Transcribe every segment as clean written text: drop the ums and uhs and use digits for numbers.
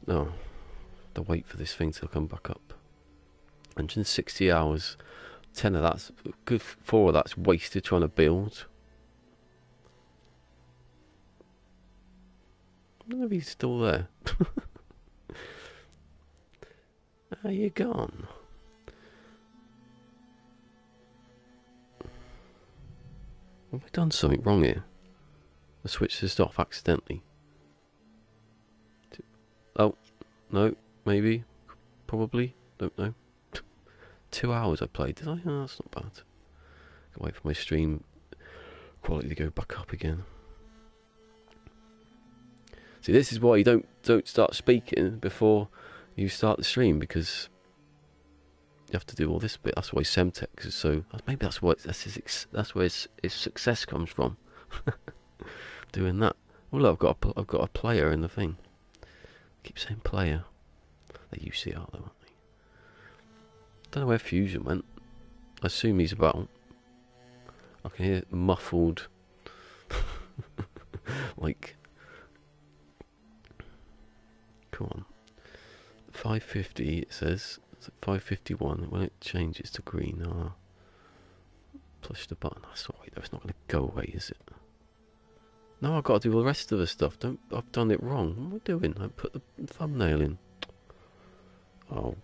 No, to wait for this thing to come back up. 160 hours. 10 of that's good. 4 of that's wasted trying to build. I don't know if he's still there. Are you gone? Have I done something wrong here? I switched this off accidentally. Oh, no, maybe, probably, don't know. 2 hours I played, did I? Oh, that's not bad. Can wait for my stream quality to go back up again. See, this is why you don't start speaking before you start the stream, because you have to do all this bit. That's why Semtex is so. Maybe that's where his success comes from. Doing that. Oh look, I've got a player in the thing. I keep saying player. They usually are though, aren't they? Don't know where Fusion went. I assume he's about. I can hear muffled, like. Come on. 550 it says. It's at 551. When it changes to green, push the button. That's alright though. It's not going to go away, is it? No, I've got to do all the rest of the stuff. I've done it wrong. What am I doing? I put the thumbnail in. Oh,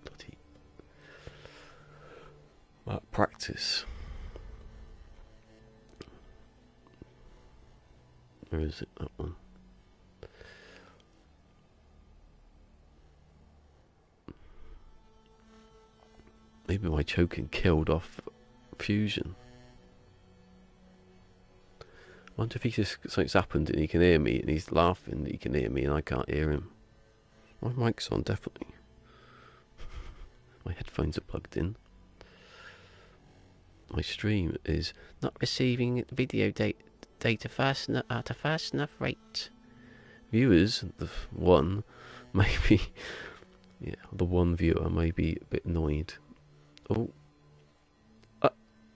bloody practice. Where is it? That one. Maybe my choking killed off Fusion. I wonder if he just something's happened and he can hear me and he's laughing that he can hear me and I can't hear him. My mic's on, definitely. My headphones are plugged in. My stream is not receiving video data fast at a fast enough rate. Viewers, the one, maybe, yeah, the one viewer may be a bit annoyed. Oh.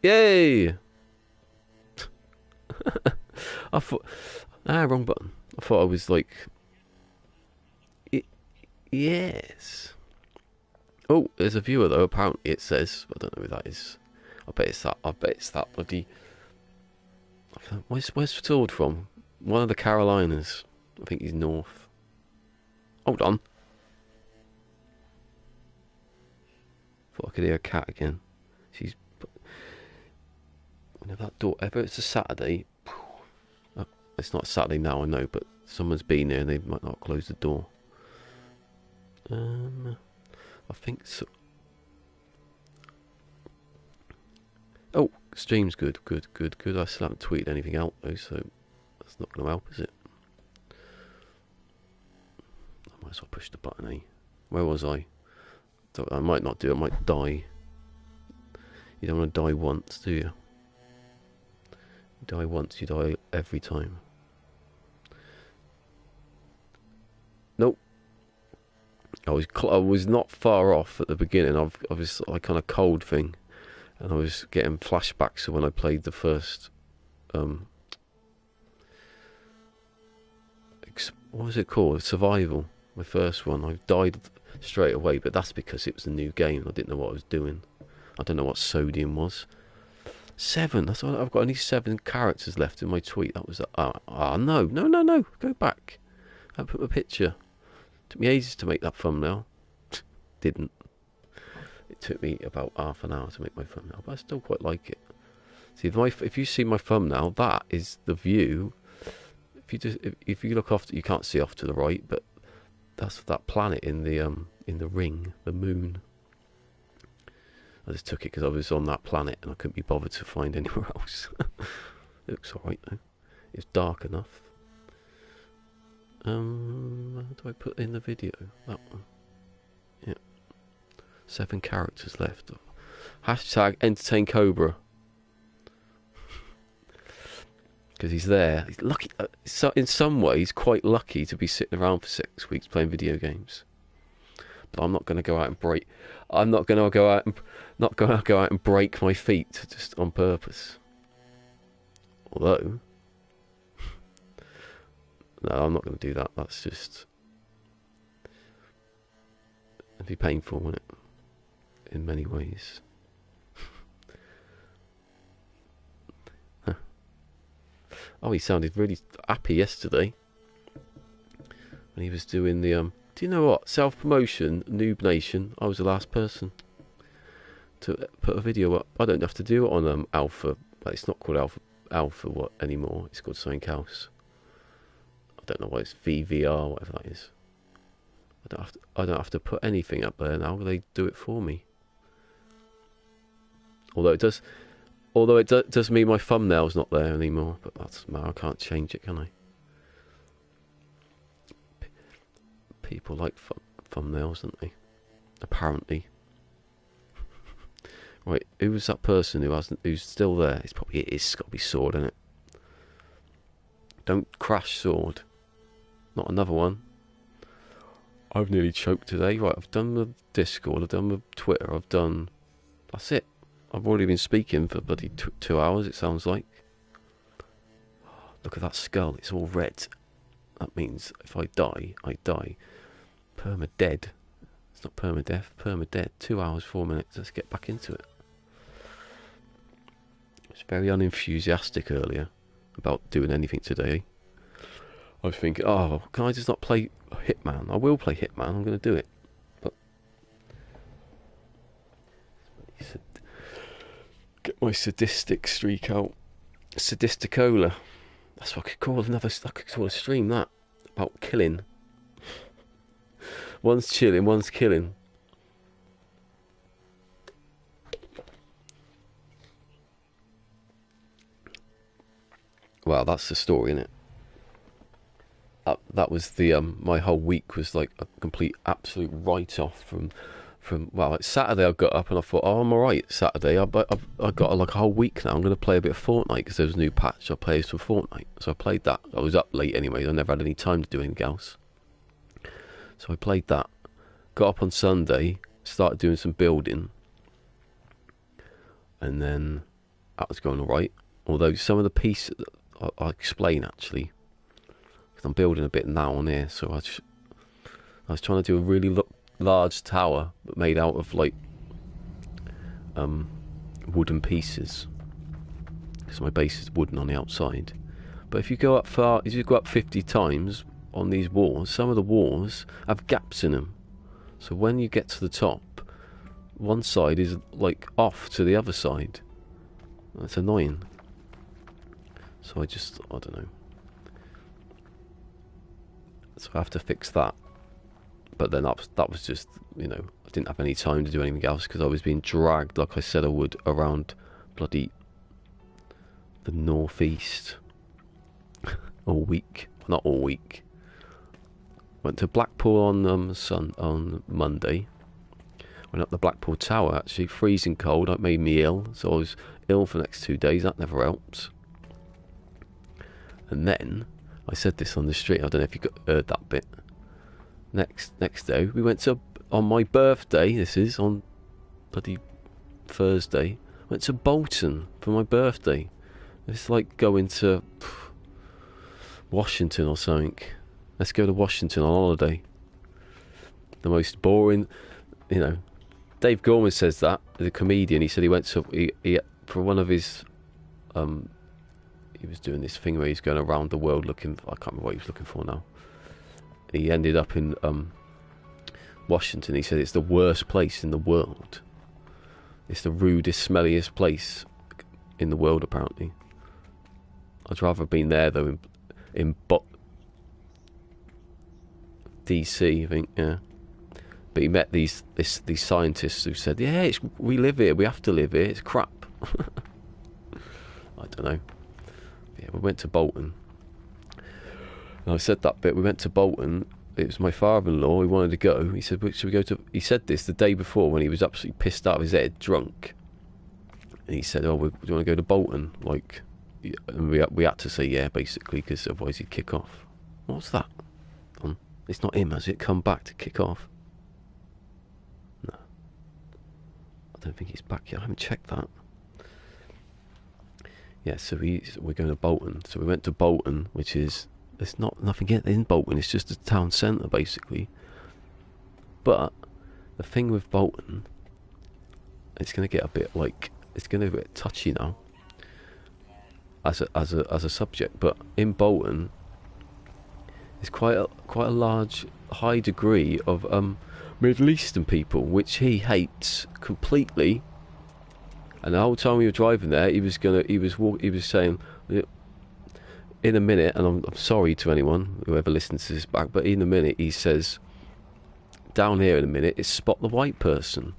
Yay! I thought... wrong button. I thought I was like... Yes. Oh, there's a viewer though, apparently it says. I don't know who that is. I bet it's that bloody... Where's Sword from? One of the Carolinas. I think he's north. Hold on. Thought I could hear a cat again. She's... Whenever that door... Ever it's a Saturday... Oh, it's not a Saturday now, I know, but someone's been there and they might not close the door. I think so. Oh, stream's good. I still haven't tweeted anything out though, so that's not going to help, is it? I might as well push the button, eh? Where was I? I might not do it, I might die. You don't want to die once, do you? You die once, you die every time. Nope. I was not far off at the beginning. I was like kind of cold thing, and I was getting flashbacks of when I played the first. What was it called? Survival. My first one. I died straight away, but that's because it was a new game. I didn't know what I was doing. I don't know what sodium was. 7. That's all. I've got only 7 characters left in my tweet. That was no. Go back. I put my picture. Took me ages to make that thumbnail. Didn't. It took me about half an hour to make my thumbnail, but I still quite like it. See, if you see my thumbnail, that is the view. If you look off, you can't see off to the right, but that's that planet in the ring, the moon. I just took it because I was on that planet and I couldn't be bothered to find anywhere else. It looks alright though. It's dark enough. How do I put in the video? That one. Yeah. 7 characters left. Hashtag entertain Cobra. Because he's there. He's lucky. So in some ways, quite lucky to be sitting around for 6 weeks playing video games. But I'm not going to go out and break. I'm not going to go out and break my feet just on purpose. Although, no, I'm not going to do that. That's just It'd be painful, wouldn't it? In many ways. Oh, he sounded really happy yesterday when he was doing the do you know what? Self-promotion, Noob Nation. I was the last person to put a video up. I don't have to do it on Alpha. But it's not called Alpha what anymore. It's called something else. I don't know what it's VVR, whatever that is. I don't have to put anything up there now. They do it for me. Although it does mean my thumbnail's not there anymore. But I can't change it, can I? People like thumbnails, don't they? Apparently. Right, who was that person who's still there? It's got to be Sword, isn't it? Don't crash, Sword. Not another one. I've nearly choked today. Right, I've done the Discord, I've done the Twitter, that's it. I've already been speaking for bloody 2 hours, it sounds like. Look at that skull, it's all red. That means if I die, I die. PermaDEAD. It's not permadeath, PermaDEAD. 2 hours, 4 minutes. Let's get back into it. I was very unenthusiastic earlier about doing anything today. I was thinking, oh, can I just not play Hitman? I will play Hitman, I'm going to do it. But get my sadistic streak out. Sadisticola. That's what I could call a stream, that. About killing. One's chilling, one's killing. Well, that's the story, innit? That was the my whole week was like a complete absolute write-off from well, like Saturday I got up and I thought, oh, I'm alright Saturday. I got like a whole week now. I'm going to play a bit of Fortnite because there was a new patch. I played some Fortnite, so I played that. I was up late anyway. I never had any time to do anything else, so I played that. Got up on Sunday, started doing some building, and then that was going alright. Although some of the pieces I'll explain actually, because I'm building a bit now on here. So I was trying to do a really large tower, but made out of like wooden pieces. Because my base is wooden on the outside. But if you go up 50 times on these walls, some of the walls have gaps in them. So when you get to the top, one side is like off to the other side. That's annoying. So I don't know. So I have to fix that. But then that was just, I didn't have any time to do anything else because I was being dragged, like I said I would, around bloody the northeast all week. Not all week. Went to Blackpool on Monday. Went up the Blackpool Tower, actually, freezing cold. That made me ill, so I was ill for the next 2 days. That never helps. And then I said this on the street. I don't know if you heard that bit. Next day, we went on my birthday. This is on bloody Thursday. Went to Bolton for my birthday. It's like going to Washington or something. Let's go to Washington on holiday. The most boring, Dave Gorman says that, the comedian. He said he went to he for one of his he was doing this thing where he's going around the world looking. I can't remember what he was looking for now. He ended up in Washington. He said it's the worst place in the world. It's the rudest, smelliest place in the world, apparently. I'd rather have been there though, in DC, I think, yeah. But he met these scientists who said, yeah, we live here, we have to live here, it's crap. I don't know. Yeah, we went to Bolton. And I said that bit, we went to Bolton. It was my father-in-law, he wanted to go. He said, should we go to... He said this the day before when he was absolutely pissed out of his head, drunk. And he said, do you want to go to Bolton? Like, and we had to say yeah, basically, because otherwise he'd kick off. What's that? It's not him, has it? Come back to kick off? No. I don't think he's back yet. I haven't checked that. Yeah, so we're going to Bolton. So we went to Bolton, which is... There's nothing in Bolton. It's just a town centre, basically. But the thing with Bolton, it's going to get a bit like, it's going to be a bit touchy now as a subject, but in Bolton there's quite a large high degree of Middle Eastern people, which he hates completely. And the whole time we were driving there, he was saying, in a minute, and I'm sorry to anyone whoever listens to this back, but in a minute he says, down here in a minute, it's spot the white person.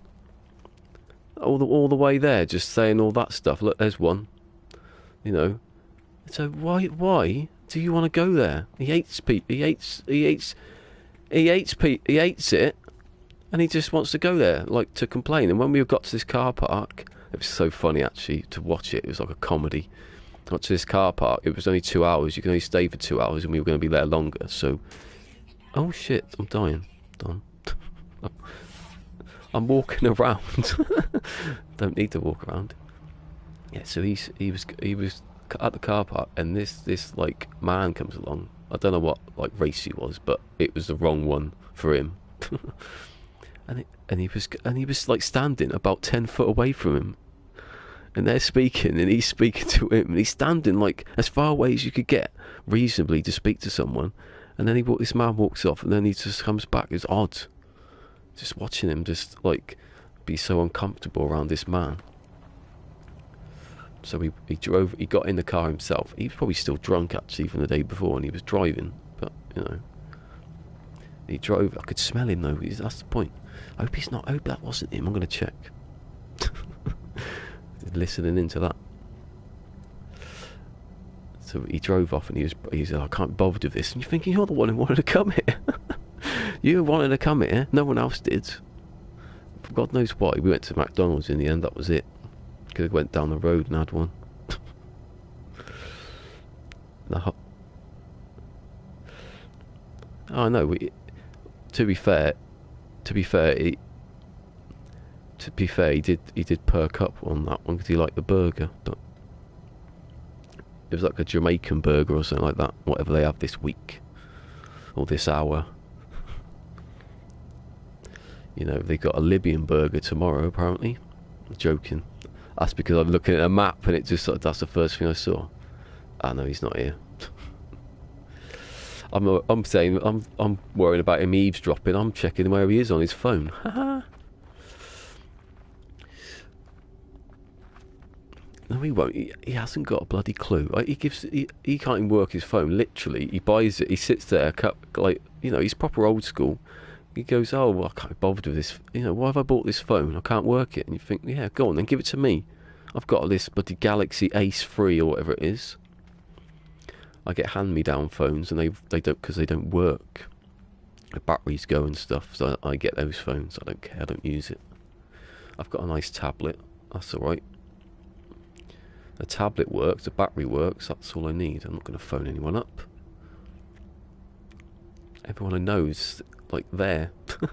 All the way there, just saying all that stuff. Look, there's one. You know. So why do you want to go there? He hates people. He hates it, and he just wants to go there, like, to complain. And when we got to this car park, it was so funny actually to watch it. It was like a comedy. Got to this car park. It was only 2 hours. You can only stay for 2 hours, and we were going to be there longer. So, oh shit, I'm dying. Done. I'm walking around. Don't need to walk around. Yeah. So he was at the car park, and this like man comes along. I don't know what like race he was, but it was the wrong one for him. and he was like standing about 10 foot away from him. And they're speaking, and he's speaking to him, and he's standing like as far away as you could get reasonably to speak to someone. And then this man walks off, and then he just comes back. It's odd, just watching him just like be so uncomfortable around this man. So he got in the car himself. He was probably still drunk actually from the day before, and he was driving. But you know, he drove. I could smell him though. That's the point. I hope that wasn't him. I'm going to check. Listening into that. So he drove off, and he's like, I can't be bothered with this. And you're thinking, you're the one who wanted to come here. You wanted to come here. No one else did. God knows why. We went to McDonald's in the end. That was it. Could have went down the road and had one. Oh no. To be fair, he did perk up on that one because he liked the burger. But it was like a Jamaican burger or something like that. Whatever they have this week or this hour. You know, they got a Libyan burger tomorrow apparently. I'm joking. That's because I'm looking at a map and it just that's the first thing I saw. Ah no, he's not here. I'm saying I'm worrying about him eavesdropping. I'm checking where he is on his phone. No, he won't. He hasn't got a bloody clue. He can't even work his phone. Literally, he buys it. He sits there, like, you know, he's proper old school. He goes, oh, well, I can't be bothered with this. You know, why have I bought this phone? I can't work it. And you think, yeah, go on, then give it to me. I've got this bloody Galaxy Ace 3 or whatever it is. I get hand-me-down phones, and they don't, because they don't work. The batteries go and stuff. So I get those phones. I don't care. I don't use it. I've got a nice tablet. That's all right. The tablet works, the battery works, that's all I need. I'm not going to phone anyone up. Everyone I know is, like, there. I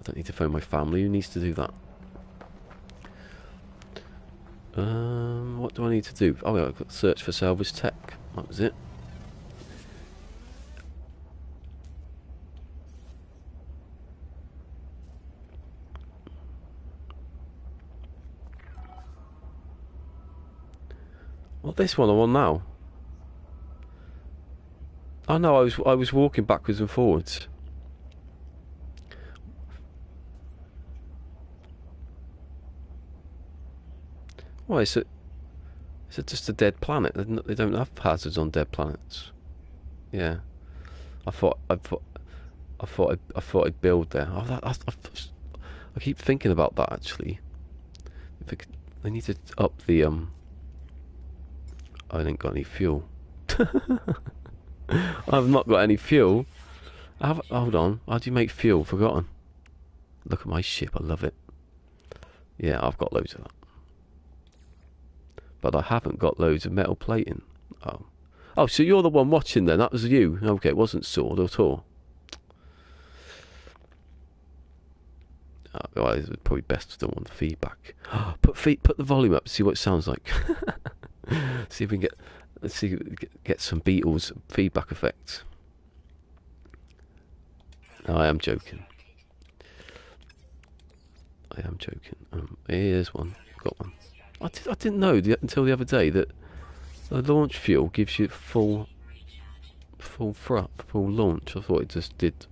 don't need to phone my family. Who needs to do that? What do I need to do? Oh, yeah, I've got to search for salvage tech. That was it. Well, this one I'm on now. Oh no, I was walking backwards and forwards. Why is it just a dead planet? They don't have hazards on dead planets. Yeah, I thought I'd build there. Oh, I keep thinking about that actually. They need to up the I ain't got any fuel. I've not got any fuel. Hold on. How do you make fuel? Forgotten. Look at my ship. I love it. Yeah, I've got loads of that. But I haven't got loads of metal plating. Oh, so you're the one watching then. That was you. Okay, it wasn't Sword at all. Well, it's probably best to don't want feedback. Put the volume up. See what it sounds like. See if we can get some Beatles feedback effects. No, I am joking. I am joking. Here's one. Got one. I didn't know until the other day that the launch fuel gives you full launch. I thought it just did.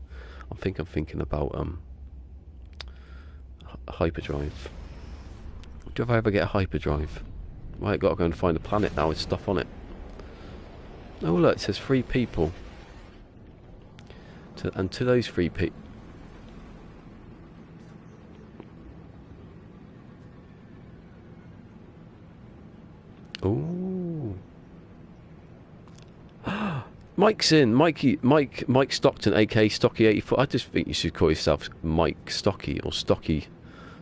I'm thinking about hyperdrive. Do I ever get a hyperdrive? Right, got to go and find a planet now with stuff on it. Oh look, it says 3 people. And to those 3 people. Ooh. Mike's in. Mike Stockton, aka Stocky 84. I just think you should call yourself Mike Stocky or Stocky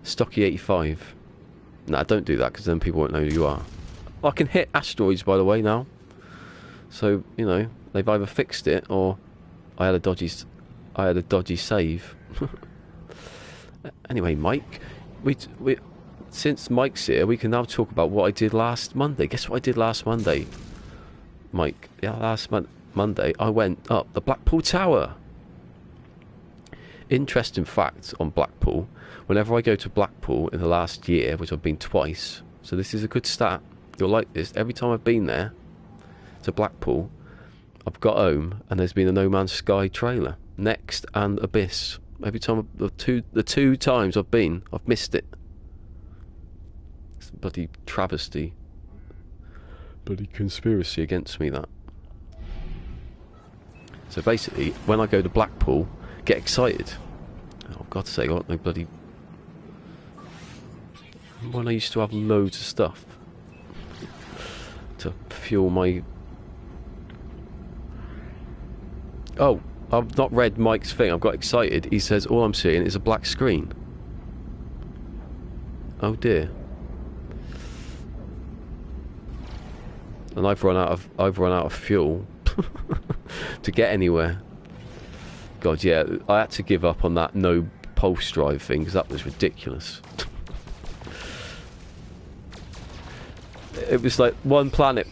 85. Nah, don't do that because then people won't know who you are. I can hit asteroids, by the way, now. So you know they've either fixed it or I had a dodgy save. Anyway, Mike, since Mike's here, we can now talk about what I did last Monday. Guess what I did last Monday, Mike? Yeah, last Monday I went up the Blackpool Tower. Interesting fact on Blackpool: whenever I go to Blackpool in the last year, which I've been twice, so this is a good stat. You'll like this. Every time I've been there to Blackpool, I've got home and there's been a No Man's Sky trailer. Next and Abyss. Every time the two times I've been, I've missed it. It's a bloody travesty. Bloody conspiracy against me, that. So basically, when I go to Blackpool, get excited. Oh, God's sake, I got no bloody... When I used to have loads of stuff to fuel my... Oh, I've not read Mike's thing. I've got excited. He says all I'm seeing is a black screen. Oh dear. And I've run out of fuel to get anywhere. God, yeah, I had to give up on that no pulse drive thing because that was ridiculous. It was like one planet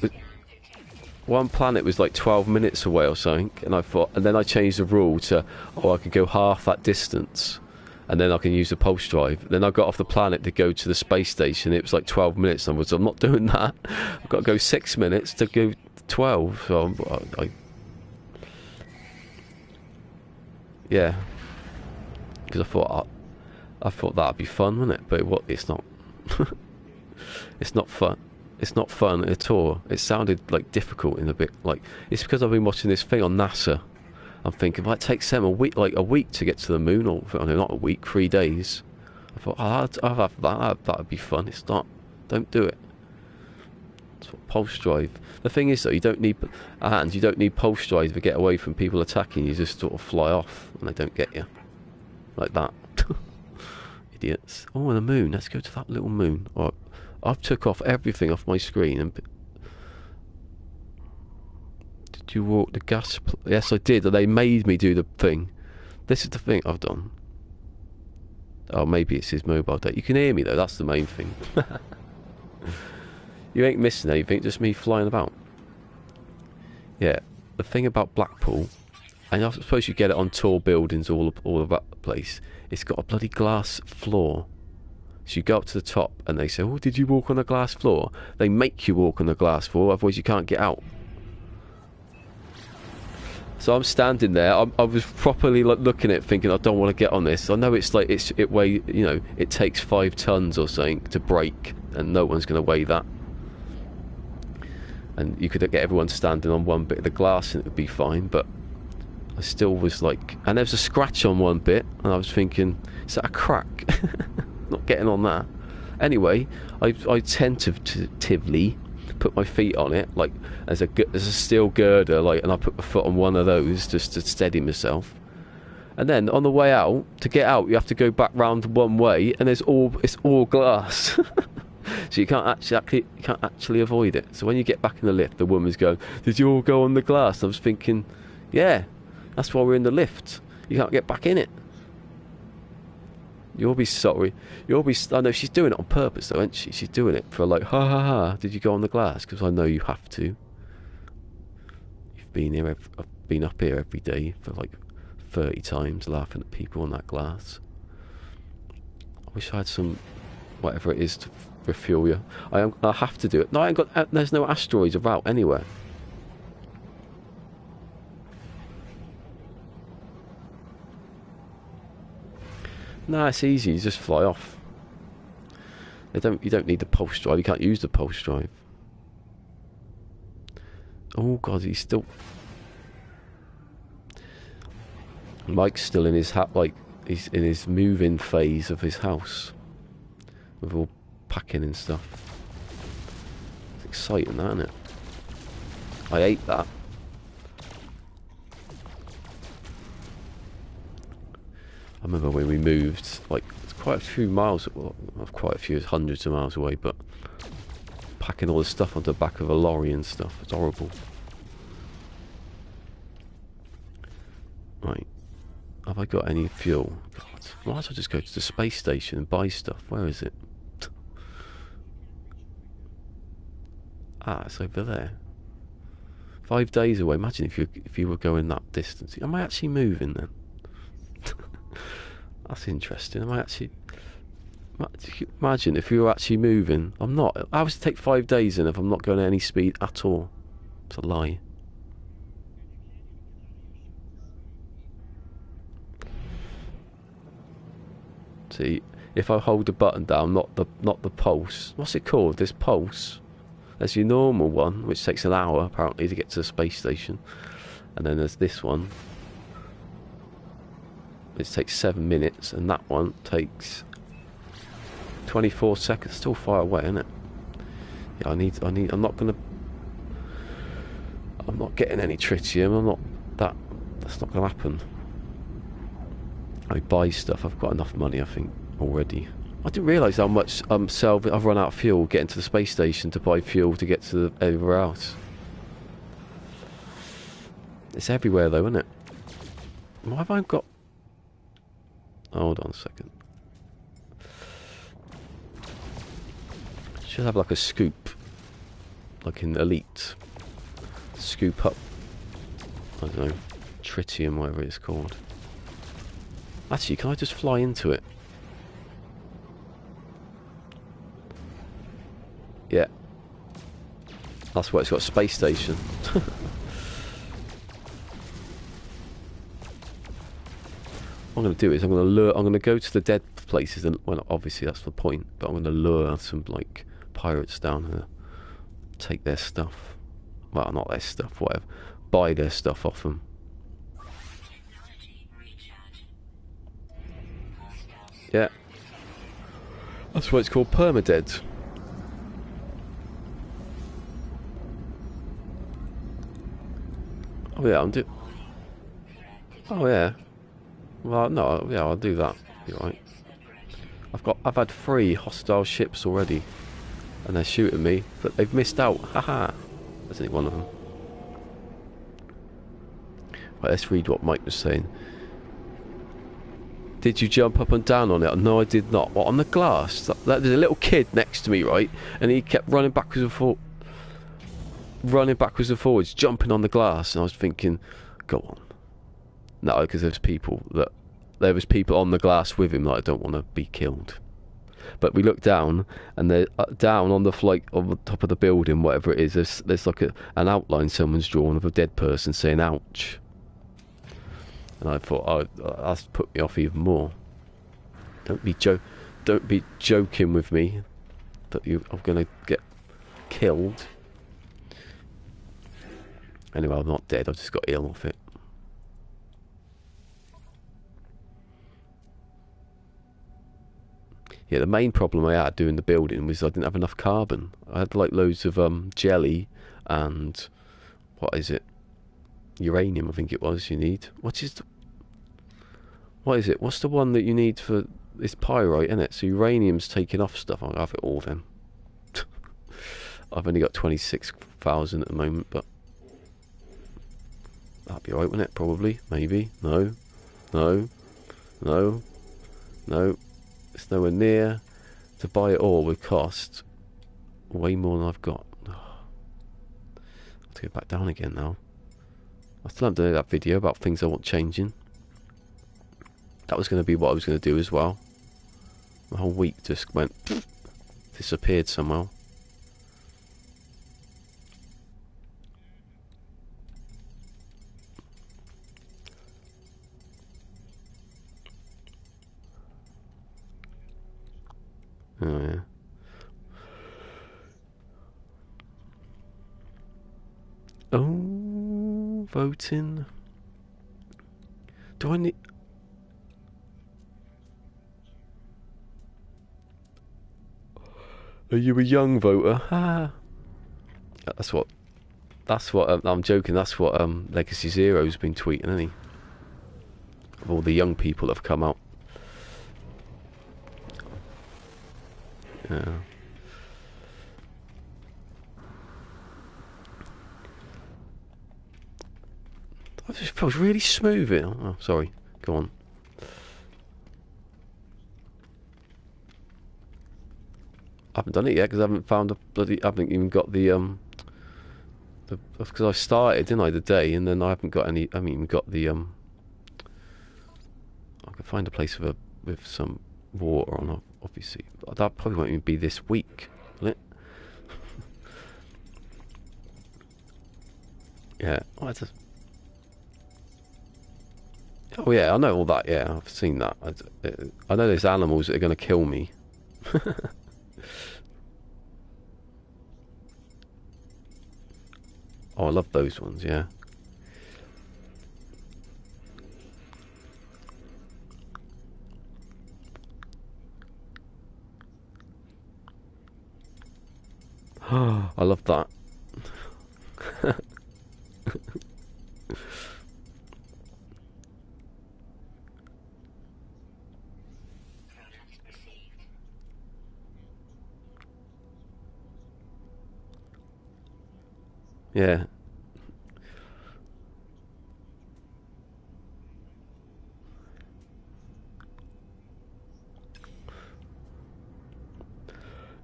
was like 12 minutes away or something, and I thought, and then I changed the rule to, I could go half that distance, and then I can use the pulse drive. Then I got off the planet to go to the space station. It was like 12 minutes, and I was, I'm not doing that. I've got to go 6 minutes to go 12. So yeah, because I thought that'd be fun, wouldn't it? But it's not. It's not fun. It's not fun at all. It sounded like difficult in a bit. Like, it's because I've been watching this thing on NASA. I'm thinking, well, it takes them a week to get to the moon, or no, not a week, 3 days. I thought, I'll have that. That'd be fun. It's not. Don't do it. It's what pulse drive. The thing is, though, you don't need pulse drive to get away from people attacking. You just sort of fly off, and they don't get you like that. Idiots. Oh, the moon. Let's go to that little moon. All right. I've took off everything off my screen. And did you walk the gas? Yes, I did. They made me do the thing. This is the thing I've done. Oh, maybe it's his mobile data. You can hear me though. That's the main thing. You ain't missing anything. Just me flying about. Yeah. The thing about Blackpool, and I suppose you get it on tall buildings all about the place. It's got a bloody glass floor. So you go up to the top and they say, oh, did you walk on the glass floor? They make you walk on the glass floor, otherwise you can't get out. So I'm standing there, I was properly looking at it thinking, I don't want to get on this. I know it's like, it weighs, you know, it takes 5 tons or something to brake, and no one's going to weigh that. And you could get everyone standing on one bit of the glass and it would be fine, but I still was like, and there was a scratch on one bit, and I was thinking, is that a crack? Not getting on that. Anyway, I tentatively put my feet on it, like as a steel girder, like, and I put my foot on one of those just to steady myself. And then on the way out, to get out, you have to go back round one way, and it's all glass. So you can't actually avoid it. So when you get back in the lift, the woman's going, "Did you all go on the glass?" And I was thinking, yeah, that's why we're in the lift. You can't get back in it. You'll be sorry. I know she's doing it on purpose, though, isn't she? She's doing it for like, ha ha ha. Did you go on the glass? Because I know you have to. You've been here. I've been up here every day for like 30 times, laughing at people on that glass. I wish I had some, whatever it is, to refuel you. I have to do it. No, I ain't got. There's no asteroids about anywhere. No, it's easy. You just fly off. You don't need the pulse drive. You can't use the pulse drive. Oh God, he's still. Mike's still in his like he's in his move-in phase of his house, with all packing and stuff. It's exciting, that, isn't it? I ate that. I remember when we moved, like, it's quite a few miles, well, not quite a few, it's hundreds of miles away, but packing all this stuff onto the back of a lorry and stuff. It's horrible. Right. Have I got any fuel? God, why don't I just go to the space station and buy stuff? Where is it? Ah, it's over there. 5 days away. Imagine if you were going that distance. Am I actually moving then? That's interesting. Am I actually... Imagine if you were actually moving. I'm not. How does it take 5 days then if I'm not going at any speed at all? It's a lie. See, if I hold the button down, not the pulse. What's it called? This pulse. There's your normal one, which takes an hour apparently to get to the space station, and then there's this one. It takes 7 minutes, and that one takes 24 seconds. Still far away, isn't it? Yeah, I'm not getting any tritium. That's not gonna happen. I buy stuff. I've got enough money, I think, already. I didn't realise how much I've run out of fuel getting to the space station to buy fuel to get to everywhere else. It's everywhere though, isn't it? Why have I got... Hold on a second. Should have like a scoop, like in Elite. Scoop up, I don't know, tritium, whatever it's called. Actually, can I just fly into it? Yeah. That's why it's got a space station. What I'm going to do is I'm going to go to the dead places, and well, obviously that's the point, but I'm going to lure some like pirates down here, take their stuff. Well, not their stuff, whatever. Buy their stuff off them. Yeah. That's why it's called PermaDEAD. Oh yeah, oh yeah. Well, no, yeah, I'll do that. You're right. I've had 3 hostile ships already, and they're shooting me, but they've missed out. Haha. There's only one of them. Right, let's read what Mike was saying. Did you jump up and down on it? No, I did not. What, on the glass? There's a little kid next to me, right? And he kept running backwards and forwards, jumping on the glass. And I was thinking, go on. No, because there was people on the glass with him that I don't want to be killed. But we looked down, and they're down on the on the top of the building, whatever it is. There's like an outline someone's drawn of a dead person saying "ouch," and I thought, oh, that's put me off even more. Don't be joking with me that I'm gonna get killed. Anyway, I'm not dead. I just got ill off it. Yeah, the main problem I had doing the building was I didn't have enough carbon. I had like loads of jelly and what is it? Uranium, I think it was. You need what is it? What's the one that you need for? It's pyrite, isn't it? So uranium's taking off stuff. I'll have it all then. I've only got 26,000 at the moment, but that'd be alright, wouldn't it? Probably, maybe. No. It's nowhere near. To buy it all would cost way more than I've got. I have to go back down again now. I still haven't done that video about things I want changing. That was going to be what I was going to do as well. My whole week just went disappeared somehow. Oh yeah. Oh, voting. Do I need? Are you a young voter? Ah. That's what. That's what. I'm joking. That's what Legacy Zero's been tweeting, hasn't he? Of all the young people that have come out. Yeah. It just feels really smooth. Oh, sorry. Go on. I haven't done it yet because I haven't found a bloody. I haven't even got the because I started, didn't I, the day, and then I haven't got any. I haven't even got the I can find a place with some water on. Obviously, that probably won't even be this week, will it? Yeah. Oh yeah, I know all that. Yeah, I've seen that. I know there's animals that are going to kill me. Oh, I love those ones. Yeah. I love that. Yeah.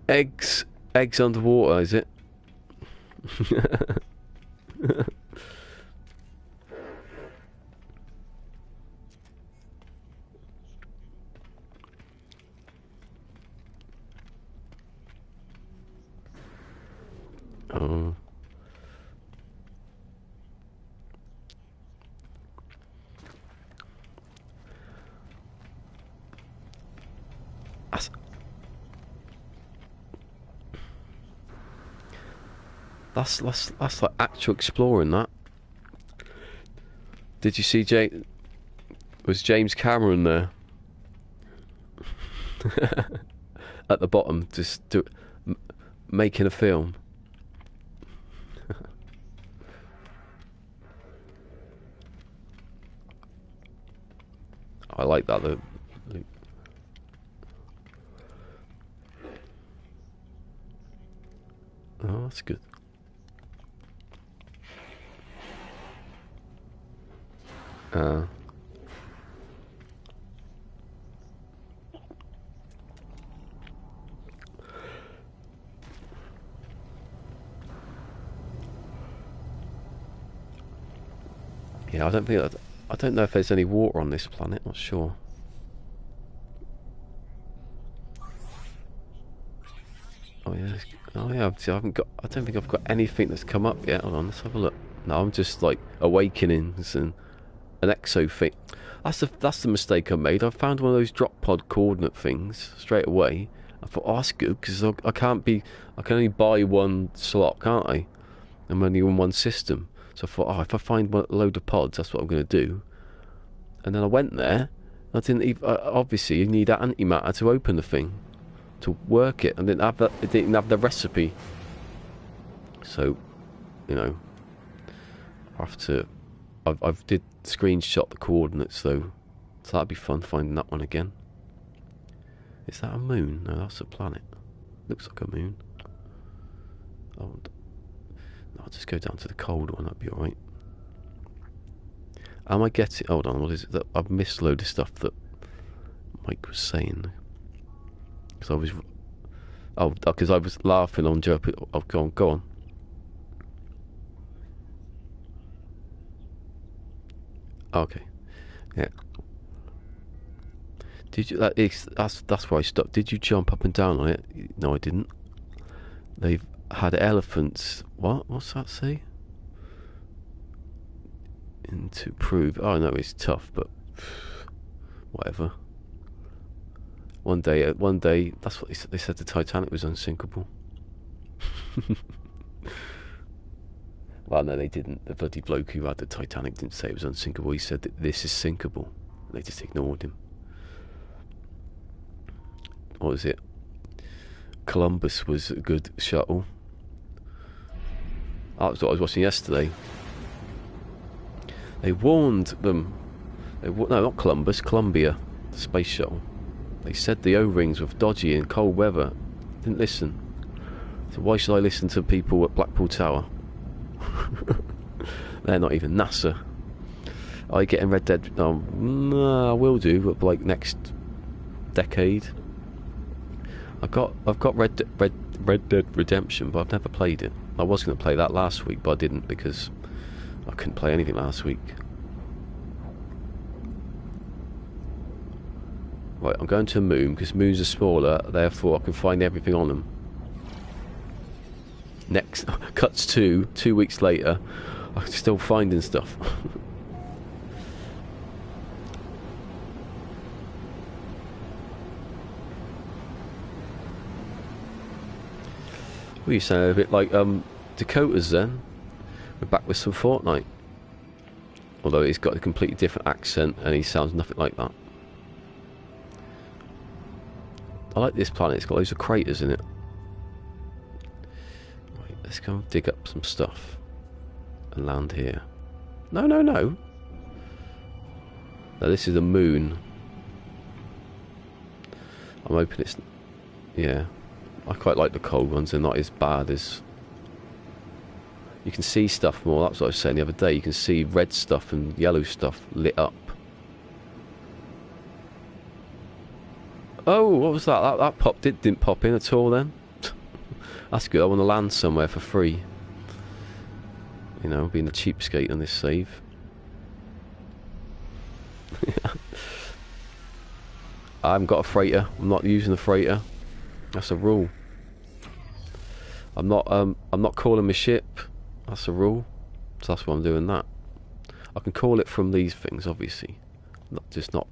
Eggs underwater, is it? Oh. That's like actual exploring. That. Did you see was James Cameron there? At the bottom, just making a film. I like that though. Oh, that's good. Yeah, I don't know if there's any water on this planet. Not sure. Oh yeah. Oh yeah. See, I don't think I've got anything that's come up yet. Hold on. Let's have a look. No, I'm just like awakenings and an exo thing. That's the mistake I made. I found one of those drop pod coordinate things straight away. I thought, oh, that's good because I can only buy one slot, can't I? I'm only on one system. So I thought, oh, if I find a load of pods, that's what I'm going to do. And then I went there. I didn't even. Obviously, you need that antimatter to open the thing, to work it. I didn't have that. It didn't have the recipe. So, you know, I have to. I've did screenshot the coordinates though, so that'd be fun finding that one again. Is that a moon? No, that's a planet. Looks like a moon. Oh, I'll just go down to the cold one. That'd be all right. Am I getting? Hold on. What is it? I've missed a load of stuff that Mike was saying. Because I was. Oh, because I was laughing on Joe. Oh, go on. Okay. Yeah. Did you? That's where I stopped. Did you jump up and down on it? No, I didn't. They've had elephants. What? What's that say? And to prove. Oh no, it's tough, but whatever. One day, that's what they said. The Titanic was unsinkable. Well, no, they didn't. The bloody bloke who had the Titanic didn't say it was unsinkable. He said that this is sinkable. They just ignored him. What was it? Columbus was a good shuttle. That was what I was watching yesterday. They warned them. No, not Columbus. Columbia, the space shuttle. They said the O-rings were dodgy in cold weather. Didn't listen. So why should I listen to people at Blackpool Tower? They're not even NASA. Are you getting Red Dead? No, I will do, but like next decade. I've got Red Dead Redemption, but I've never played it. I was going to play that last week, but I didn't because I couldn't play anything last week. Right, I'm going to a moon because moons are smaller, therefore I can find everything on them. Next, cuts to 2 weeks later, I'm still finding stuff. Well, you sound a bit like Dakota's then. We're back with some Fortnite. Although he's got a completely different accent and he sounds nothing like that. I like this planet, it's got loads of craters in it. Right, let's go dig up some stuff and land here. No. No, this is the moon. I'm hoping it's... Yeah. I quite like the cold ones, they're not as bad as... You can see stuff more, that's what I was saying the other day. You can see red stuff and yellow stuff lit up. Oh, what was that? That popped. It didn't pop in at all then. That's good. I want to land somewhere for free. You know, being a cheapskate on this save. I haven't got a freighter. I'm not using the freighter. That's a rule. I'm not calling my ship. That's a rule. So that's why I'm doing that. I can call it from these things, obviously. Not.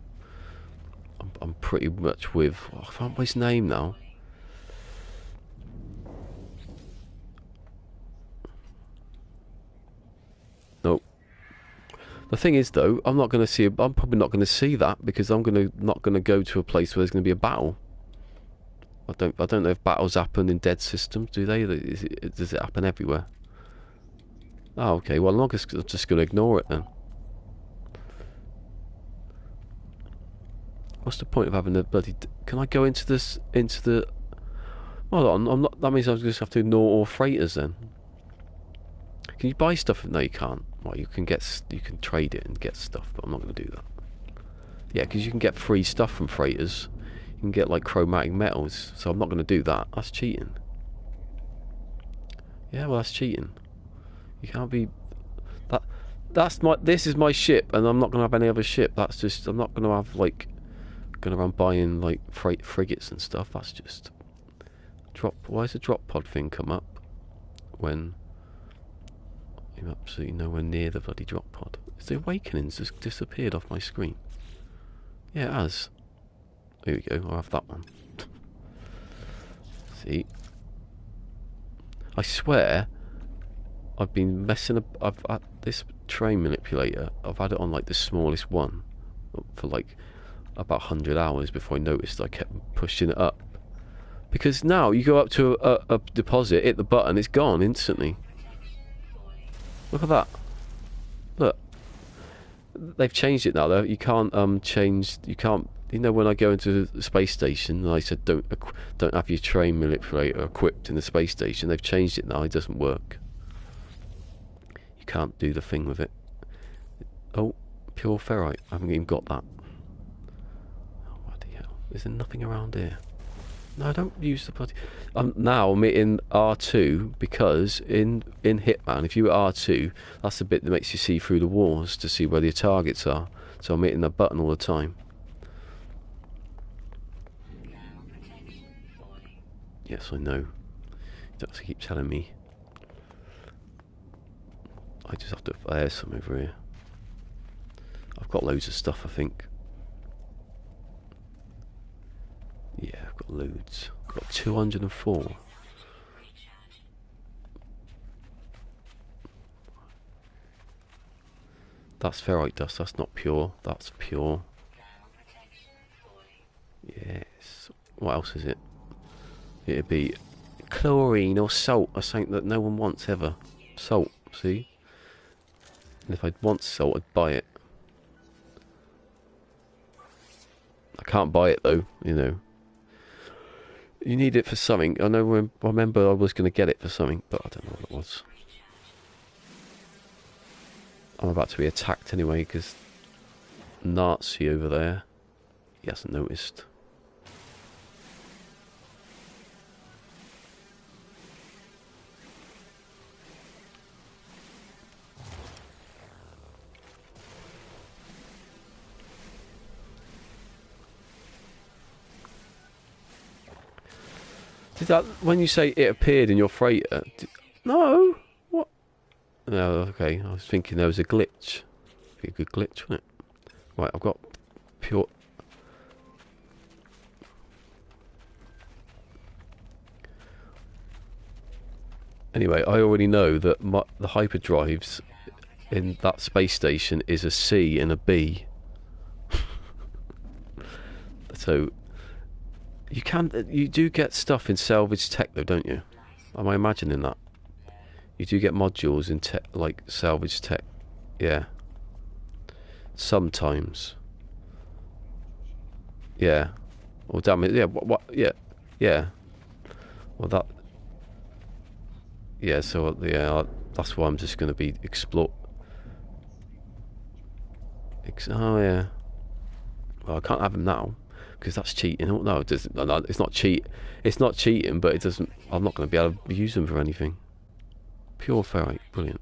I'm pretty much with... Oh, I can't remember his name now. Nope. The thing is, though, I'm probably not going to see that because I'm not going to go to a place where there's going to be a battle. I don't know if battles happen in dead systems. Do they? Does it happen everywhere? Oh, okay. Well, I'm just going to ignore it then. What's the point of having a bloody... Can I go into this... Hold on, I'm not... That means I just have to ignore all freighters then. Can you buy stuff? No, you can't. Well, you can trade it and get stuff, but I'm not going to do that. Yeah, because you can get free stuff from freighters. You can get like chromatic metals, so I'm not going to do that. That's cheating. Yeah, well, that's cheating. You can't be... This is my ship, and I'm not going to have any other ship. That's just... I'm not going to have like... Going around buying like frigates and stuff. That's just drop. Why does the drop pod thing come up when you're absolutely nowhere near the bloody drop pod? Is the Awakenings just disappeared off my screen? Yeah, it has. Here we go. I'll have that one. See, I swear I've been messing up. I've had this train manipulator. I've had it on like the smallest one for like about 100 hours before I noticed I kept pushing it up. Because now you go up to a deposit, hit the button, it's gone instantly. Look at that. Look. They've changed it now though. You can't change... You can't... You know when I go into the space station and I said don't have your train manipulator equipped in the space station, they've changed it now. It doesn't work. You can't do the thing with it. Oh, pure ferrite. I haven't even got that. Is there nothing around here? No, don't use the bloody... now I'm hitting R2 because in Hitman, if you hit R2, that's the bit that makes you see through the walls to see where your targets are. So I'm hitting the button all the time. Yes, I know. You don't have to keep telling me. I just have to... There's some over here. I've got loads of stuff, I think. Yeah, I've got loads. I've got 204. That's ferrite dust. That's not pure. That's pure. Yes. What else is it? It'd be chlorine or salt, or something that no one wants ever. Salt, see? And if I'd want salt, I'd buy it. I can't buy it though, you know. You need it for something. I know. I remember I was going to get it for something, but I don't know what it was. I'm about to be attacked anyway because Nazi over there, he hasn't noticed. Did that, when you say it appeared in your freighter? No. What? No. Okay. I was thinking there was a glitch. Be a good glitch, wouldn't it? Right. I've got pure. Anyway, I already know that the hyperdrives in that space station is a C and a B. So. You do get stuff in salvage tech though, don't you? Am I imagining that? You do get modules in tech, like salvage tech. Yeah. Sometimes. Yeah. Or damn it. Yeah. What? Yeah. Yeah. Well, that. Yeah. So yeah, that's why I'm just going to be explore. Oh yeah. Well, I can't have him now. Because that's cheating. Oh, no, it's not cheat. It's not cheating, but it doesn't. I'm not going to be able to use them for anything. Pure ferrite, brilliant.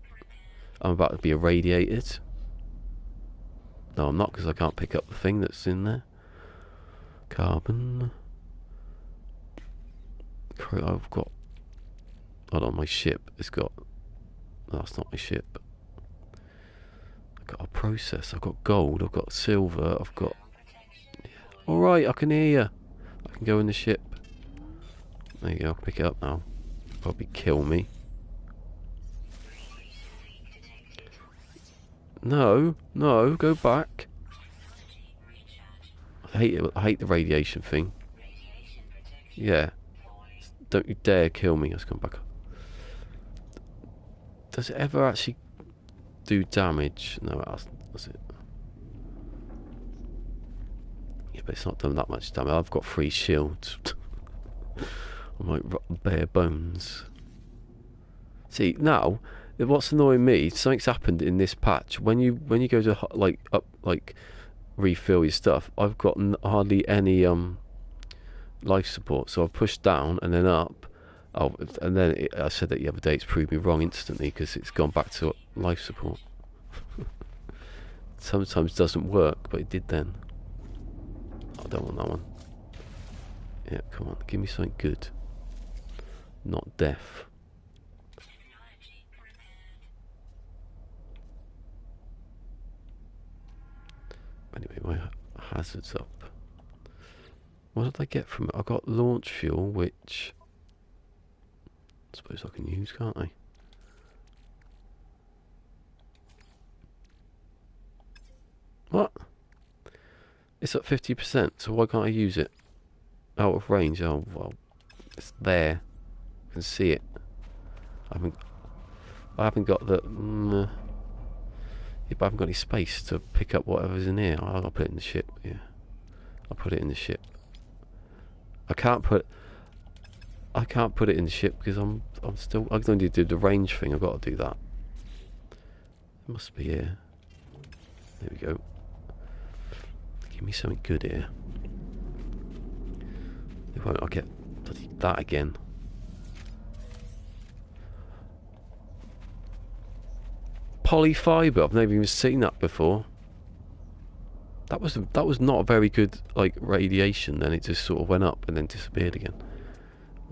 I'm about to be irradiated. No, I'm not, because I can't pick up the thing that's in there. Carbon. I've got. Hold on, my ship. It's got. No, that's not my ship. I've got a process. I've got gold. I've got silver. I've got. Alright, I can hear you. I can go in the ship. There you go, I can pick it up now. Probably kill me. No, no, go back. I hate it. I hate the radiation thing. Yeah. Don't you dare kill me. Let's come back up. Does it ever actually do damage? No, that's it. But it's not done that much damage. I've got 3 shields. I'm like bare bones. See now, what's annoying me? Something's happened in this patch. When you go to refill your stuff, I've got hardly any life support. So I've pushed down and then up. Oh, and then I said that the other day. It's proved me wrong instantly because it's gone back to life support. Sometimes doesn't work, but it did then. I don't want that one. Yeah, come on, give me something good. Not death. Anyway, my hazard's up. What did I get from it? I got launch fuel, which I suppose I can use, can't I? What? It's at 50%, so why can't I use it? Out of range. Oh well, it's there. I can see it. I haven't got the. Yeah, but I haven't got any space to pick up whatever's in here. I'll put it in the ship. Yeah, I'll put it in the ship. I can't put it in the ship because I'm still. I can only do the range thing. I've got to do that. It must be here. There we go. Give me something good here. I'll get that again. Polyfiber. I've never even seen that before. That was not a very good radiation. Then it just sort of went up and then disappeared again.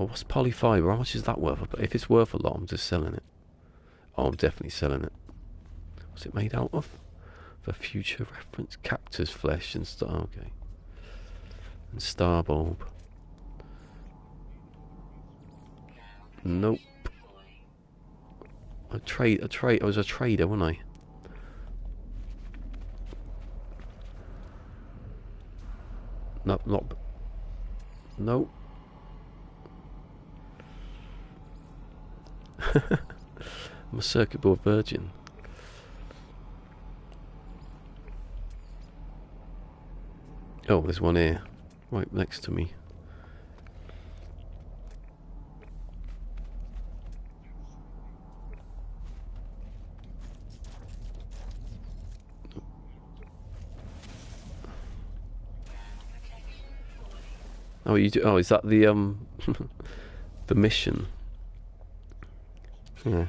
Well, what's polyfiber? How much is that worth? But if it's worth a lot, I'm just selling it. Oh, I'm definitely selling it. What's it made out of? For future reference, cactus flesh and star. Okay. And star bulb. Nope. I was a trader, wasn't I? Not. Nope. I'm a circuit board virgin. Oh, there's one here, right next to me. Oh, you do? Oh, is that the the mission? Yeah.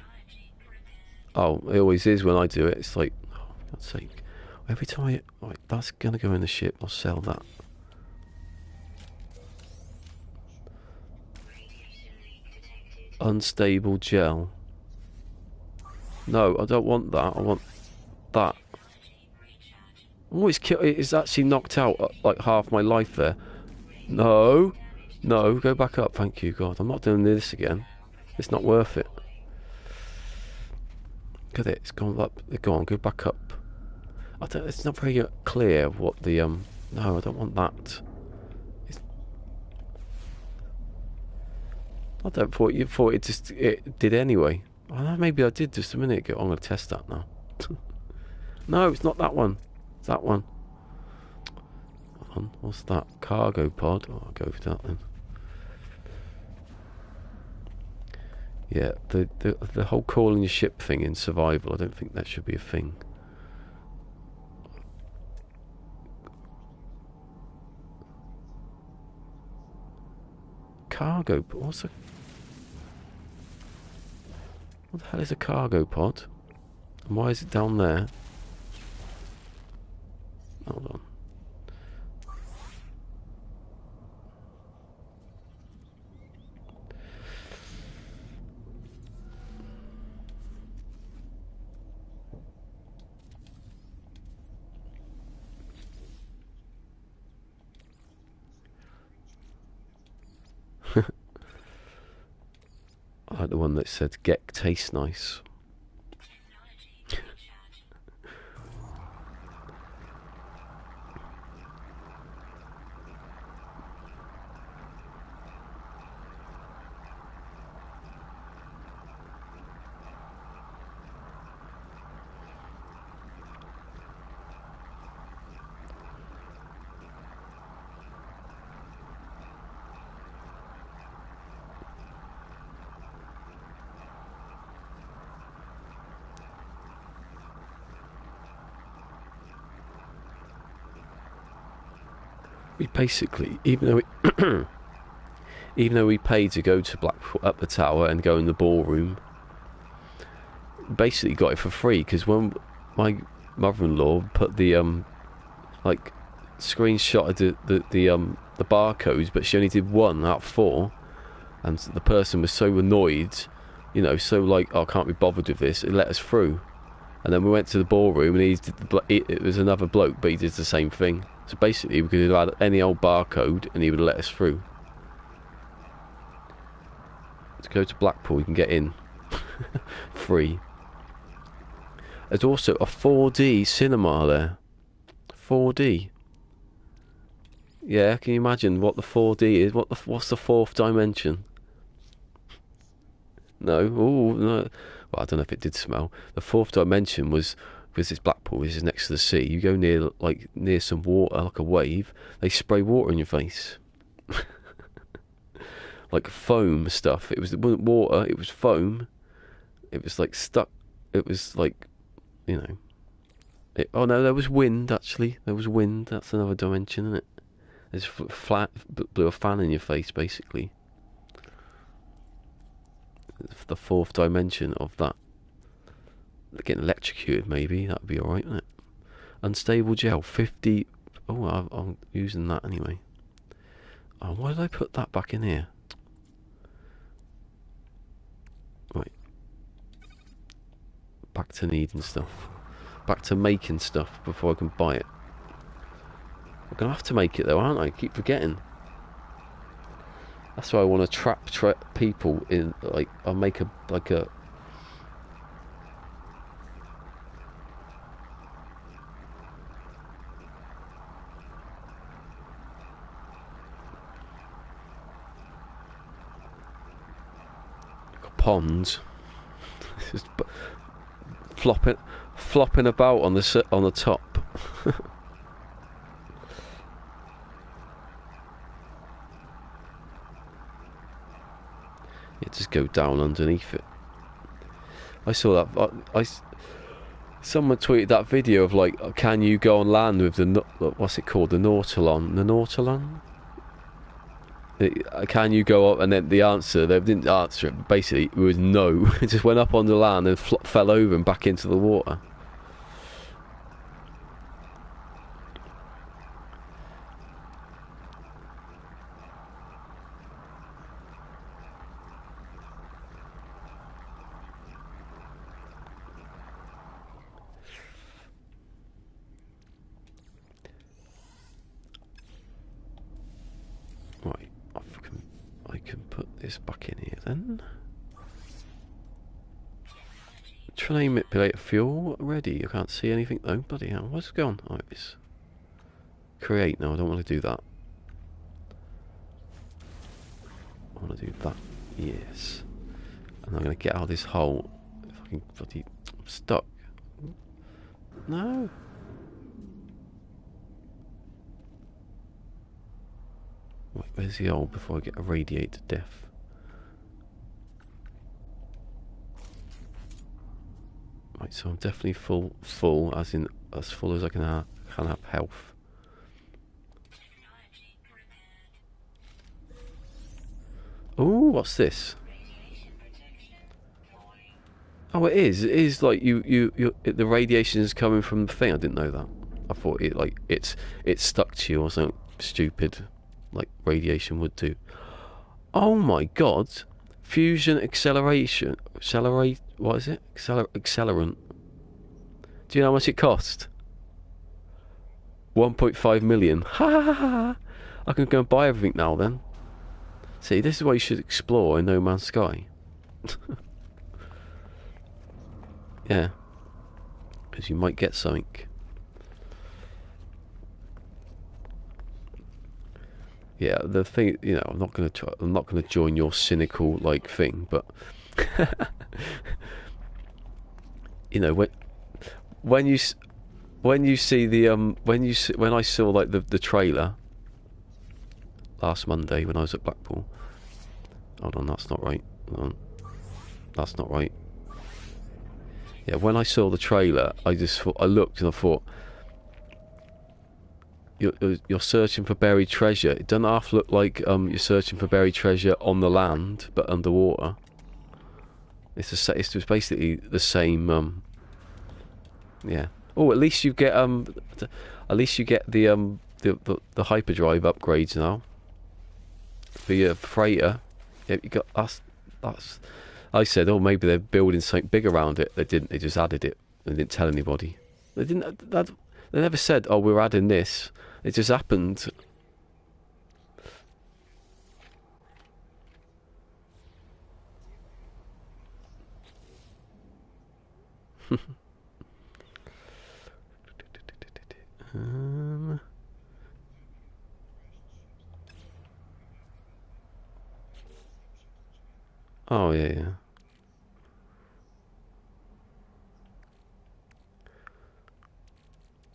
Oh, it always is when I do it. It's like, oh, for God's sake. Every time right, that's gonna go in the ship. I'll sell that. Unstable gel. No, I don't want that. I want that. Oh, it's actually knocked out like half my life there. No, no, go back up. Thank you, God. I'm not doing this again. It's not worth it. Look at it. It's gone up. Go on, go back up. It's not very clear what the No, I don't want that. I don't thought you thought it did anyway. Oh, maybe I did just a minute ago. I'm gonna test that now. No, it's not that one. It's that one. Hold on. What's that? Cargo pod. Oh, I'll go for that then. Yeah, the whole calling your ship thing in survival. I don't think that should be a thing. Cargo. What the hell is a cargo pod? And why is it down there? Hold on. I like the one that said "Get tastes nice." We basically, even though we paid to go to Blackpool up the tower and go in the ballroom, basically got it for free because when my mother-in-law put the like screenshot of the barcodes, but she only did one out of 4, and the person was so annoyed, you know, so like, oh, I can't be bothered with this. It let us through, and then we went to the ballroom and it was another bloke, but he did the same thing. So basically, we could have had any old barcode and he would have let us through. To go to Blackpool, we can get in free. There's also a 4D cinema there. 4D. Yeah, can you imagine what the 4D is? What's the 4th dimension? No. Oh no. Well, I don't know if it did smell. The 4th dimension was. Because it's Blackpool, this is next to the sea. You go near some water, like a wave, they spray water in your face. Like foam stuff. It wasn't water, it was foam. It was like stuck. It was like, you know. Oh no, there was wind actually. There was wind. That's another dimension, isn't it? There's blew a fan in your face, basically. It's the 4th dimension of that. Getting electrocuted, maybe that'd be alright, wouldn't it? Unstable gel, 50. Oh, I'm using that anyway. Oh, why did I put that back in here? back to needing stuff. Back to making stuff before I can buy it. I'm gonna have to make it though, aren't I? I keep forgetting. That's why I want to trap people in. Like, I'll make a ponds. Just flopping about on the top. You just go down underneath it. I saw that. Someone tweeted that video of like, can you go on land with the what's it called, the Nautilon? The Nautilon. Can you go up? And then the answer, they didn't answer it, but basically it was no. It just went up on the land and fell over and back into the water. Right, I can put this back in here then. Try and manipulate fuel ready. I can't see anything though. Bloody hell, what's going on? Oh, it's create. No, I don't want to do that. I want to do that. Yes. And I'm going to get out of this hole. If I can bloody... I'm stuck. No. Wait, where's the hole before I get irradiated to death? Right, so I'm definitely full, as in as full as I can have health. Oh, what's this? Oh, it is. It is like the radiation is coming from the thing. I didn't know that. I thought it's stuck to you or something stupid, like radiation would do. Oh my God! Fusion acceleration. What is it? Accelerant. Do you know how much it cost? 1.5 million. Ha ha ha ha! I can go and buy everything now then. See, this is why you should explore in No Man's Sky. Yeah, because you might get something. Yeah, the thing, you know, I'm not gonna join your cynical like thing, but you know, when you see the when I saw like the trailer last Monday when I was at Blackpool. Hold on, that's not right. Hold on. That's not right. Yeah, when I saw the trailer, I looked and I thought, you're searching for buried treasure. It doesn't half look like you're searching for buried treasure on the land, but underwater. It's just basically the same. Yeah. Oh, at least you get the hyperdrive upgrades now for your freighter. Yeah, you got that's. I said, oh, maybe they're building something big around it. They didn't. They just added it. They didn't tell anybody. They didn't. They never said, oh, we're adding this. It just happened. Oh, yeah.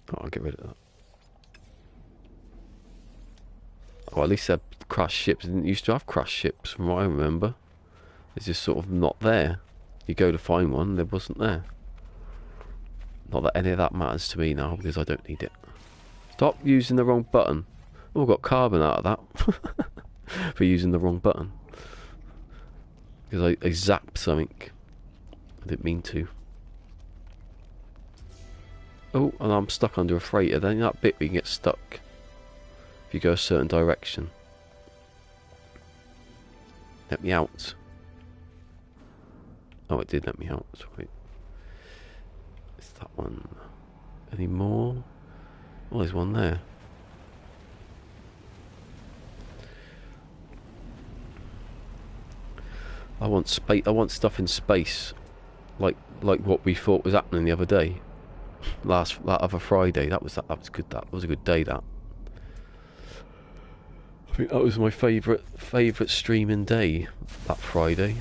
Oh, I'll get rid of that. Oh, at least they're crashed ships. They didn't used to have crashed ships, from what I remember. It's just sort of not there. You go to find one, it wasn't there. Not that any of that matters to me now, because I don't need it. Stop using the wrong button. Oh, I got carbon out of that. For using the wrong button. Because I zapped something. I didn't mean to. Oh, and I'm stuck under a freighter. Then that bit we can get stuck. If you go a certain direction. Let me out. Oh, it did let me out. Wait. Any more? Oh, there's one there. I want space. I want stuff in space, like what we thought was happening the other day, that other Friday. That was good. That was a good day. That, I think that was my favourite streaming day. That Friday.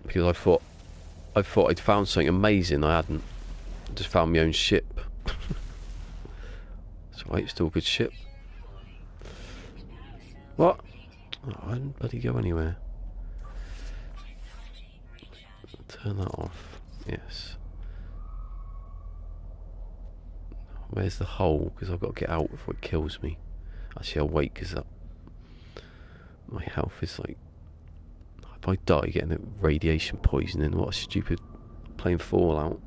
Because I thought I'd found something amazing. I hadn't. I just found my own ship. It's alright. Still a good ship. What? Oh, I didn't bloody go anywhere. Turn that off. Yes. Where's the hole? Because I've got to get out before it kills me. Actually, I'll wait because my health is like... If I die getting a radiation poisoning, what a stupid... Playing Fallout.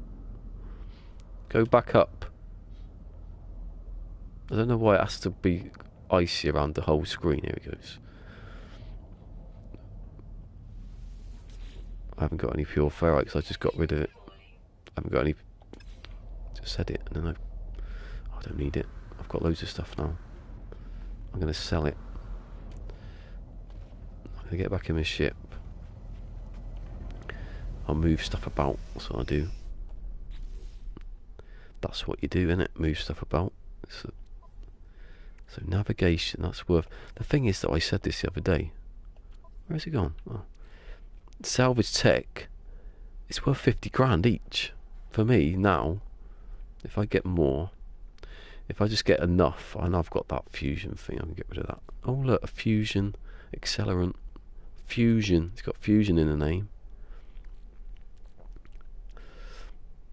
Go back up. I don't know why it has to be icy around the whole screen. Here it goes. I haven't got any pure ferrite because I just got rid of it. I haven't got any... Just said it and then I don't need it. I've got loads of stuff now. I'm going to sell it. I'm going to get back in my ship. I'll move stuff about. That's what I do. That's what you do, innit? Move stuff about. So navigation, that's worth... The thing is that I said this the other day. Where's it gone? Oh. Salvage tech, it's worth 50 grand each. For me, now, if I get more, if I just get enough, and I've got that fusion thing, I can get rid of that. Oh look, a fusion, accelerant, fusion, it's got fusion in the name.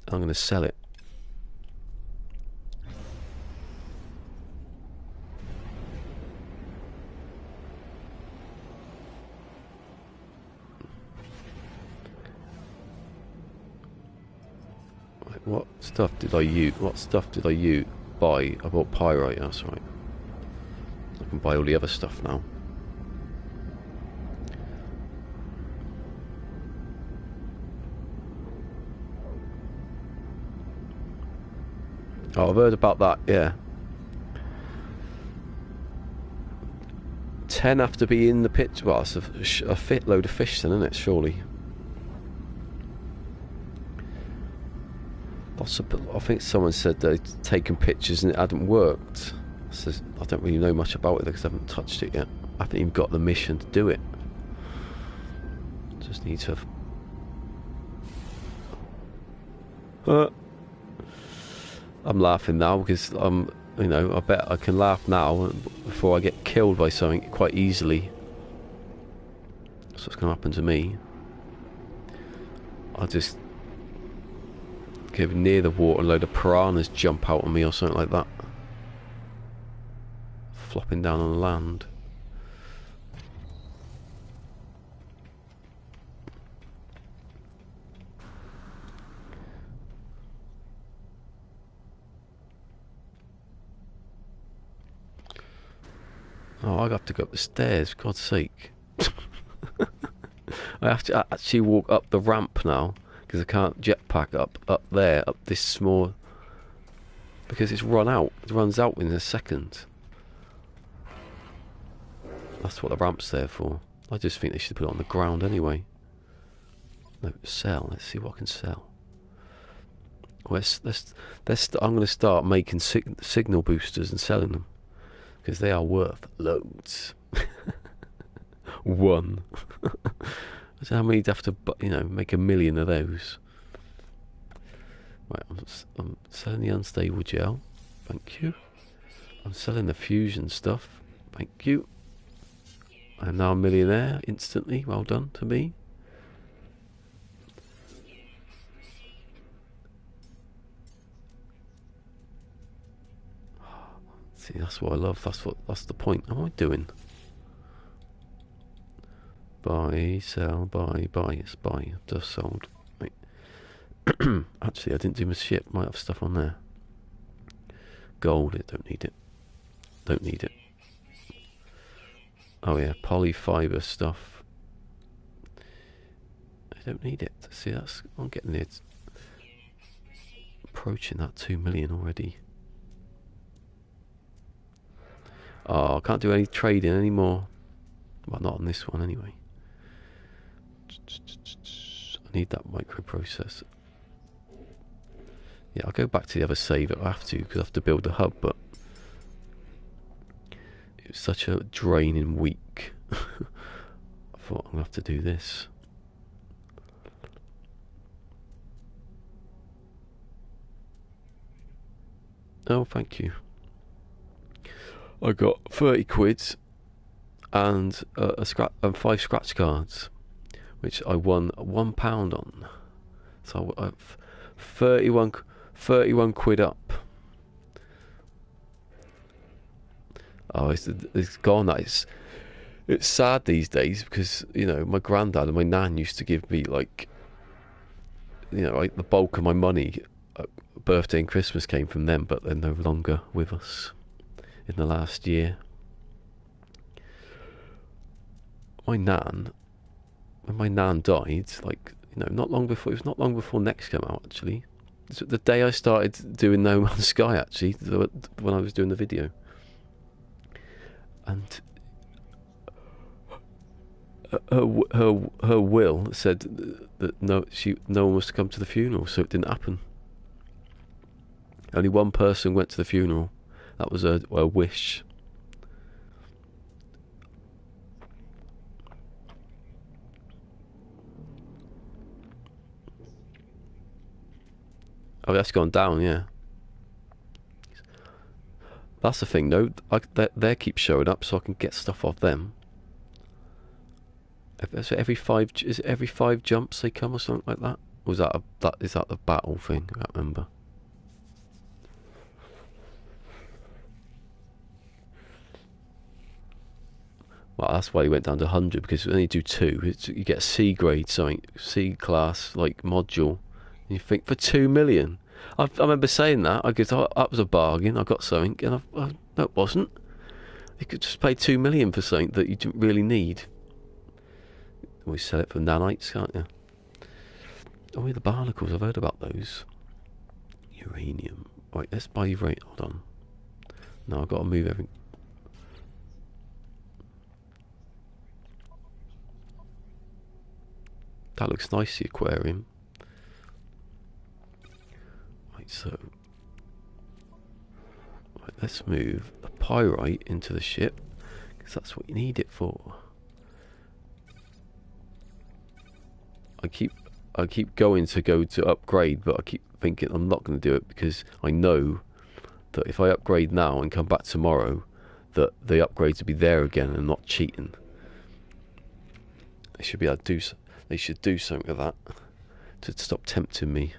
I'm going to sell it. What stuff did I use? What stuff did I use? Buy? I bought pyrite. That's right. I can buy all the other stuff now. Oh, I've heard about that. Yeah. 10 have to be in the pit. Well, it's a fit load of fish, then, isn't it? Surely. I think someone said they'd taken pictures and it hadn't worked. So I don't really know much about it because I haven't touched it yet. I haven't even got the mission to do it. Just need to... I'm laughing now because you know, I bet I can laugh now before I get killed by something quite easily. That's what's going to happen to me. I'll just get near the water and a load of piranhas jump out on me or something like that. Flopping down on the land. Oh, I have to go up the stairs, for God's sake. I have to actually walk up the ramp now. Because I can't jetpack up there, up this small... Because it's run out. It runs out in a second. That's what the ramp's there for. I just think they should put it on the ground anyway. No, sell. Let's see what I can sell. Well, I'm going to start making signal boosters and selling them. Because they are worth loads. One. So how many you'd have to, you know, make 1 million of those? Right, I'm selling the unstable gel. Thank you. I'm selling the fusion stuff. Thank you. I'm now a millionaire instantly. Well done to me. See, that's what I love. That's the point. What am I doing? Buy, sell, buy. Yes, buy. Just sold. Right. Actually, I didn't do my ship. Might have stuff on there. Gold. It don't need it. Don't need it. Oh yeah, polyfiber stuff. We don't need it. See, I'm getting it. Approaching that 2 million already. Oh, I can't do any trading anymore. Well, not on this one anyway. I need that microprocessor. Yeah, I'll go back to the other save. I have to, because I have to build a hub, but it was such a draining week. I thought I'm going to have to do this. Oh, thank you. I got 30 quids and 5 scratch cards, which I won £1 on. So I've 31 quid up. Oh, it's gone. It's sad these days because, you know, my granddad and my nan used to give me, like, you know, like the bulk of my money. Birthday and Christmas came from them, but they're no longer with us in the last year. When my nan died, like, you know, not long before, it was not long before Next came out, actually. It's the day I started doing No Man's Sky, actually, when I was doing the video. And her will said that no one was to come to the funeral, so it didn't happen. Only one person went to the funeral. That was her wish. Oh, that's gone down, yeah. That's the thing, though. They keep showing up, so I can get stuff off them. So every 5 jumps they come or something like that? Or is that the battle thing? I can't remember. Well, that's why he went down to 100, because when you do 2, you get a C grade, something, C class, like, module. And you think, for 2 million? I remember saying that. I guess that was a bargain. I got something, and no, it wasn't. You could just pay 2 million for something that you didn't really need. Always sell it for nanites, can't you? Oh, yeah, the barnacles. I've heard about those. Uranium. Right, let's buy uranium. Hold on. No, I've got to move everything. That looks nice, the aquarium. Right, so... Right, let's move the pyrite into the ship, because that's what you need it for. I keep going to upgrade, but I keep thinking I'm not going to do it, because I know that if I upgrade now and come back tomorrow, that the upgrades will be there again and not cheating. They should be able to do so. They should do something with that to stop tempting me.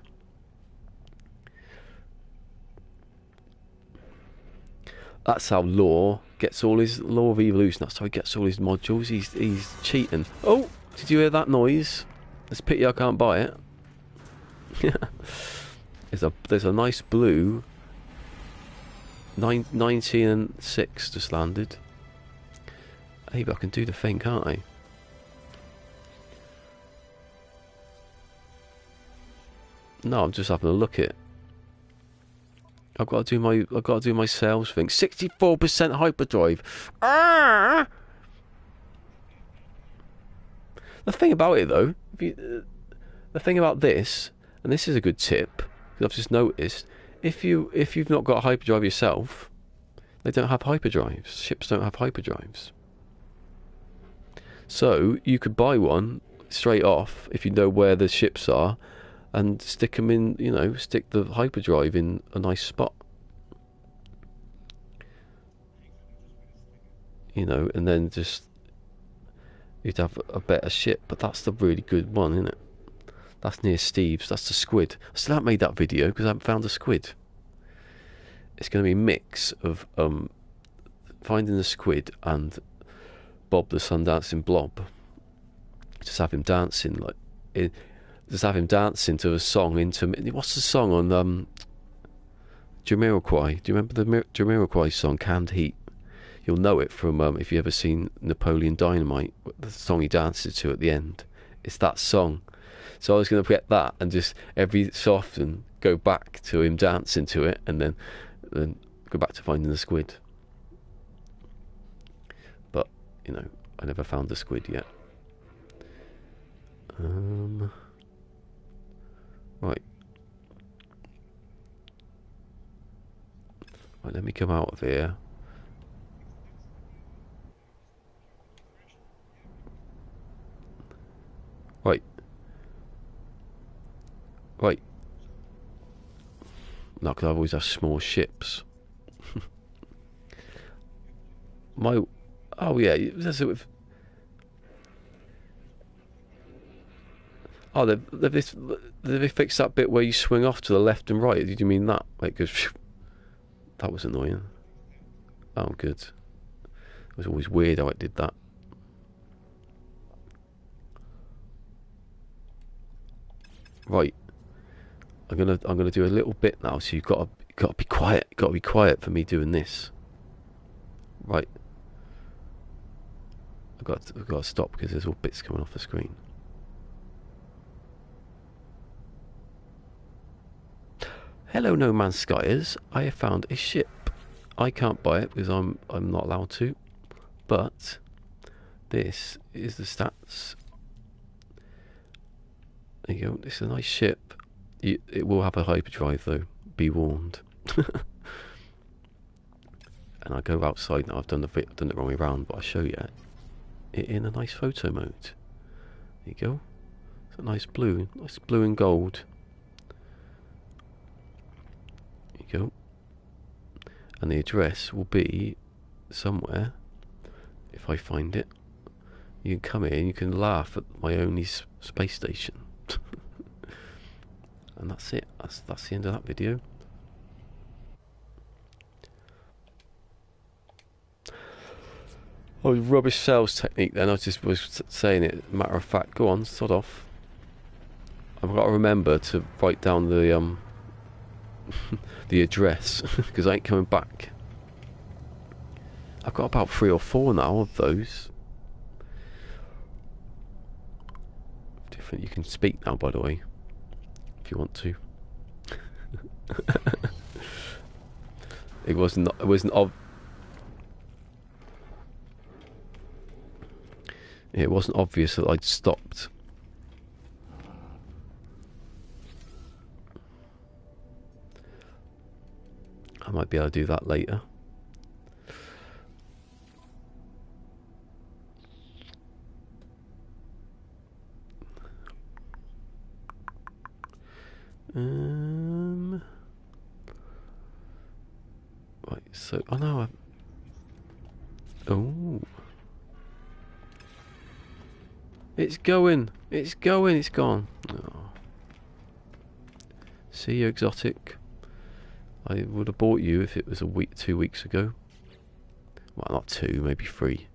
That's how Law gets all his Law of Evolution. That's how he gets all his modules. He's cheating. Oh, did you hear that noise? It's a pity I can't buy it. There's a nice blue 19 and 6 just landed. Hey, but I can do the thing, can't I? No, I'm just having a look at it. I've got to do my sales thing. 64% hyperdrive. Ah! The thing about it, though, the thing about this, and this is a good tip, because I've just noticed, if you've not got a hyperdrive yourself, they don't have hyperdrives. Ships don't have hyperdrives. So you could buy one straight off if you know where the ships are, and stick them in, you know, stick the hyperdrive in a nice spot. You know, and then just, you'd have a better ship. But that's the really good one, isn't it? That's near Steve's. That's the squid. I still haven't made that video because I haven't found a squid. It's going to be a mix of finding the squid and Bob the Sundancing Blob. Just have him dancing, like, just have him dancing to a song into... What's the song on Jamiroquai? Do you remember the Jamiroquai song, Canned Heat? You'll know it from, if you've ever seen Napoleon Dynamite, the song he dances to at the end. It's that song. So I was going to get that and just every so often go back to him dancing to it, and then go back to finding the squid. But you know, I never found the squid yet. Right. Right, let me come out of here. Right. Right. No, because I always have small ships. Oh yeah, that's it with... Oh, they've fixed that bit where you swing off to the left and right. Did you mean that? Like, goes... That was annoying. Oh, good. It was always weird how it did that. Right. I'm gonna do a little bit now, so you've got to be quiet. Got to be quiet for me doing this. Right. I've got to stop because there's all bits coming off the screen. Hello, No Man's Skiers. I have found a ship. I can't buy it because I'm not allowed to. But this is the stats. There you go. This is a nice ship. It will have a hyperdrive though. Be warned. And I go outside now. I've done the wrong way around, but I'll show you it in a nice photo mode. There you go. It's a nice blue and gold. There you go. And the address will be somewhere. If I find it, you can come here and you can laugh at my only space station. And that's it. That's the end of that video. Oh, rubbish sales technique then. I just was saying it matter of fact. Go on, sod off. I've got to remember to write down the the address because I ain't coming back. I've got about 3 or 4 now of those. Different. You can speak now, by the way, if you want to. It wasn't obvious that I'd stopped. I might be able to do that later. Right, so I know. Oh, it's going. It's going. It's gone. Oh. See you, exotic. I would have bought you if it was 2 weeks ago. Well, not 2, maybe 3.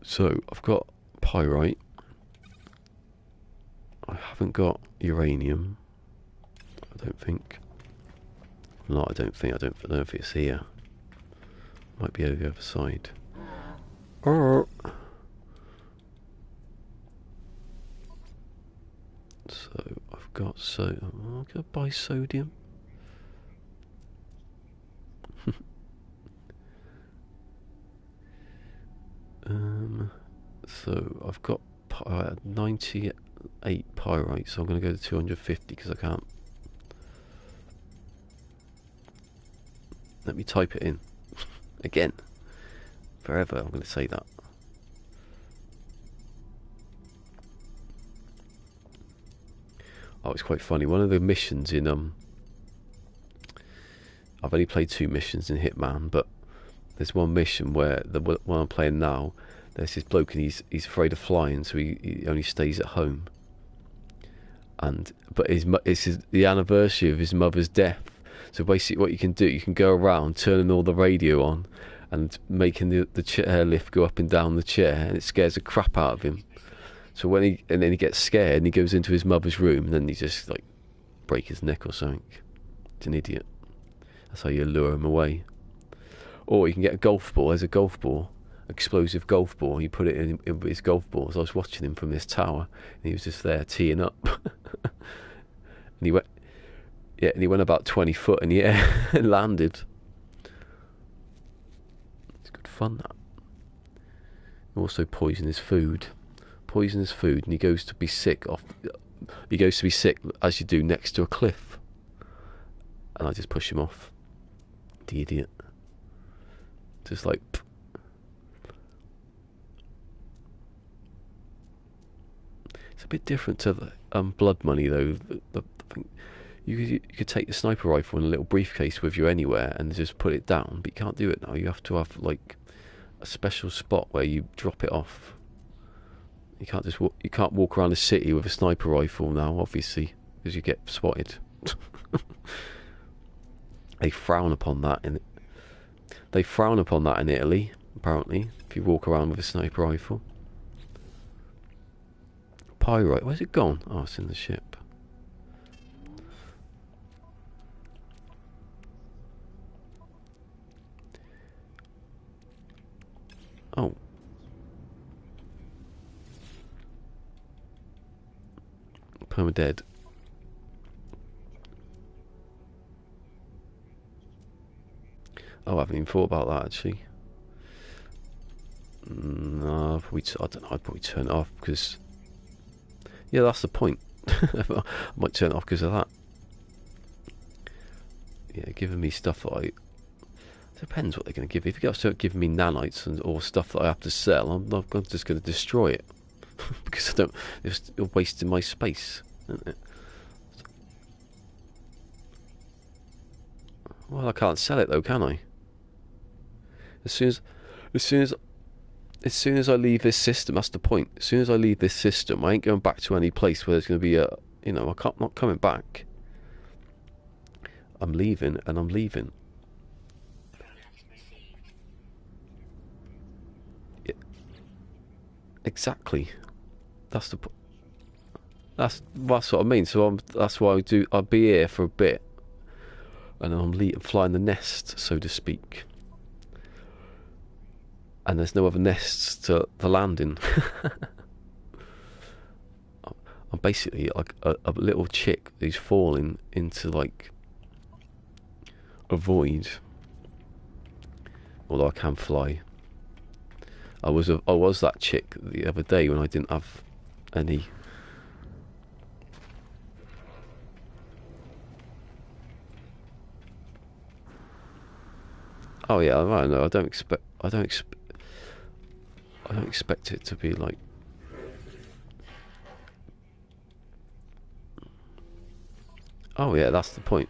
So I've got pyrite. I haven't got uranium. I don't think. No, I don't know if it's here. Might be over the other side. So I've got I'm gonna buy sodium. So I've got 98 pyrite, so I'm gonna go to 250 because I can't. Let me type it in again. Forever, I'm going to say that. Oh, it's quite funny. One of the missions in I've only played 2 missions in Hitman, but there's one mission where the one I'm playing now. There's this bloke and he's afraid of flying, so he only stays at home. But it's the anniversary of his mother's death. So basically, what you can do, you can go around turning all the radio on and making the chair lift go up and down the chair, and it scares the crap out of him. So then he gets scared and he goes into his mother's room, and then he just like break his neck or something. It's an idiot. That's how you lure him away. Or you can get a golf ball. There's a golf ball, explosive golf ball. He put it in with his golf balls. I was watching him from this tower, and he was just there teeing up. And he went, yeah, and he went about 20 foot in the air and landed. It's good fun, that. Also poison his food. Poison his food, and he goes to be sick off. He goes to be sick as you do next to a cliff, and I just push him off. The idiot. Just like. It's a bit different to the blood money though. You could take the sniper rifle in a little briefcase with you anywhere and just put it down, but you can't do it now. You have to have like a special spot where you drop it off. You can't just you can't walk around the city with a sniper rifle now, obviously, because you get spotted. They frown upon that in Italy, apparently, if you walk around with a sniper rifle. Pyrite, where's it gone? Oh, it's in the ship. Oh. PermaDEAD. Oh, I haven't even thought about that actually. No, I don't know. I'd probably turn it off because, yeah, that's the point. I might turn it off because of that. Yeah, giving me stuff that depends what they're going to give me. If you start giving me nanites or stuff that I have to sell, I'm just going to destroy it because it's wasting my space, isn't it? Well, I can't sell it though, can I? As soon as I leave this system, that's the point. As soon as I leave this system, I ain't going back to any place where there's going to be I'm not coming back. I'm leaving, and I'm leaving. Yeah, exactly. That's what I mean. So that's why I'll be here for a bit, and then I'm flying the nest, so to speak. And there's no other nests to land in. I'm basically like a little chick who's falling into like a void. Although I can fly. I was that chick the other day when I didn't have any. Oh yeah, I know. I don't expect it to be like. Oh yeah, that's the point.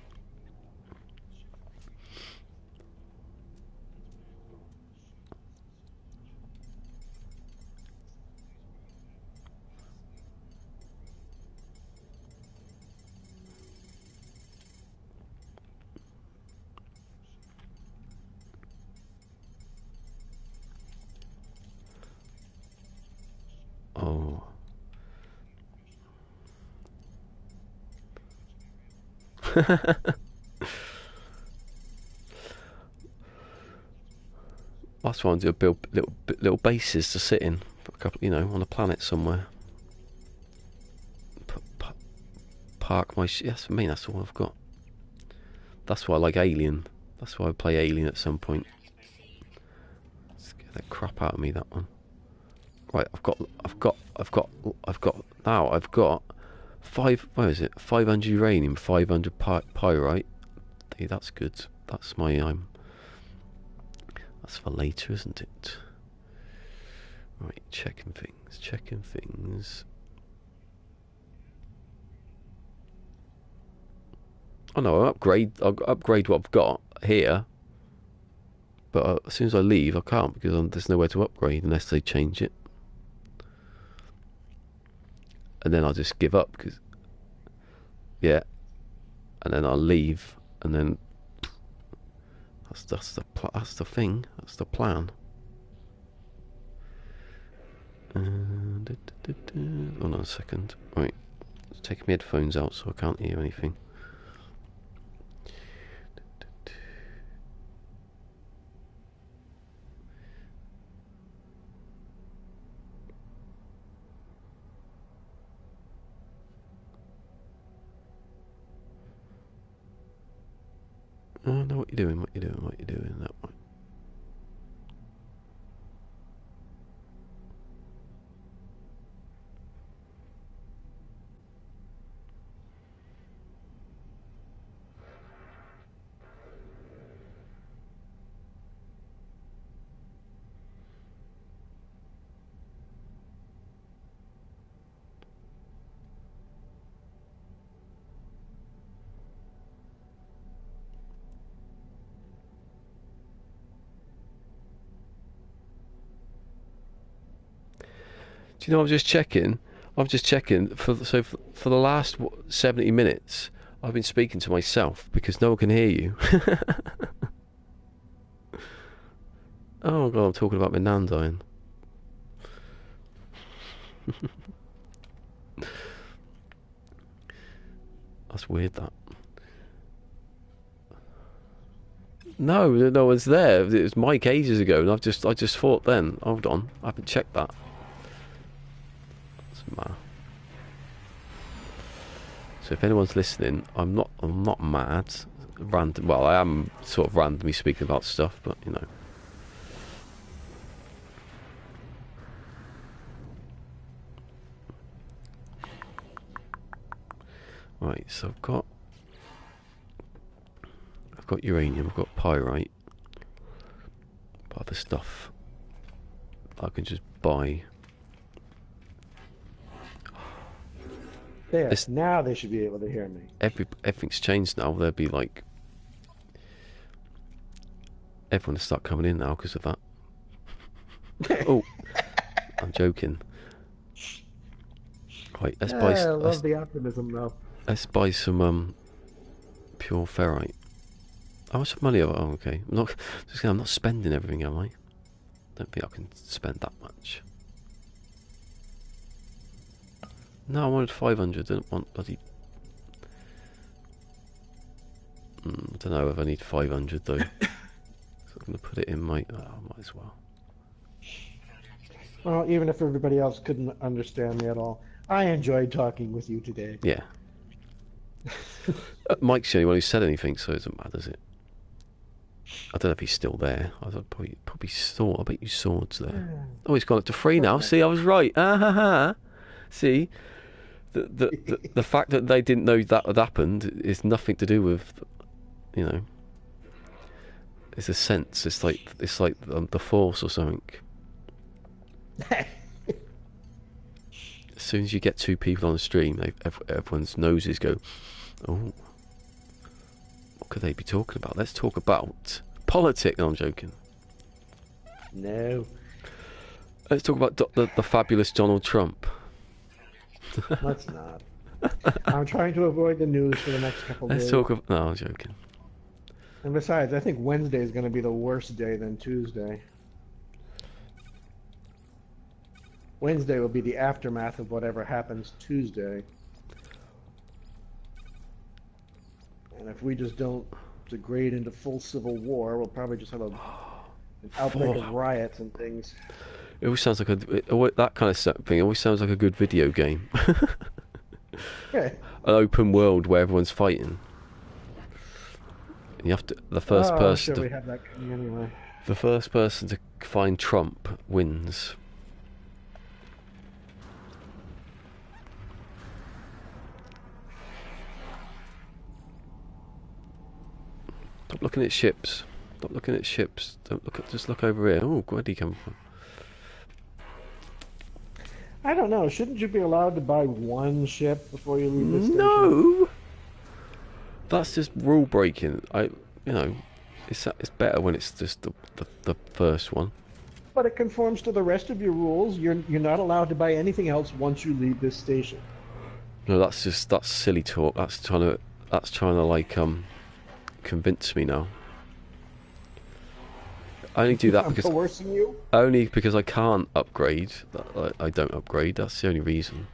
Oh. That's why I do build little bases to sit in for a couple, on a planet somewhere. Park my yes, for me that's all I've got. That's why I like Alien. That's why I play Alien at some point. Scare the crap out of me, that one. Right, I've got now 500 uranium, 500 pyrite. Hey, that's good. That's my that's for later, isn't it? Right, checking things. Oh no, I'll upgrade what I've got here. But as soon as I leave, I can't because there's nowhere to upgrade unless they change it. And then I'll just give up because, yeah. And then I'll leave, and then that's the thing. That's the plan. Hold on a second. Right, take my headphones out so I can't hear anything. you doing? What you doing? What you doing? That one. Do you know? I'm just checking for for the last 70 minutes. I've been speaking to myself because no one can hear you. Oh god, I'm talking about my nan dying. That's weird. That. No, no one's there. It was Mike ages ago, and I just thought then. Hold on, I haven't checked that. So if anyone's listening, I'm not mad. Well, I am sort of randomly speaking about stuff, but you know. Right, so I've got uranium, I've got pyrite, but other stuff I can just buy. There, now they should be able to hear me. Everything's changed now. There'll be like everyone will start coming in now because of that. Oh, I'm joking. Right, let's buy. I love the optimism though. Let's buy some pure ferrite. How much money have I? Oh, okay. I'm not spending everything, am I? Don't think I can spend that much. No, I wanted 500. Didn't want bloody. I don't know if I need 500 though. So I'm gonna put it in my. Oh, I might as well. Well, even if everybody else couldn't understand me at all, I enjoyed talking with you today. Yeah. Mike's the only one who said anything, so it doesn't matter, does it? I don't know if he's still there. I probably saw. I bet you swords there. Oh, he's gone up to 3 now. See, I was right. See, the fact that they didn't know that had happened is nothing to do with, you know. It's a sense. It's like the Force or something. As soon as you get 2 people on the stream, everyone's noses go, oh, what could they be talking about? Let's talk about politics. No, I'm joking. No. Let's talk about the fabulous Donald Trump. Let's not. I'm trying to avoid the news for the next couple days. Let's talk about... No, I'm joking. And besides, I think Wednesday is going to be the worst day than Tuesday. Wednesday will be the aftermath of whatever happens Tuesday. And if we just don't degrade into full civil war, we'll probably just have an outbreak of riots and things. It always sounds like that kind of thing. It always sounds like a good video game. Yeah. An open world where everyone's fighting. And you have to the first person. Sure we have that coming anyway. The first person to find Trump wins. Stop looking at ships. Stop looking at ships. Don't look at. Just look over here. Oh, where did he come from? I don't know. Shouldn't you be allowed to buy one ship before you leave the station? No. That's just rule breaking. It's better when it's just the first one. But it conforms to the rest of your rules. You're not allowed to buy anything else once you leave this station. No, that's silly talk. That's trying to like convince me now. I only do that because coercing you? Only because I can't upgrade. I don't upgrade. That's the only reason.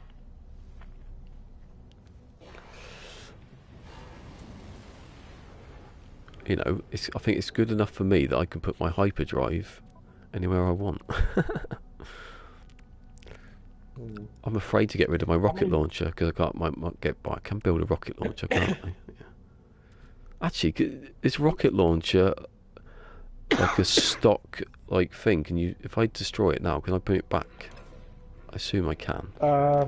You know, I think it's good enough for me that I can put my hyperdrive anywhere I want. I'm afraid to get rid of my rocket launcher because I can't I can build a rocket launcher, can't I? Yeah. Actually, is rocket launcher like a stock like thing? Can you, if I destroy it now, can I bring it back? I assume I can. I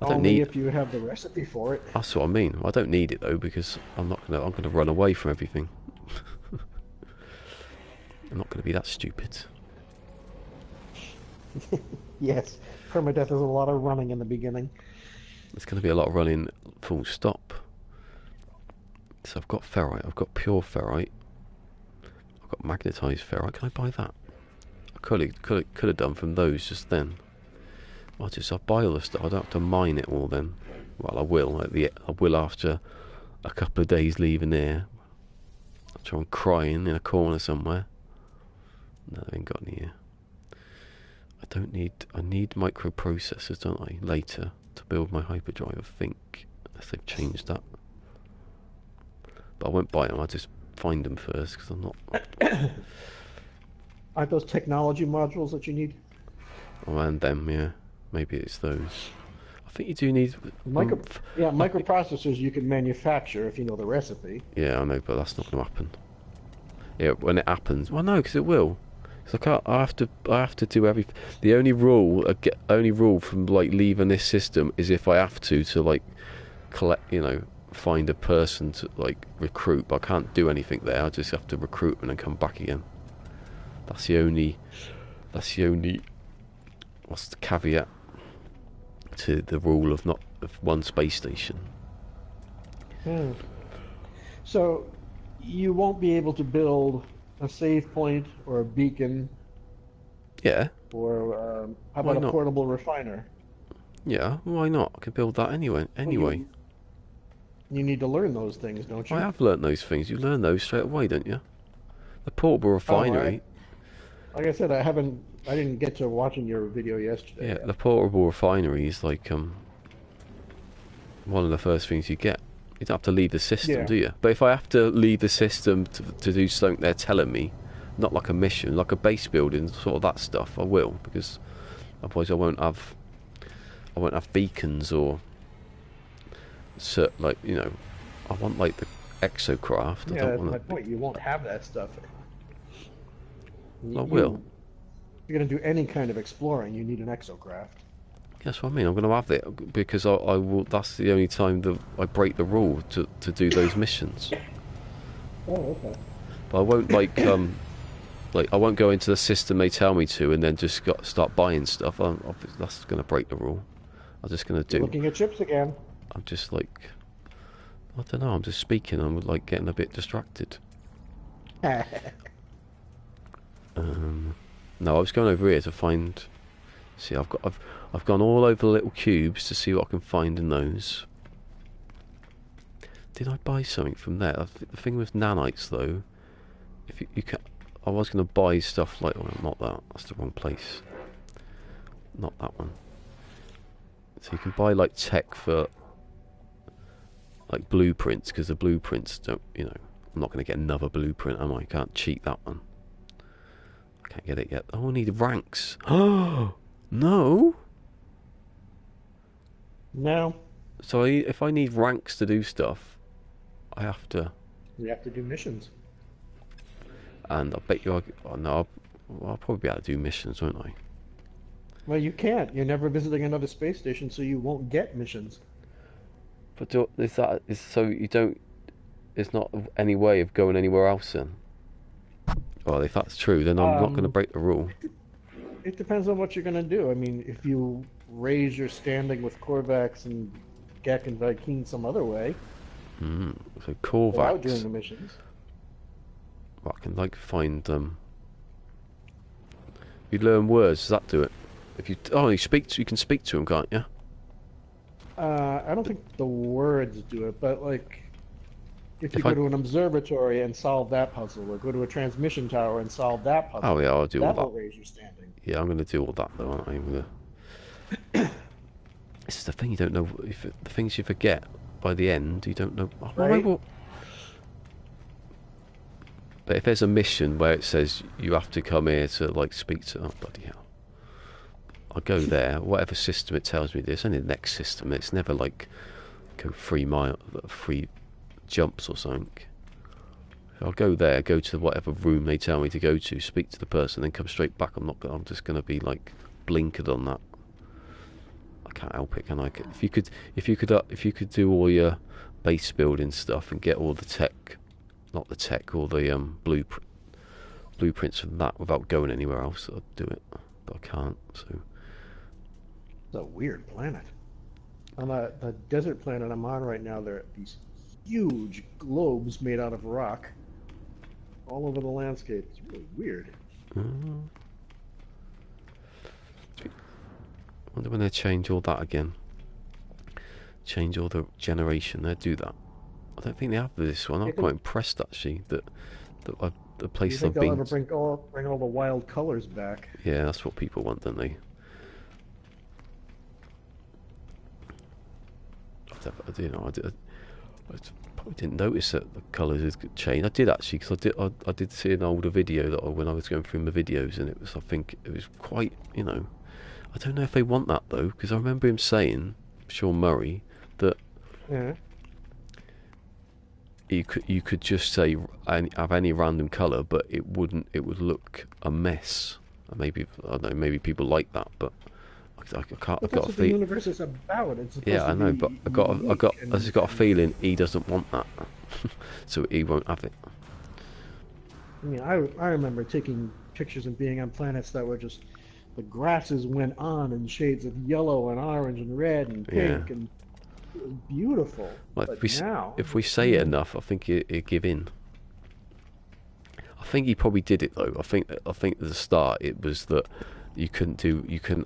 don't Only need. if you have the recipe for it. That's what I mean. I don't need it though because I'm not gonna. I'm gonna run away from everything. I'm not gonna be that stupid. Yes, permadeath is a lot of running in the beginning. There's gonna be a lot of running. Full stop. So I've got ferrite. I've got pure ferrite. I've got magnetized ferrite. Can I buy that? I could have done from those just then. I'll buy all the stuff. I don't have to mine it all then. Well, I will. I will after a couple of days leaving here. After I'm crying in a corner somewhere. No, I ain't got any here. I need microprocessors, don't I? Later to build my hyperdrive. I think unless they've changed that. But I won't buy them. I'll just find them first because I'm not. Aren't those technology modules that you need? Oh, and them, yeah. Maybe it's those. I think you do need. Microprocessors you can manufacture if you know the recipe. Yeah, I know, but that's not going to happen. Yeah, when it happens, well, no, because it will. Because I can't. I have to do everything. The only rule from like leaving this system is if I have to like collect, find a person to like recruit. But I can't do anything there. I just have to recruit and then come back again. That's the only. What's the caveat to the rule of one space station? So you won't be able to build a save point or a beacon. Yeah. Or how about a portable refiner? Yeah, why not? I can build that anyway. You need to learn those things, don't you? I have learnt those things. You learn those straight away, don't you? The portable refinery. Like I said, I didn't get to watching your video yesterday. Yeah, the portable refinery is like one of the first things you get. You don't have to leave the system, do you? But if I have to leave the system to do something they're telling me, not like a mission, like a base building, sort of that stuff, I will, because otherwise I won't have beacons or I want like the exocraft. Yeah, that's my point. You won't have that stuff. I will. If you're going to do any kind of exploring, you need an exocraft. That's what I mean. I'm going to have it because I will. That's the only time that I break the rule to do those missions. Oh, okay. But I won't I won't go into the system they tell me to and then just start buying stuff. That's going to break the rule. I'm just going to do. Looking at chips again. I'm just like, I don't know. I'm just speaking. I'm like getting a bit distracted. No, I was going over here to find. See, I've gone all over the little cubes to see what I can find in those. Did I buy something from there? The thing with nanites, though, if you can, I was going to buy stuff like, well, not that. That's the wrong place. Not that one. So you can buy like tech for like blueprints, because the blueprints don't. I'm not going to get another blueprint, am I? I can't cheat that one. I can't get it yet. Oh, I need ranks. Oh no. No. So if I need ranks to do stuff, I have to. You have to do missions. And I bet you, I'll probably be able to do missions, won't I? Well, you can't. You're never visiting another space station, so you won't get missions. But so you don't? There's not any way of going anywhere else then. Well, if that's true, then I'm not going to break the rule. It depends on what you're going to do. I mean, if you raise your standing with Korvax and Gek and Vy'keen some other way. So Korvax. Without doing the missions. Well, I can find you learn words. Does that do it? If you you can speak to him, can't you? I don't think the words do it, but if you go to an observatory and solve that puzzle, or go to a transmission tower and solve that puzzle. Oh yeah, I'll do all that. That will raise your standing. Yeah, I'm going to do all that though, aren't I? This is the thing, you don't know the things you forget by the end. You don't know. Right. But if there's a mission where it says you have to come here to speak to, bloody hell, I'll go there. Whatever system it tells me, there's only the next system. It's never go 3 jumps or something. So I'll go there, go to whatever room they tell me to go to, speak to the person, then come straight back. I'm just going to be like blinkered on that. I can't help it, can I? If you could do all your base building stuff and get all the tech, not the tech, all the blueprints from that without going anywhere else, I'd do it. But I can't. So It's a weird planet. On the desert planet I'm on right now, there are these huge globes made out of rock all over the landscape. It's really weird. I wonder when they change all that again. Change all the generation. They do that. I don't think they have this one. I'm quite impressed actually that the place Do you I've think they'll been. ever bring all the wild colors back? Yeah, that's what people want, don't they? I probably didn't notice that the colours had changed. I did actually, because I did see an older video that when I was going through my videos, and I think it was quite, I don't know if they want that though, because I remember him saying, Sean Murray, that you could just say have any random colour, but it would look a mess. And maybe I don't know, maybe people like that, but I can't. But that's what the universe is about. It's supposed yeah, I know, but I just got a feeling he doesn't want that, so he won't have it. I mean, I remember taking pictures and being on planets that were just the grasses went on in shades of yellow and orange and red and pink, and it was beautiful. Like but if we say it enough, I think he'd give in. I think he probably did it though. I think at the start it was that you couldn't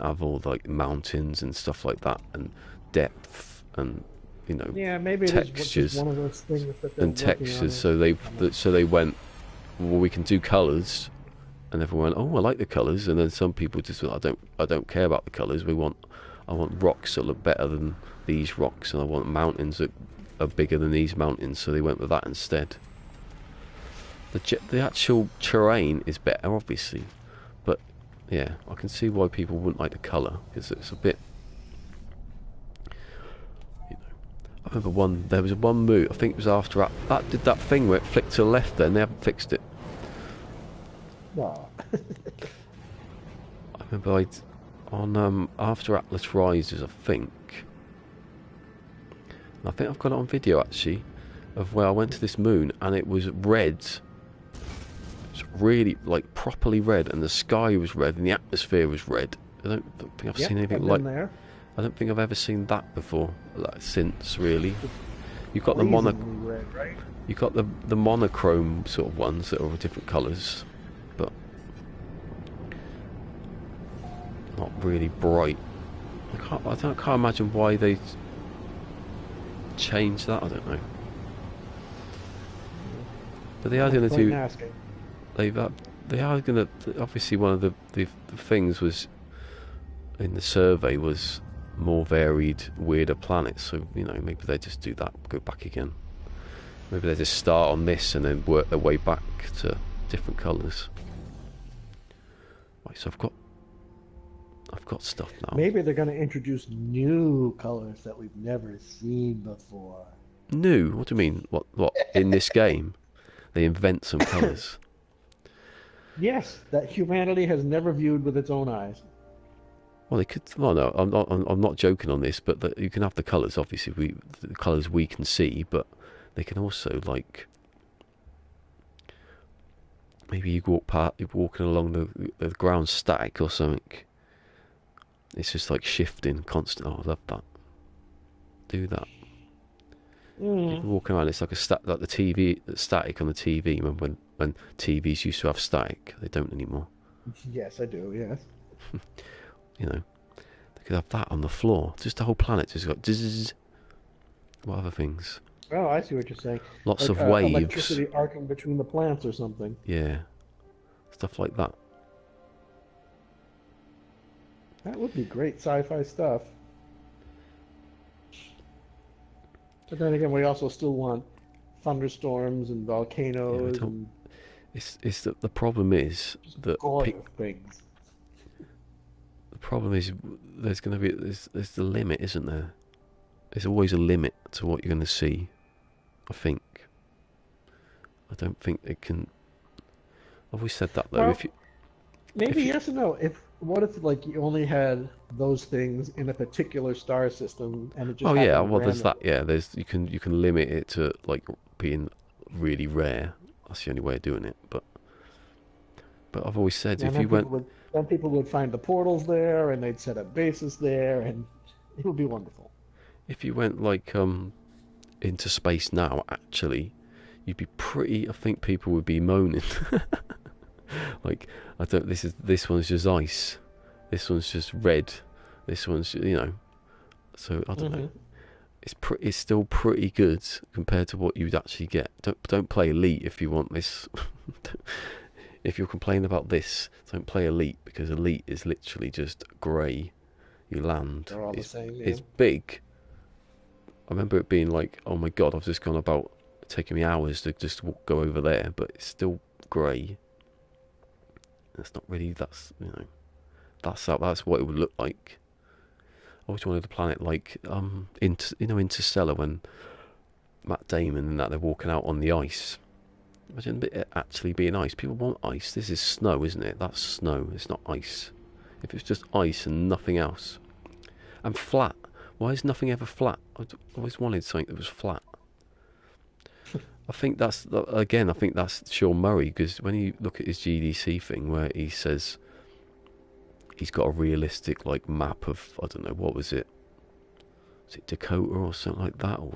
have all like mountains and stuff like that, and depth, and maybe textures, it is one of those things that and textures. So they went, well, we can do colours, and everyone went, oh, I like the colours, and then some people just went, I don't care about the colours. I want rocks that look better than these rocks, and I want mountains that are bigger than these mountains. So they went with that instead. The actual terrain is better, obviously, but yeah, I can see why people wouldn't like the colour, because it's a bit. I remember there was one move. I think it was after that did that thing where it flicked to the left. Then they haven't fixed it. No. I remember on After Atlas Rises, I think I've got it on video actually, of where I went to this moon and it was red. It's really like properly red, and the sky was red and the atmosphere was red. I don't think I've seen anything like. There. I don't think I've ever seen that before. Since really, you've got red, right? You've got the monochrome sort of ones that are of different colours, but not really bright. I can't imagine why they changed that. I don't know. But they are going to do. They are going to. Obviously, one of the things was in the survey was more varied, weirder planets. So maybe they just do that, go back again. Maybe they just start on this and then work their way back to different colours. Right, so I've got stuff now. Maybe they're going to introduce new colours that we've never seen before. New? What do you mean? What in this game? They invent some colours. Yes, that humanity has never viewed with its own eyes. Well, they could. Well, no, I'm not joking on this, but you can have the colours. Obviously, the colours we can see, but they can also maybe you're walking along the ground static or something. It's just like shifting constant. Oh, I love that. Do that. You're walking around. It's like like the TV static on the TV. Remember when TVs used to have static? They don't anymore. Yes, I do. Yes. They could have that on the floor. Just the whole planet just got zzz. What other things? Oh, I see what you're saying. Lots like, of waves. Electricity arcing between the plants or something. Yeah. Stuff like that. That would be great sci-fi stuff. But then again, we also still want thunderstorms and volcanoes. It's the problem is that things. the problem is there's going to be there's the limit, isn't there? There's always a limit to what you're going to see. I think I don't think it can. I've always said that though. Well, If you, maybe if you, yes and no. If what if like you only had those things in a particular star system and it just oh yeah, happened well there's that. randomly? Yeah, there's you can limit it to like being really rare. That's the only way of doing it. But I've always said And if you went then people would find the portals there and they'd set up bases there and it would be wonderful. like into space now, actually, you'd be pretty. I think people would be moaning. Like, I don't. This one's just ice. This one's just red. This one's So I don't know. Hmm. It's still pretty good compared to what you'd actually get. Don't play Elite if you want this. If you're complaining about this, don't play Elite because Elite is literally just grey. You land. They're all the same, yeah. It's big. I remember it being like, oh my god, I've just gone about taking me hours to just go over there, but it's still grey. It's not really. That's what it would look like. I always wanted a planet like Interstellar when Matt Damon and that they're walking out on the ice. Imagine it actually being ice. People want ice. This is snow, isn't it? That's snow. It's not ice. If it's just ice and nothing else. And flat. Why is nothing ever flat? I always wanted something that was flat. I think that's Sean Murray, because when you look at his GDC thing where he says he's got a realistic like map of, I don't know, what was it? Was it Dakota or something like that, or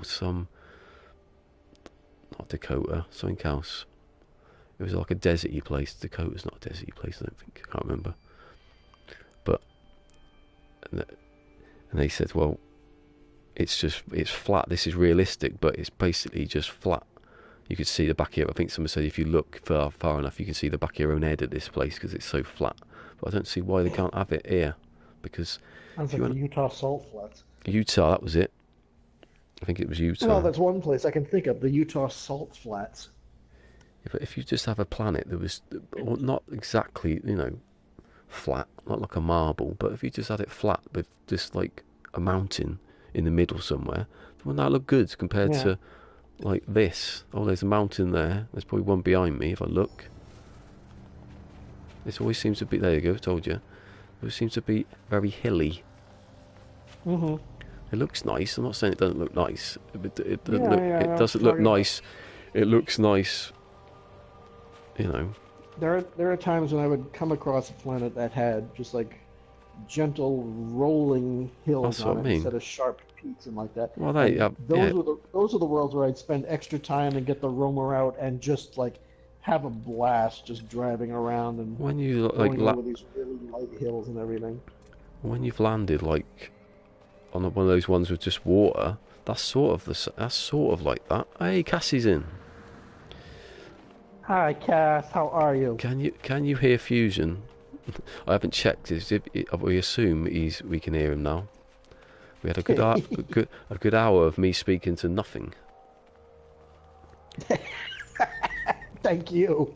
not Dakota, something else. It was like a deserty place. Dakota's not a deserty place, I don't think. I can't remember. But and they said, well, it's flat. This is realistic, but it's basically just flat. You could see the back of your. I think someone said if you look far enough, you can see the back of your own head at this place because it's so flat. But I don't see why they can't have it here, because Sounds like the Utah Salt Flats. Utah, that was it. I think it was Utah. Well, that's one place I can think of, the Utah Salt Flats. If you just have a planet that was not exactly, flat, not like a marble, but if you just had it flat with just like a mountain in the middle somewhere, wouldn't that look good compared Yeah. to like this? Oh, there's a mountain there. There's probably one behind me if I look. This always seems to be, there you go, told you. It always seems to be very hilly. Mm-hmm. It looks nice. I'm not saying it doesn't look nice. It Yeah, doesn't look nice. It looks nice. There are times when I would come across a planet that had just like gentle rolling hills That's what on I it mean. instead of sharp peaks and like that. Well, And yeah. those are the worlds where I'd spend extra time and get the roamer out and just like have a blast just driving around and When you going over these really light hills and everything. when you've landed like on one of those ones with just water, that's sort of like that. Hey, Cassie's in. Hi, Cass. How are you? Can you hear Fusion? I haven't checked. We assume we can hear him now. We had a good hour of me speaking to nothing. Thank you.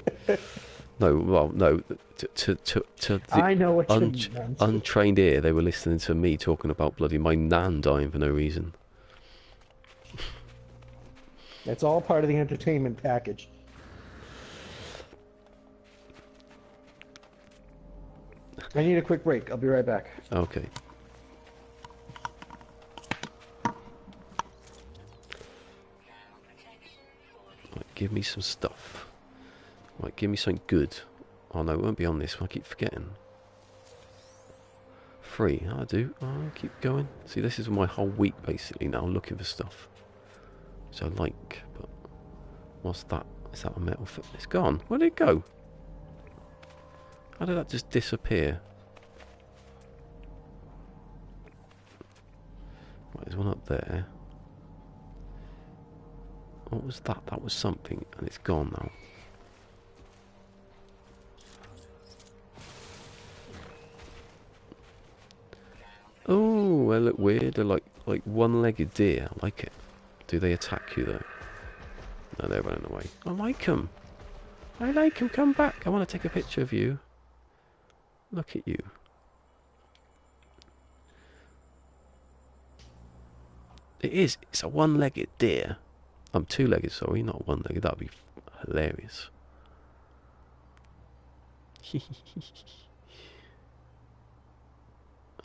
No, well, no. To the I know what you meant. untrained ear, they were listening to me talking about bloody my nan dying for no reason. It's all part of the entertainment package. I need a quick break. I'll be right back. Okay. Right, give me some stuff. Right, give me something good. Oh no, it won't be on this one. I keep forgetting. Free. I do. I'll keep going. See, this is my whole week basically now, looking for stuff. So I like, but what's that? Is that a metal foot? It's gone. Where did it go? How did that just disappear? Right, there's one up there. What was that? That was something, and it's gone now. Oh, they look weird. They're like one-legged deer. I like it. Do they attack you though? No, they're running away. I like them. I like them. Come back. I want to take a picture of you. Look at you. It is. It's a one-legged deer. I'm two-legged, sorry, not one-legged. That'd be Hilarious. I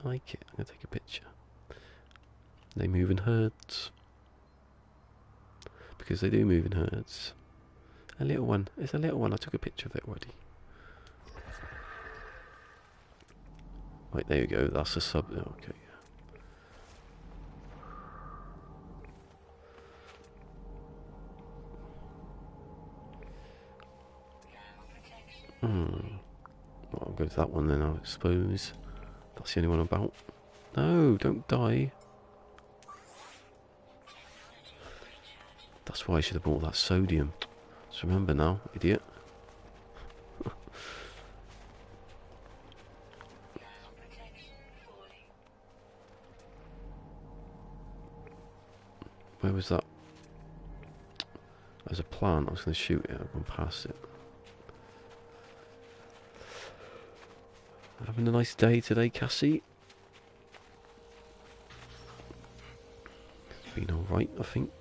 like it. I'm going to take a picture. They move in herds. Because they do move in herds. A little one. It's a little one. I took a picture of it already. Right, there you go. That's a sub. Oh, okay. Well, I'll go to that one then, I suppose. That's the only one about. No, don't die. That's why I should have bought that sodium. Just remember now, idiot. Where was that? There's a plant. I was going to shoot it. I've gone past it. Having a nice day today, Cassie? It's been alright, I think.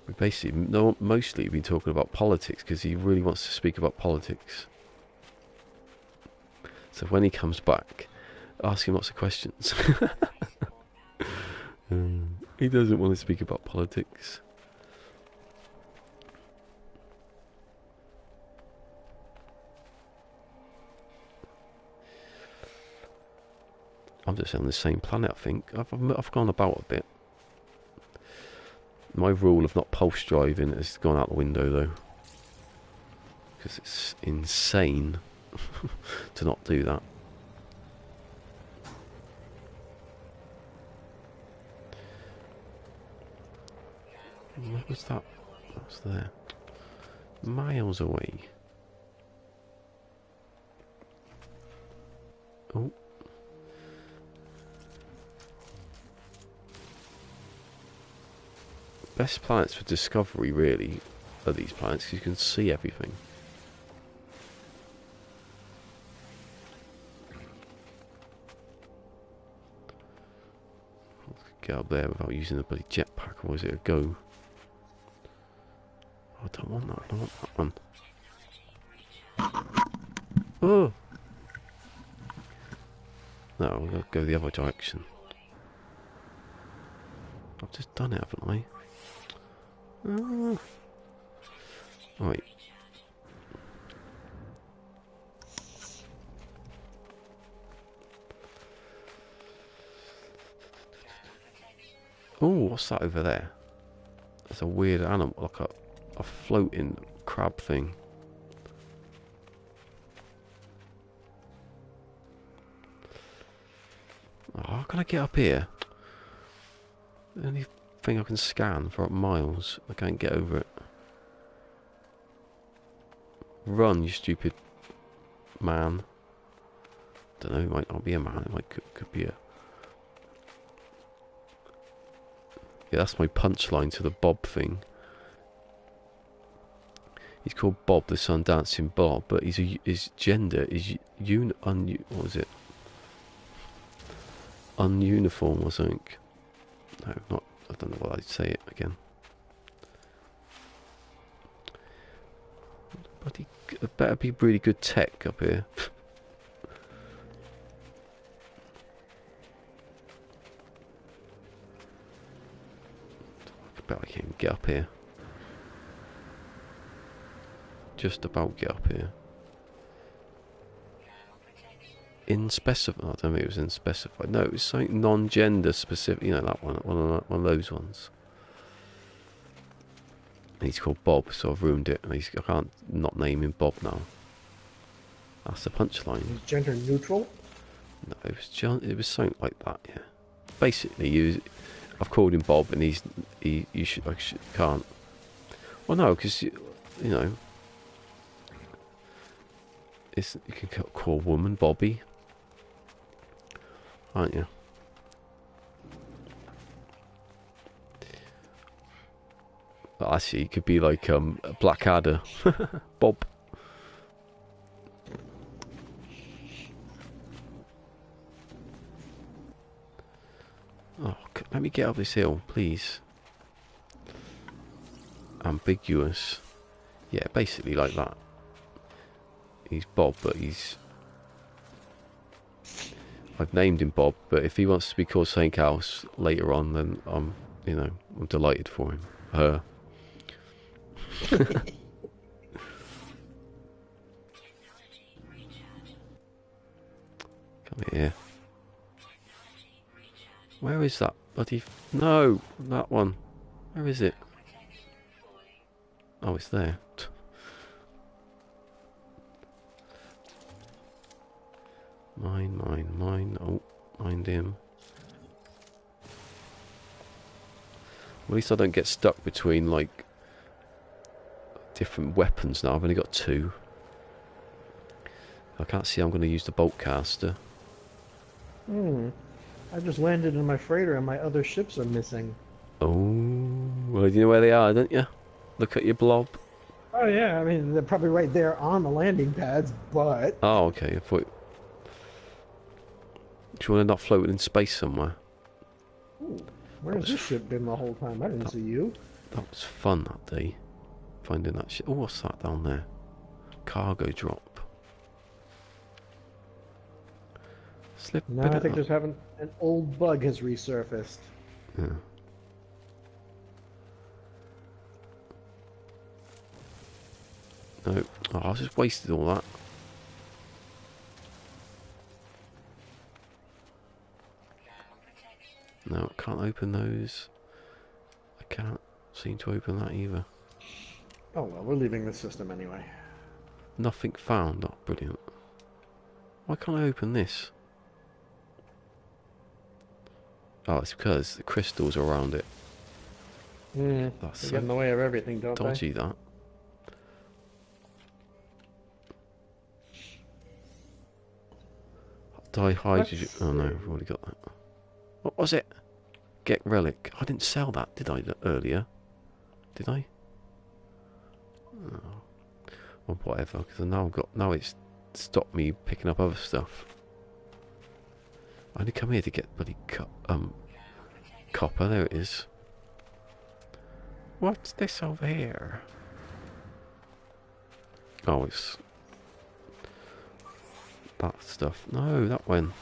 We basically, mostly been talking about politics because he really wants to speak about politics. So when he comes back, ask him lots of questions. He doesn't want to speak about politics. I'm just on the same planet, I think. I've gone about a bit. My rule of not pulse driving has gone out the window, though. Because it's insane to not do that. What was that? What's there? Miles away. Oh. Best planets for discovery, really, are these planets, because you can see everything. Get up there without using a bloody jetpack, or is it a go? Oh, I don't want that. I don't want that one. Oh! No, I'm going to go the other direction. I've just done it, haven't I? Oh. Right. Oh, what's that over there? That's a weird animal, like a floating crab thing. Oh, how can I get up here? The only thing I can scan for miles. I can't get over it. Run, you stupid man. Don't know, it might not be a man, it might could be a... Yeah, that's my punchline to the Bob thing. He's called Bob the Sun Dancing Bob, but his gender is what was it? Ununiform or something. No, not. I don't know what I'd say it again. But it better be really good tech up here. I bet I can get up here. Just about get up here. Inspecified. I don't think it was unspecified. No, it was something non-gender specific. You know, that one of those ones. And he's called Bob, so I've ruined it. And I can't not name him Bob now. That's the punchline. He's gender neutral? No, it was something like that. Yeah. Basically, I've called him Bob, and I can't. Well, no, because you know, you can call a woman Bobby, aren't you? But actually, it could be like Blackadder, Bob. Oh, let me get up this hill, please. ambiguous. Yeah, basically like that. He's Bob, but he's... I've named him Bob, but if he wants to be called something else later on, then I'm, you know, I'm delighted for him. Her. Come here. Where is that bloody... No! That one. Where is it? Oh, it's there. Mine. Oh, mind him. Well, at least I don't get stuck between, like, different weapons now. I've only got 2. I can't see I'm going to use the bolt caster. I just landed in my freighter and my other ships are missing. Oh, well, you know where they are, don't you? Look at your blob. Oh yeah, I mean they're probably right there on the landing pads, but... Oh, okay. I thought... Do you want to not floating in space somewhere? Ooh, where's this ship been the whole time? I didn't see you. That was fun that day. Finding that shit. Oh, what's that down there? Cargo drop. Slip. No, I think just having an old bug has resurfaced. Yeah. No. Oh, I just wasted all that. No, I can't open those. I can't seem to open that either. Oh well, we're leaving the system anyway. Nothing found. Oh, brilliant. Why can't I open this? Oh, it's because the crystals are around it. That's They so get in the way of everything, don't they? dodgy, that. Dihydrogen. Oh no, I've already got that. What was it? Get relic. I didn't sell that, did I, earlier? Did I? Oh. Or whatever, because now it's stopped me picking up other stuff. I only come here to get bloody copper. There it is. What's this over here? Oh, it's that stuff. No, that one.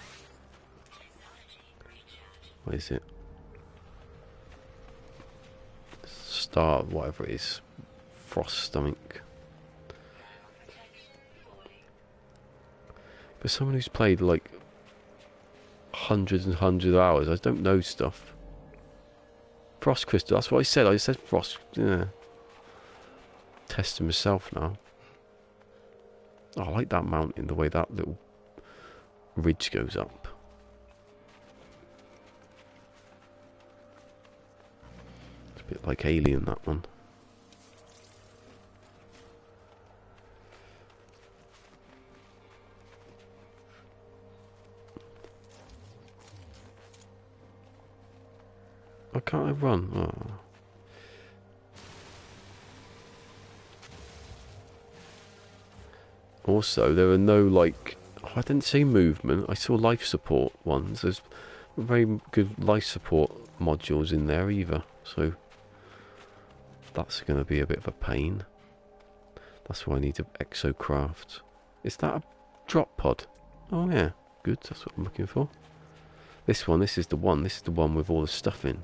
What is it? Star, whatever it is. Frost stomach. For someone who's played like hundreds and hundreds of hours, I don't know stuff. Frost crystal, that's what I said. I said frost. Yeah. Testing myself now. Oh, I like that mountain, the way that little ridge goes up. It's a bit like Alien, that one. Why can't I run? Oh. Also, there are no, like... Oh, I didn't see movement. I saw life support ones. There's very good life support modules in there either. So, that's going to be a bit of a pain. That's why I need to exocraft. Is that a drop pod? Oh yeah, good. That's what I'm looking for. This one, this is the one. This is the one with all the stuff in.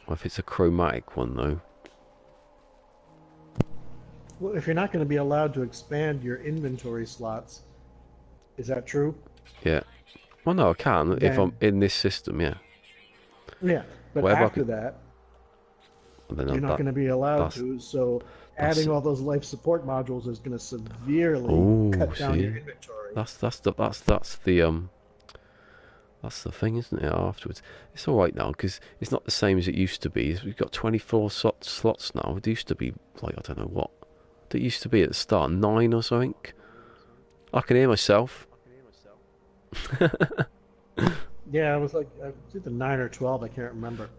Well, if it's a chromatic one, though. Well, if you're not going to be allowed to expand your inventory slots, is that true? Yeah. Well, no, I can if Then- I'm in this system, yeah. Yeah, but Whatever I after that, And then you're not going to be allowed that's- to. So that's- adding all those life support modules is going to severely Ooh, cut down see? your inventory. That's the thing, isn't it? Afterwards, it's all right now because it's not the same as it used to be. We've got 24 slots now. It used to be like I don't know what. It used to be at the start 9 or something. I can hear myself. Yeah, it was like it's either 9 or 12. I can't remember.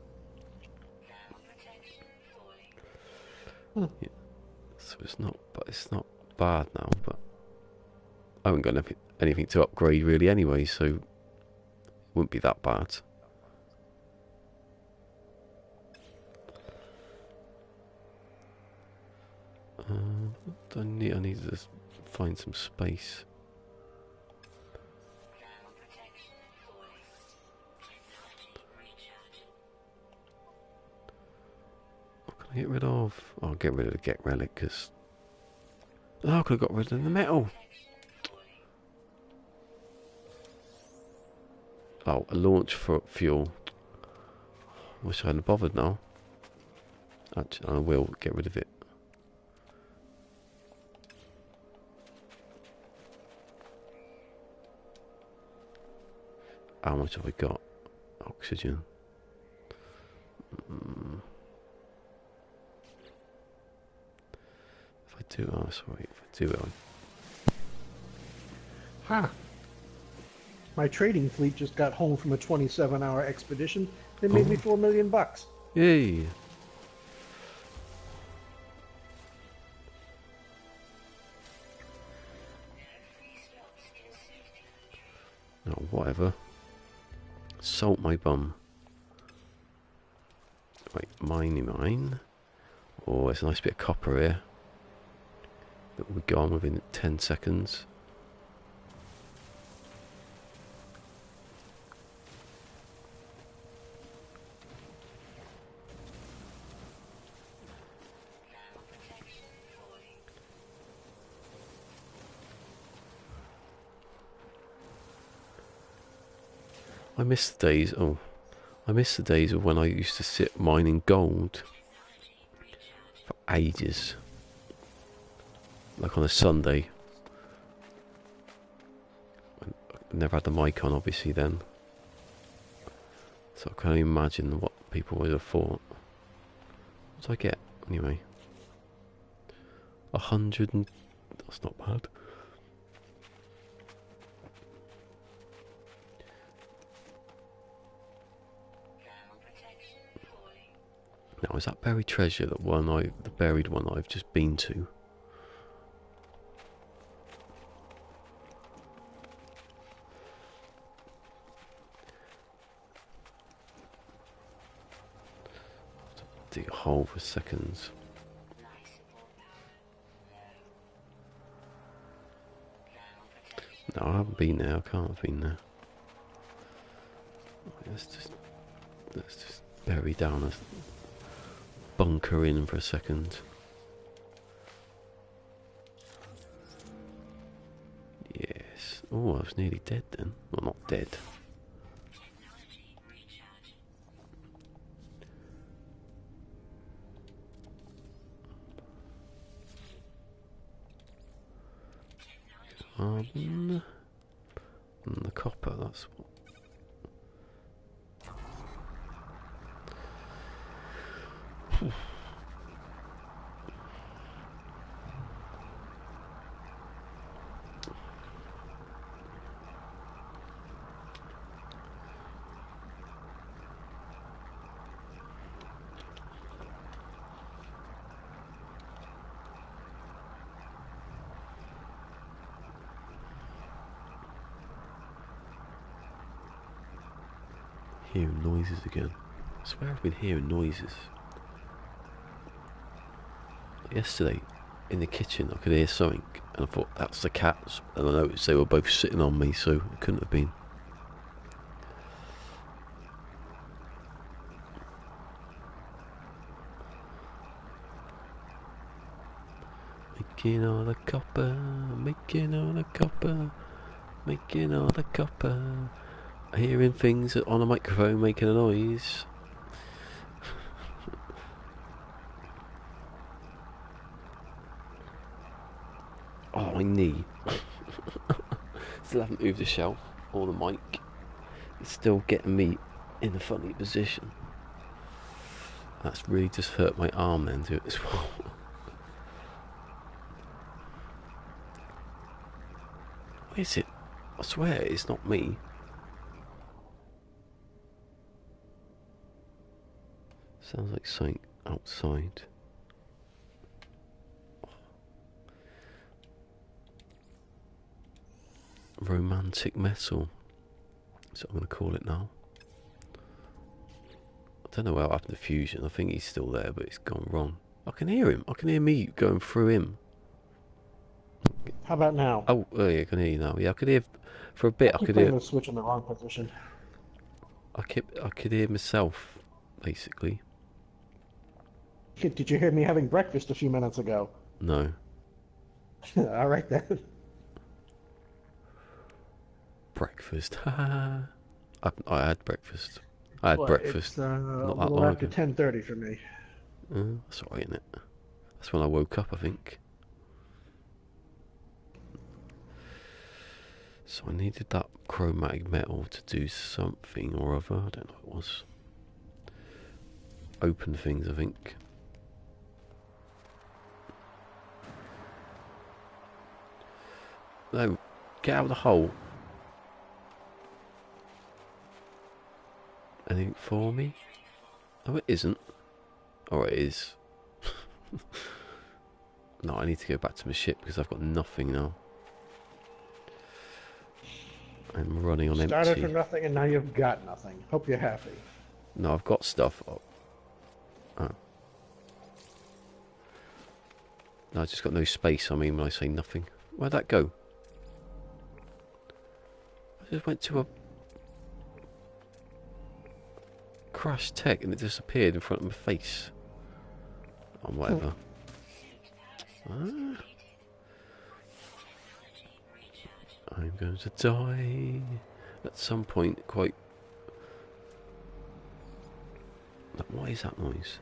Yeah. So it's not bad now, but I haven't got anything to upgrade really anyway, so it wouldn't be that bad. I need to find some space. What can I get rid of? I'll get rid of the get relic because I could have got rid of the metal. Oh, a launch for fuel. Wish I hadn't bothered now. Actually, I will get rid of it. How much have we got? Oxygen. If I do, oh sorry, if I do it, Ha! My trading fleet just got home from a 27-hour expedition. They made me $4 million. Yay! Oh, whatever. Salt my bum. Right, mine. Oh, there's a nice bit of copper here. That will be gone within 10 seconds. I miss the days. Oh, I miss the days of when I used to sit mining gold for ages, like on a Sunday. I never had the mic on, obviously then, so I can only imagine what people would have thought. What did I get anyway? 100 and that's not bad. Now, is that buried treasure the buried one I've just been to? Dig a hole for seconds. No, I haven't been there. I can't have been there. Let's just bury down a bunker in for a second. Yes. Oh, I was nearly dead then. Well, not dead. And the copper, that's what. Hearing noises again. I swear I've been hearing noises. Yesterday, in the kitchen, I could hear something, and I thought that's the cats. And I noticed they were both sitting on me, so it couldn't have been. Making all the copper, making all the copper, making all the copper. Hearing things on a microphone making a noise. Oh, my knee. Still haven't moved the shelf or the mic. It's still getting me in a funny position. That's really just hurt my arm then too as well. What is it? I swear it's not me. Sounds like something outside. Romantic metal. That's what I'm going to call it now. I don't know what happened to Fusion. I think he's still there, but it's gone wrong. I can hear him. I can hear me going through him. How about now? Oh, yeah, I can hear you now. Yeah, I could hear for a I bit. I keep could putting hear. the switch in the wrong position. I could hear myself, basically. Did you hear me having breakfast a few minutes ago? No All right then. breakfast. I had breakfast. I had Well, it's breakfast a not that little long after ago. 10:30 for me. That's alright, isn't it? That's when I woke up, I think. So I needed that chromatic metal to do something or other. I don't know what it was. Open things, I think. No, get out of the hole. Anything for me? Oh, it isn't. Oh, it is. No, I need to go back to my ship because I've got nothing now. I'm running on Started for empty. nothing and now you've got nothing. Hope you're happy. No, I've got stuff. Oh. No, I just got no space. I mean, when I say nothing. Where'd that go? I just went to a crash tech and it disappeared in front of my face. Oh, whatever. I'm going to die at some point. Quite. What is that noise?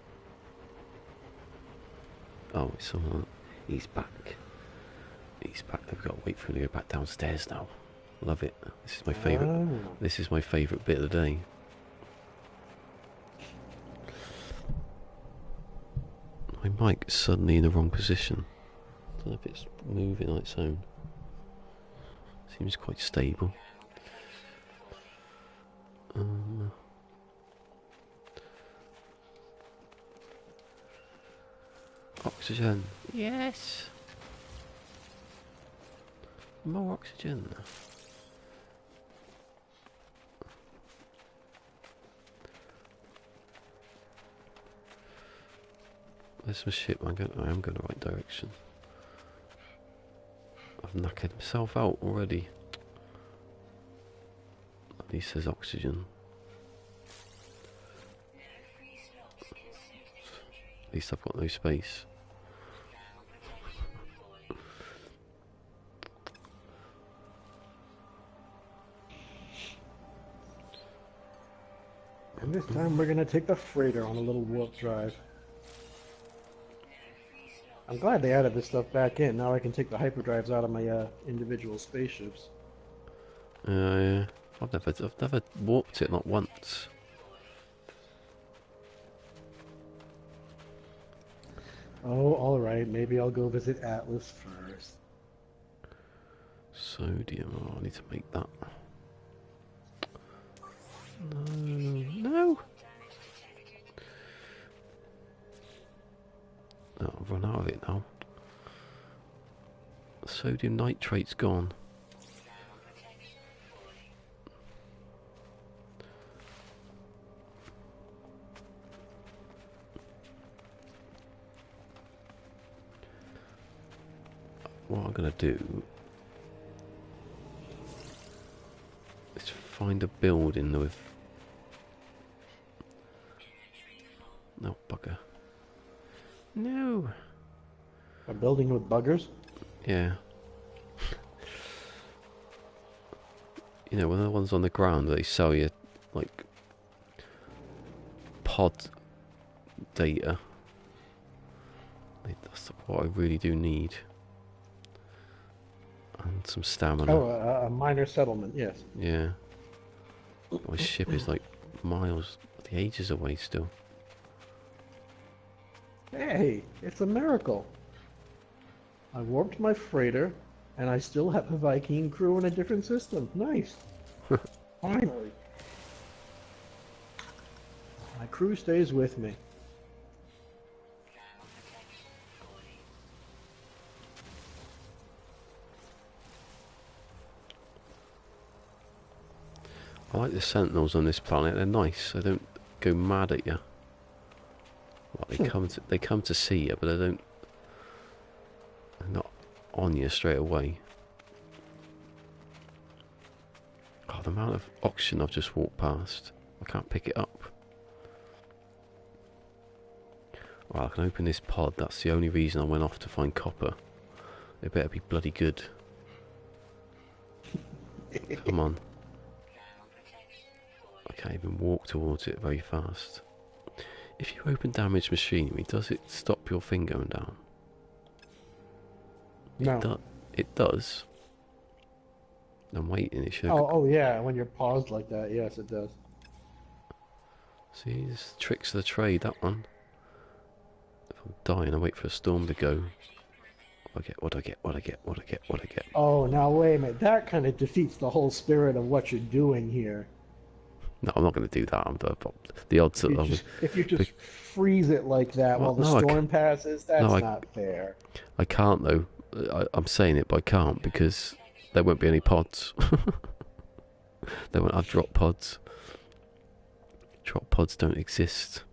Oh, it's someone. He's back. He's back. I've got to wait for him to go back downstairs now. Love it. This is my favourite. Oh. This is my favourite bit of the day. My mic's suddenly in the wrong position. I don't know if it's moving on its own. Seems quite stable. Oxygen. Yes. More oxygen. There's my ship. I am going the right direction. I've knackered myself out already. At least there's oxygen. At least I've got no space. And this time we're going to take the freighter on a little warp drive. I'm glad they added this stuff back in. Now I can take the hyperdrives out of my individual spaceships. Yeah. I've never warped it, not once. Oh, alright. Maybe I'll go visit Atlas first. Sodium. Oh, I need to make that. No. Oh, I've run out of it now. Sodium nitrate's gone. What I'm going to do is find a building with... No, bugger. No. A building with buggers? Yeah. You know, when the ones on the ground, they sell you, like, pod data. That's what I really do need. And some stamina. Oh, a minor settlement, yes. Yeah. My ship is like miles, the ages away still. Hey, it's a miracle. I warped my freighter, and I still have a Viking crew in a different system. Nice. Finally. My crew stays with me. I like the sentinels on this planet, they're nice, they don't go mad at you. Well, they come to see you, but they're not on you straight away. Oh, the amount of oxygen I've just walked past. I can't pick it up. Well, I can open this pod. That's the only reason I went off to find copper. It better be bloody good. Come on. I can't even walk towards it very fast. If you open damaged machinery, does it stop your thing going down? No. It does. I'm waiting. It should. Oh yeah. When you're paused like that, yes, it does. See, it's tricks of the trade. That one. If I'm dying, I wait for a storm to go. What I get. Oh, now wait a minute. That kind of defeats the whole spirit of what you're doing here. No, I'm not going to do that. The odds that if you just freeze it like that while the storm passes, that's not fair. I can't though. I'm saying it, but I can't because there won't be any pods. They won't have drop pods. Drop pods don't exist.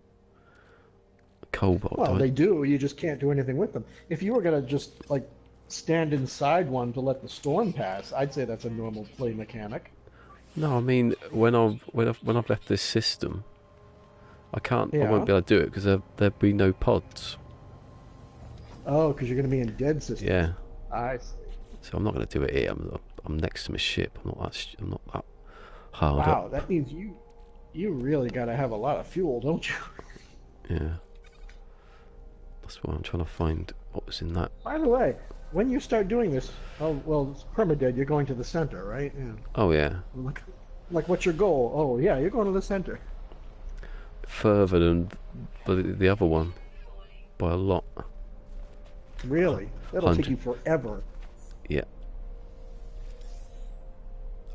Cobalt. Well, they do. You just can't do anything with them. If you were gonna just like stand inside one to let the storm pass, I'd say that's a normal play mechanic. No, I mean when I've left this system, I can't. Yeah. I won't be able to do it because there'll be no pods. Oh, because you're gonna be in dead systems. Yeah. I see. So I'm not going to do it here. I'm next to my ship. I'm not that hard up. Wow, that means you really got to have a lot of fuel, don't you? Yeah. That's why I'm trying to find what was in that. By the way, when you start doing this, oh well, it's PermaDEAD. You're going to the center, right? Yeah. Oh yeah. Like, what's your goal? Oh yeah, you're going to the center. Further than the other one by a lot. Really? That'll take you forever. Yeah.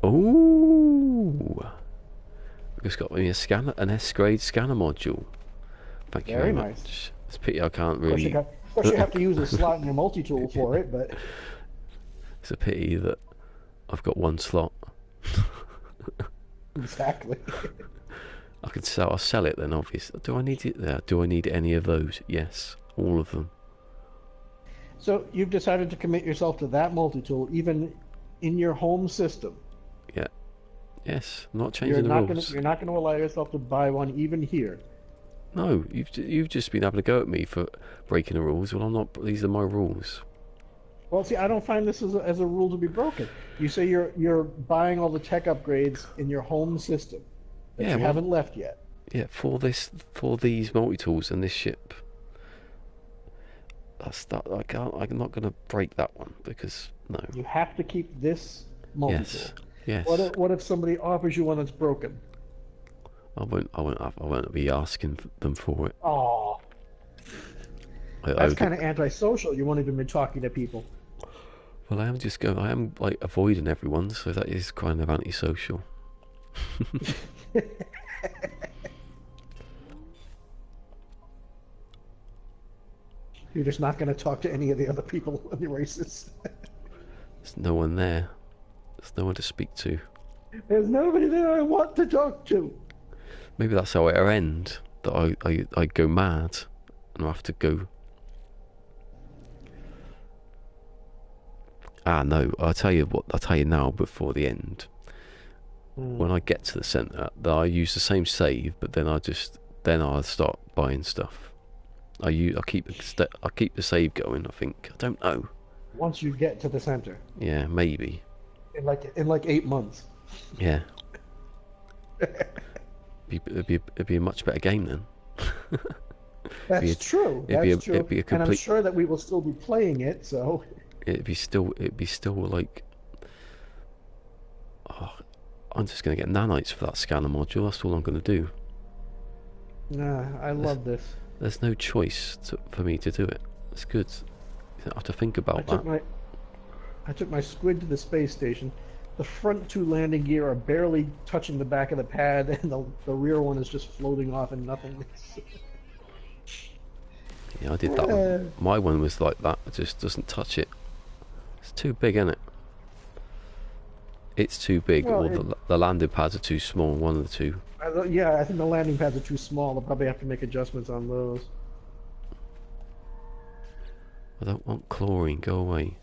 Ooh. Just got me an S-grade scanner module. Thank you very much. Nice. It's a pity I can't really. Of course, you have to use a slot in your multi-tool for it, but it's a pity that I've got one slot. Exactly. I'll sell it then, obviously. Do I need it there? Do I need any of those? Yes, all of them. So you've decided to commit yourself to that multi-tool, even in your home system. Yeah. Yes, I'm not changing the rules. You're not going to allow yourself to buy one even here. No, you've just been able to go at me for breaking the rules. Well, I'm not. These are my rules. Well, see, I don't find this as a rule to be broken. You say you're buying all the tech upgrades in your home system that you haven't left yet. Yeah, for these multi-tools and this ship. I'm not going to break that one because no. You have to keep this multi-tool. Yes. What if somebody offers you one that's broken? I won't be asking them for it. Oh. That's kind of antisocial. You won't even be talking to people. Well, I am like avoiding everyone, so that is kind of antisocial. You're just not going to talk to any of the other people in the races. There's no one there. There's no one to speak to. There's nobody there I want to talk to. Maybe that's how it'll end. That I go mad and I have to go. No, I'll tell you now before the end. When I get to the centre, I use the same save, but then I'll start buying stuff. I'll keep the save going. I think. I don't know. Once you get to the center. Yeah, maybe. In like 8 months. Yeah. It'd be a much better game then. That's true. It'd be a complete... And I'm sure that we will still be playing it. So. It'd be still like. Oh, I'm just gonna get nanites for that scanner module. That's all I'm gonna do. Nah, I love this. There's no choice for me to do it. It's good. You don't have to think about that. I took my squid to the space station. The front 2 landing gear are barely touching the back of the pad, and the rear one is just floating off in nothingness. Yeah, I did that one. My one was like that. It just doesn't touch it. It's too big, isn't it? It's too big, or the landing pads are too small. One of the two. Yeah, I think the landing pads are too small. They'll probably have to make adjustments on those. I don't want chlorine, go away.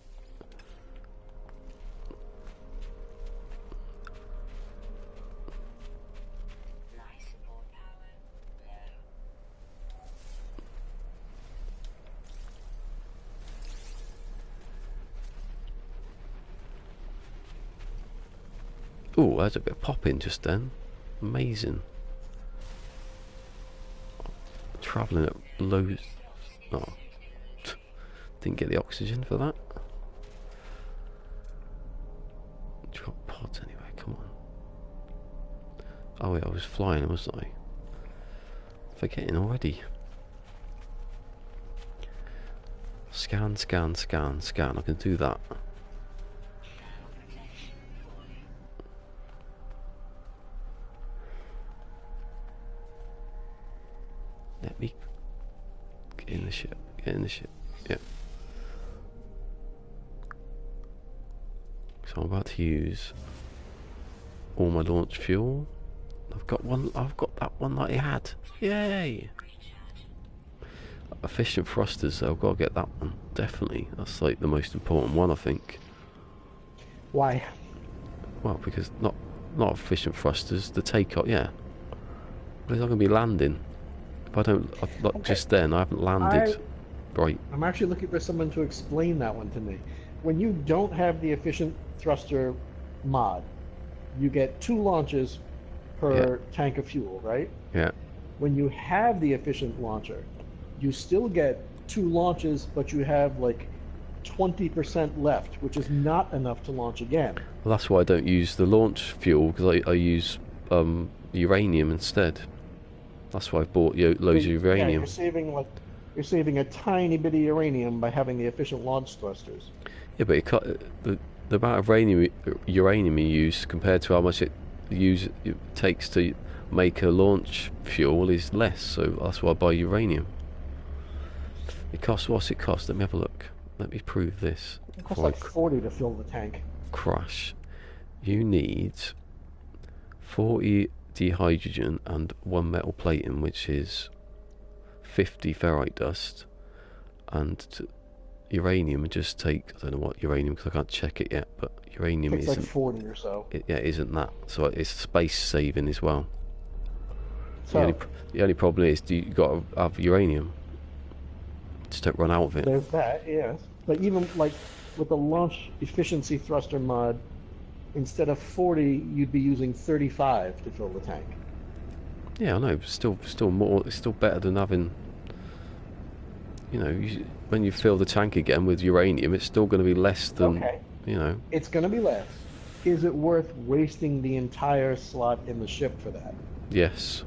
Oh, there's a bit of popping just then. Amazing. Travelling at low... Oh. Didn't get the oxygen for that. Drop pods anyway, come on. Oh yeah, I was flying, wasn't I? Forgetting already. Scan, scan, scan, scan. I can do that. Let me get in the ship. Get in the ship. Yeah. So I'm about to use all my launch fuel. I've got one. I've got that one that I had. Yay! Efficient thrusters. So I've got to get that one. Definitely. That's like the most important one, I think. Why? Well, because not efficient thrusters. The takeoff. Yeah. Because I'm going to be landing. If I don't, not just then, I haven't landed. Right. I'm actually looking for someone to explain that one to me. When you don't have the efficient thruster mod, you get 2 launches per tank of fuel, right? Yeah. When you have the efficient launcher, you still get 2 launches, but you have like 20% left, which is not enough to launch again. Well, that's why I don't use the launch fuel, because I use uranium instead. That's why I bought loads of uranium. Yeah, you're saving a tiny bit of uranium by having the efficient launch thrusters. Yeah, but the amount of uranium you use compared to how much it takes to make a launch fuel is less. So that's why I buy uranium. It costs, what's it cost? Let me have a look. Let me prove this. It costs like 40 to fill the tank. Crash. You need 40 dihydrogen and 1 metal plating, which is 50 ferrite dust, and uranium just take, I don't know what uranium, because I can't check it yet, but uranium it's isn't like 40 or so. Isn't that, so it's space saving as well. So the only problem is you got to have uranium, just don't run out of it. There's that, yes, but even like with the launch efficiency thruster mod, instead of 40, you'd be using 35 to fill the tank. Yeah, I know. Still more. It's still better than having. You know, when you fill the tank again with uranium, it's still going to be less than. Okay. You know. It's going to be less. Is it worth wasting the entire slot in the ship for that? Yes.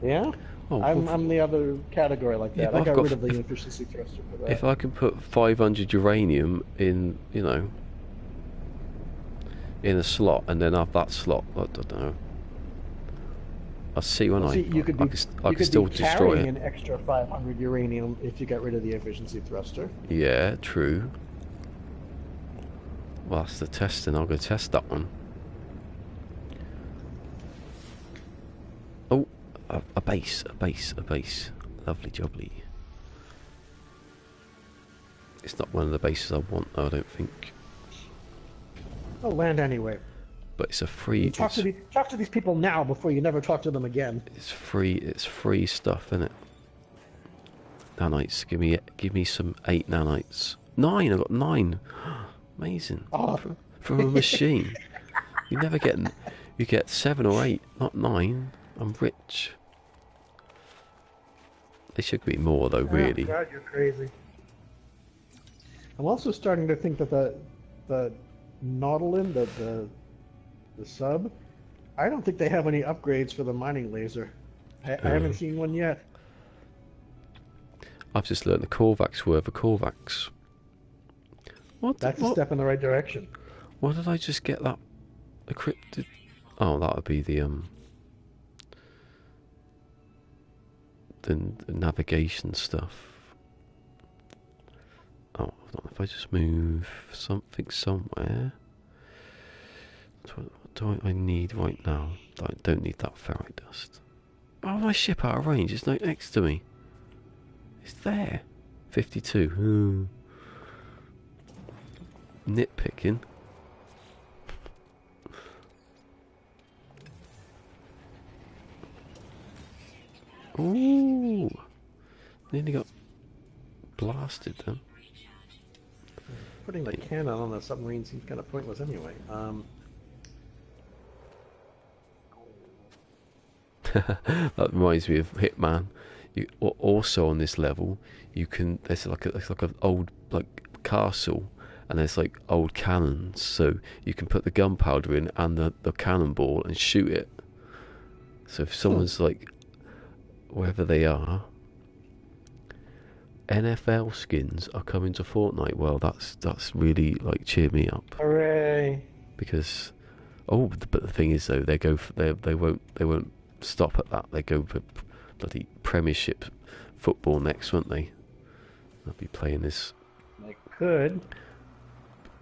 Yeah. Oh, I'm the other category like that. Yeah, I got rid of the efficiency thruster for that. If I can put 500 uranium in, you know, in a slot, and then have that slot, I don't know. I'll see when I can still destroy it. An extra 500 uranium if you get rid of the efficiency thruster. Yeah, true. Well, that's the testing. I'll go test that one. Oh, a base. Lovely jubbly. It's not one of the bases I want, though, I don't think. Oh, land anyway. But it's a free. Talk to these people now before you never talk to them again. It's free. It's free stuff, isn't it? Nanites. Give me some 8 nanites. 9. I got 9. Amazing. Oh. From a machine. You never get. You get 7 or 8, not 9. I'm rich. They should be more though, really. Oh, God, you're crazy. I'm also starting to think that the Nautilin, the sub, I don't think they have any upgrades for the mining laser. I haven't seen one yet. I've just learned the Korvax were the Korvax. That's a step in the right direction. Why did I just get that encrypted? Oh, that would be the navigation stuff. Oh, if I just move something somewhere. What do I need right now? I don't need that ferrite dust. Oh, my ship out of range. It's not next to me. It's there. 52. Nitpicking. Ooh. Nearly got blasted then. Putting the cannon on the submarine seems kind of pointless anyway. That reminds me of Hitman. You also on this level, you can there's like an old like castle, and there's like old cannons, so you can put the gunpowder in and the cannonball and shoot it. So if someone's like wherever they are, NFL skins are coming to Fortnite. Well, that's really like cheered me up Hooray! because but the thing is though they won't stop at that. They go for bloody Premiership football next, won't they? They'll be playing this. They could.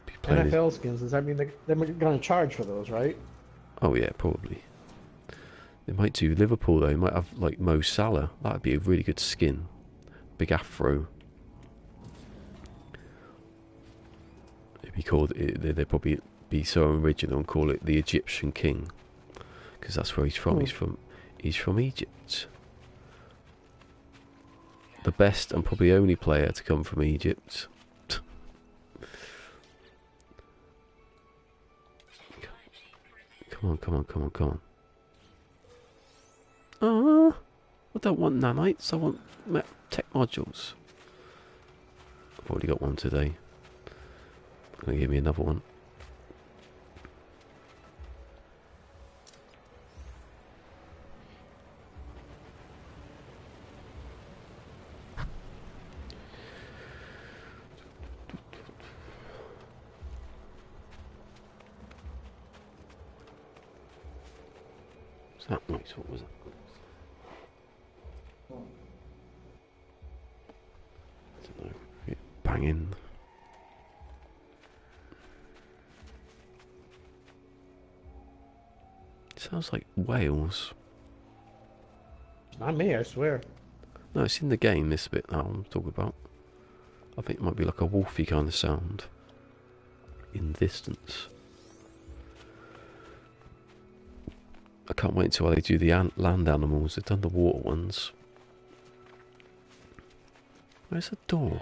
Be playing NFL skins. Does that mean they're going to charge for those, right? Oh yeah, probably. They might do Liverpool though. They might have like Mo Salah. That'd be a really good skin. Big afro. It'd be called. They'd probably be so original and call it the Egyptian King, because that's where he's from. He's from Egypt. The best and probably only player to come from Egypt. Come on. I don't want nanites, I want tech modules. I've already got one today. Gonna give me another one. That noise, what was that? I don't know. Banging. Sounds like Wales. Not me, I swear. No, it's in the game, this bit now I'm talking about. I think it might be like a wolfy kind of sound. In the distance. I can't wait until they do the land animals. They've done the water ones. Where's the door?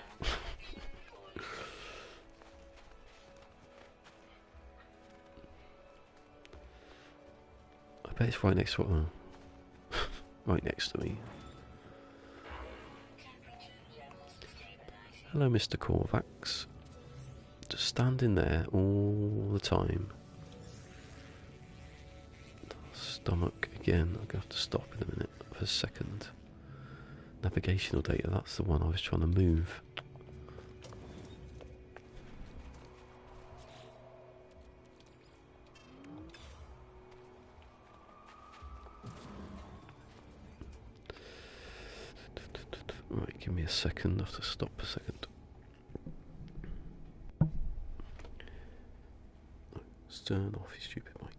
I bet it's right next to right next to me. Hello, Mr. Corvax. Just standing there all the time. Stomach again. I'm gonna have to stop in a minute for a second. Navigational data, that's the one I was trying to move. Right, give me a second. I have to stop a second. Turn off, you stupid mic.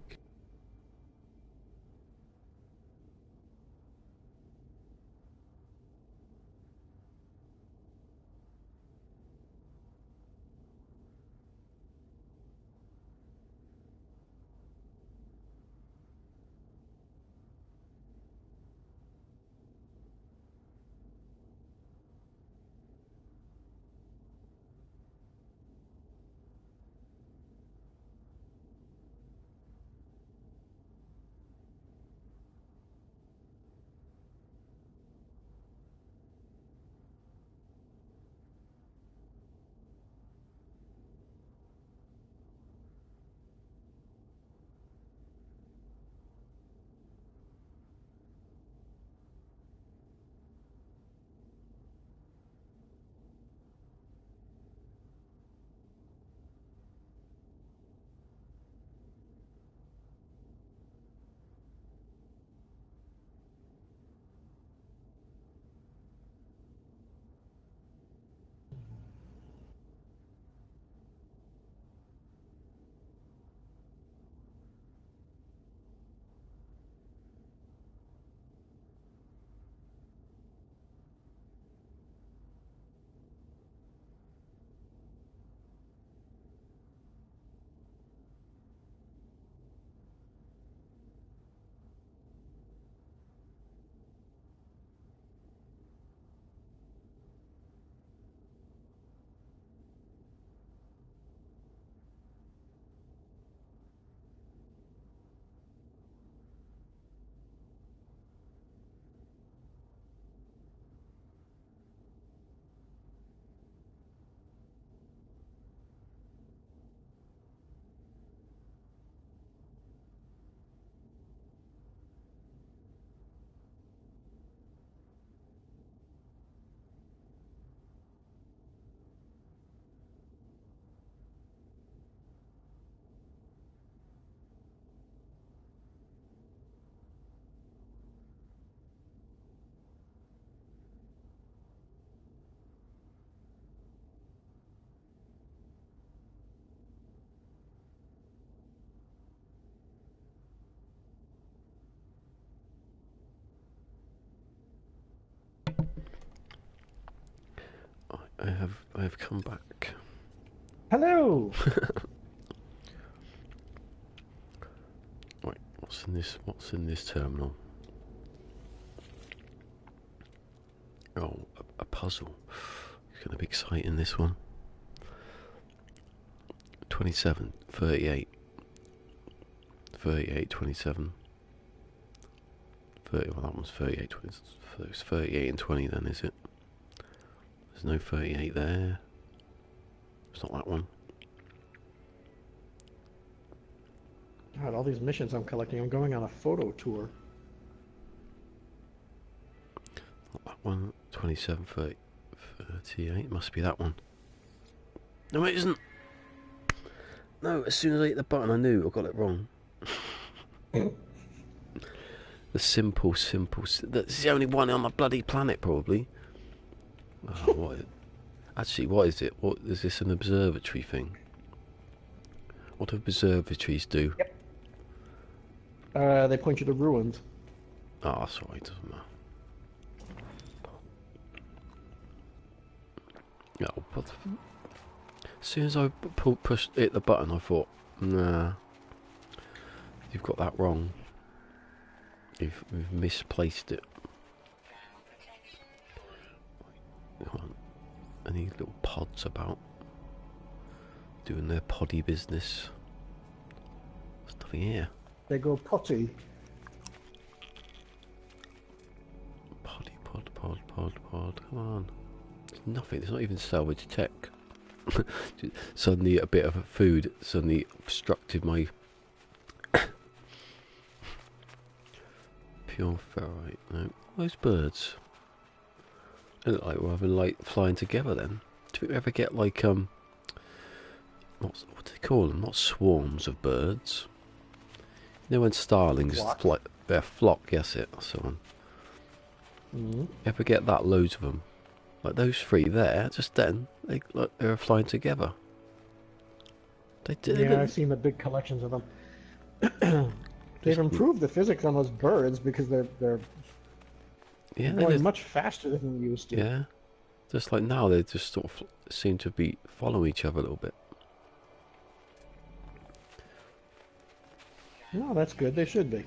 I have come back. Hello. Right, what's in this terminal? Oh, a puzzle. It's gonna be exciting, this one. 27, 38. 38, 27. 30, well, that one's 38, 20. It's 38 and 20 then, is it? There's no 38 there. It's not that one. God, all these missions I'm collecting. I'm going on a photo tour. Not that one. 27, 30, 38. Must be that one. No, it isn't. No, as soon as I hit the button, I knew I got it wrong. The simple. That's the only one on the bloody planet, probably. Oh, what? Actually, what is it? What is this? An observatory thing? What do observatories do? Yep. They point you to ruins. Oh, that's alright. Doesn't matter. No, but as soon as I hit the button, I thought, nah, you've got that wrong. You've misplaced it. Any little pods about doing their poddy business? There's nothing here. They go potty. Poddy, pod. Come on. There's nothing. There's not even salvage tech. Suddenly a bit of food suddenly obstructed my pure ferrite. No, those birds. They look like we're having like flying together. Then do we ever get like what do they call them? Not swarms of birds. You know when starlings fly, their flock. Yes, that's the one. Mm-hmm. Ever get that? Loads of them. Like those three there, just then they were flying together. Yeah, I've seen the big collections of them. They've improved the physics on those birds because they're going much faster than they used to. Yeah, just like now they just sort of seem to be following each other a little bit. No, that's good. They should be.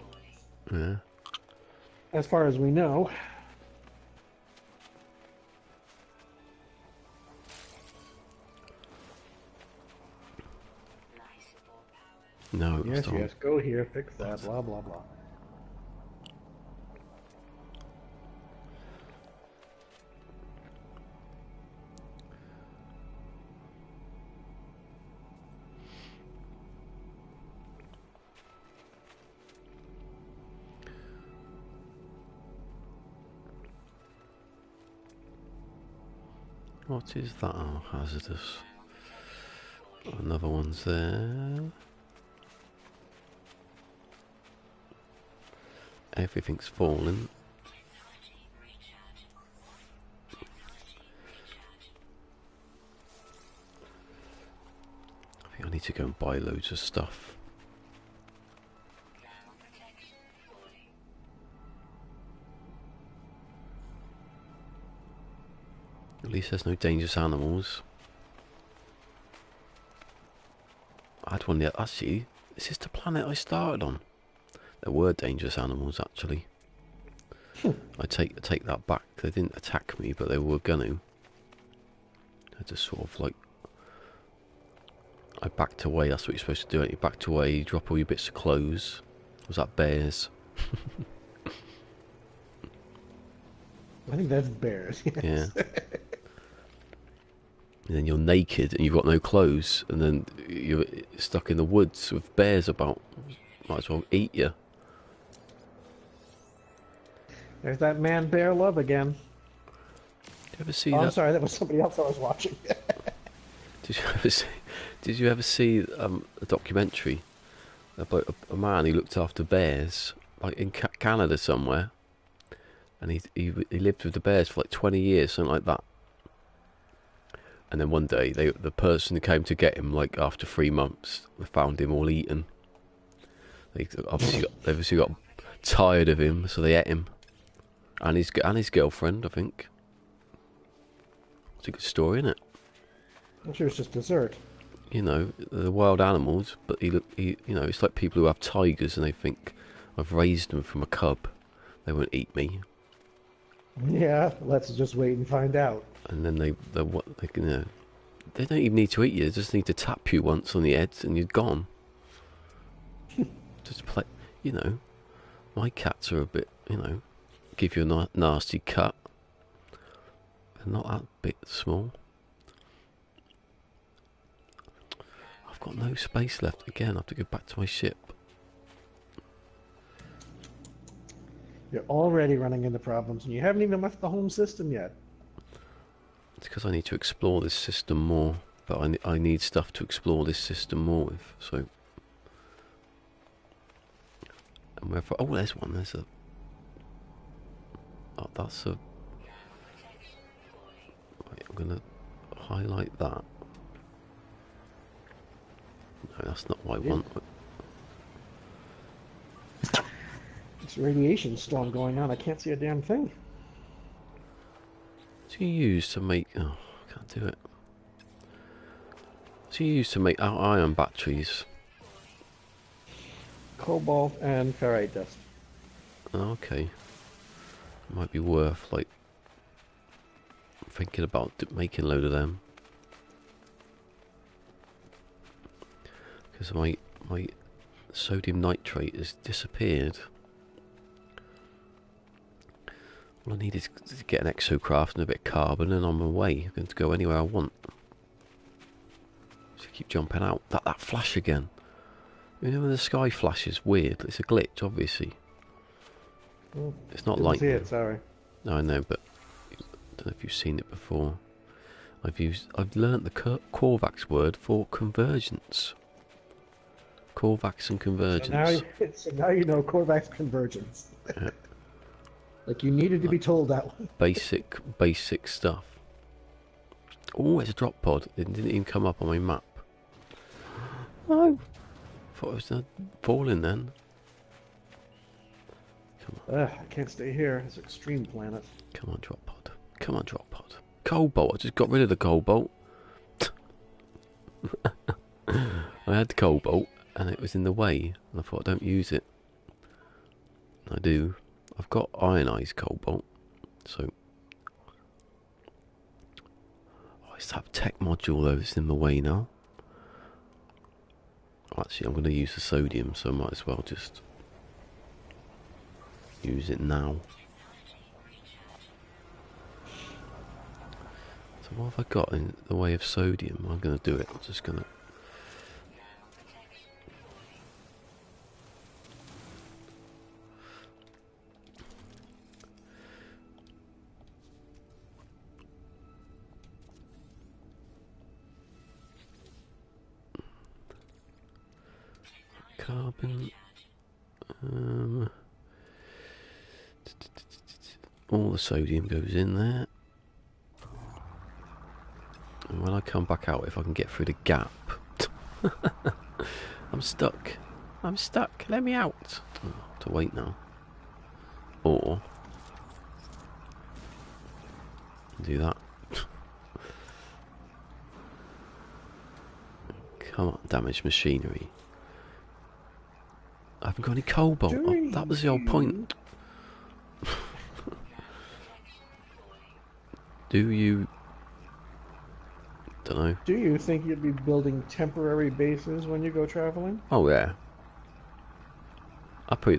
Yeah. As far as we know. No. Yes, go here, fix that, blah, blah, blah. What is that? Oh, hazardous. Another one's there. Everything's falling. I think I need to go and buy loads of stuff. At least there's no dangerous animals. I had one yet. Actually, this is the planet I started on. There were dangerous animals, actually. I take that back. They didn't attack me, but they were gonna. I just sort of like... I backed away. That's what you're supposed to do. You backed away, you drop all your bits of clothes. Was that bears? I think that's bears. Yes. Yeah. And then you're naked and you've got no clothes, and then you're stuck in the woods with bears about. Might as well eat you. There's that man-bear love again. Did you ever see that? I'm sorry, that was somebody else I was watching. Did you ever see a documentary about a man who looked after bears, like in Canada somewhere, and he lived with the bears for like 20 years, something like that. And then one day, the person who came to get him, like after 3 months, they found him all eaten. They obviously got tired of him, so they ate him, and his girlfriend, I think. It's a good story, isn't it? I'm sure it's just dessert. You know, the wild animals, but you know, it's like people who have tigers and they think I've raised them from a cub. They won't eat me. Yeah, let's just wait and find out. And then they you know, they don't even need to eat you. They just need to tap you once on the head and you're gone. Just play, you know. My cats are a bit, you know, give you a nasty cut. They're not that bit small. I've got no space left again. I have to go back to my ship. You're already running into problems, and you haven't even left the home system yet. It's because I need to explore this system more. But I need stuff to explore this system more with. So, and wherever, oh, there's one. There's a. Oh, that's a. Wait, I'm gonna highlight that. No, that's not what I want. It's a radiation storm going on. I can't see a damn thing. What do you use to make? Oh, I can't do it. What do you use to make ion batteries? Cobalt and ferrite dust. Okay. Might be worth, like, thinking about making a load of them. Because my sodium nitrate has disappeared. All I need is to get an exocraft and a bit of carbon and I'm away. I'm going to go anywhere I want. Just keep jumping out. That flash again. You know when the sky flashes weird? It's a glitch, obviously. Oh, it's not didn't like see it, sorry. No, I know, but I don't know if you've seen it before. I've learnt the Korvax word for convergence. Korvax and convergence. So now you know Korvax convergence. Yeah. Like you needed to be told that one. Basic stuff. Oh, it's a drop pod. It didn't even come up on my map. Oh, thought it was falling then. Come on. I can't stay here. It's extreme planet. Come on, drop pod. Come on, drop pod. Cobalt. I just got rid of the cobalt. I had the cobalt and it was in the way. And I thought, I don't use it. I do. I've got ionized cobalt. So. Oh, it's that tech module though that's in the way now. Actually, I'm going to use the sodium, so I might as well just use it now. So what have I got in the way of sodium? I'm going to do it. I'm just going to... Carbon... all the sodium goes in there. And when I come back out, if I can get through the gap... I'm stuck. I'm stuck. Let me out. Oh, I have to wait now. Or... do that. Come on, damaged machinery. I haven't got any cobalt. Oh, that was the whole point. Do you... don't know. Do you think you'd be building temporary bases when you go traveling? Oh yeah. Actually...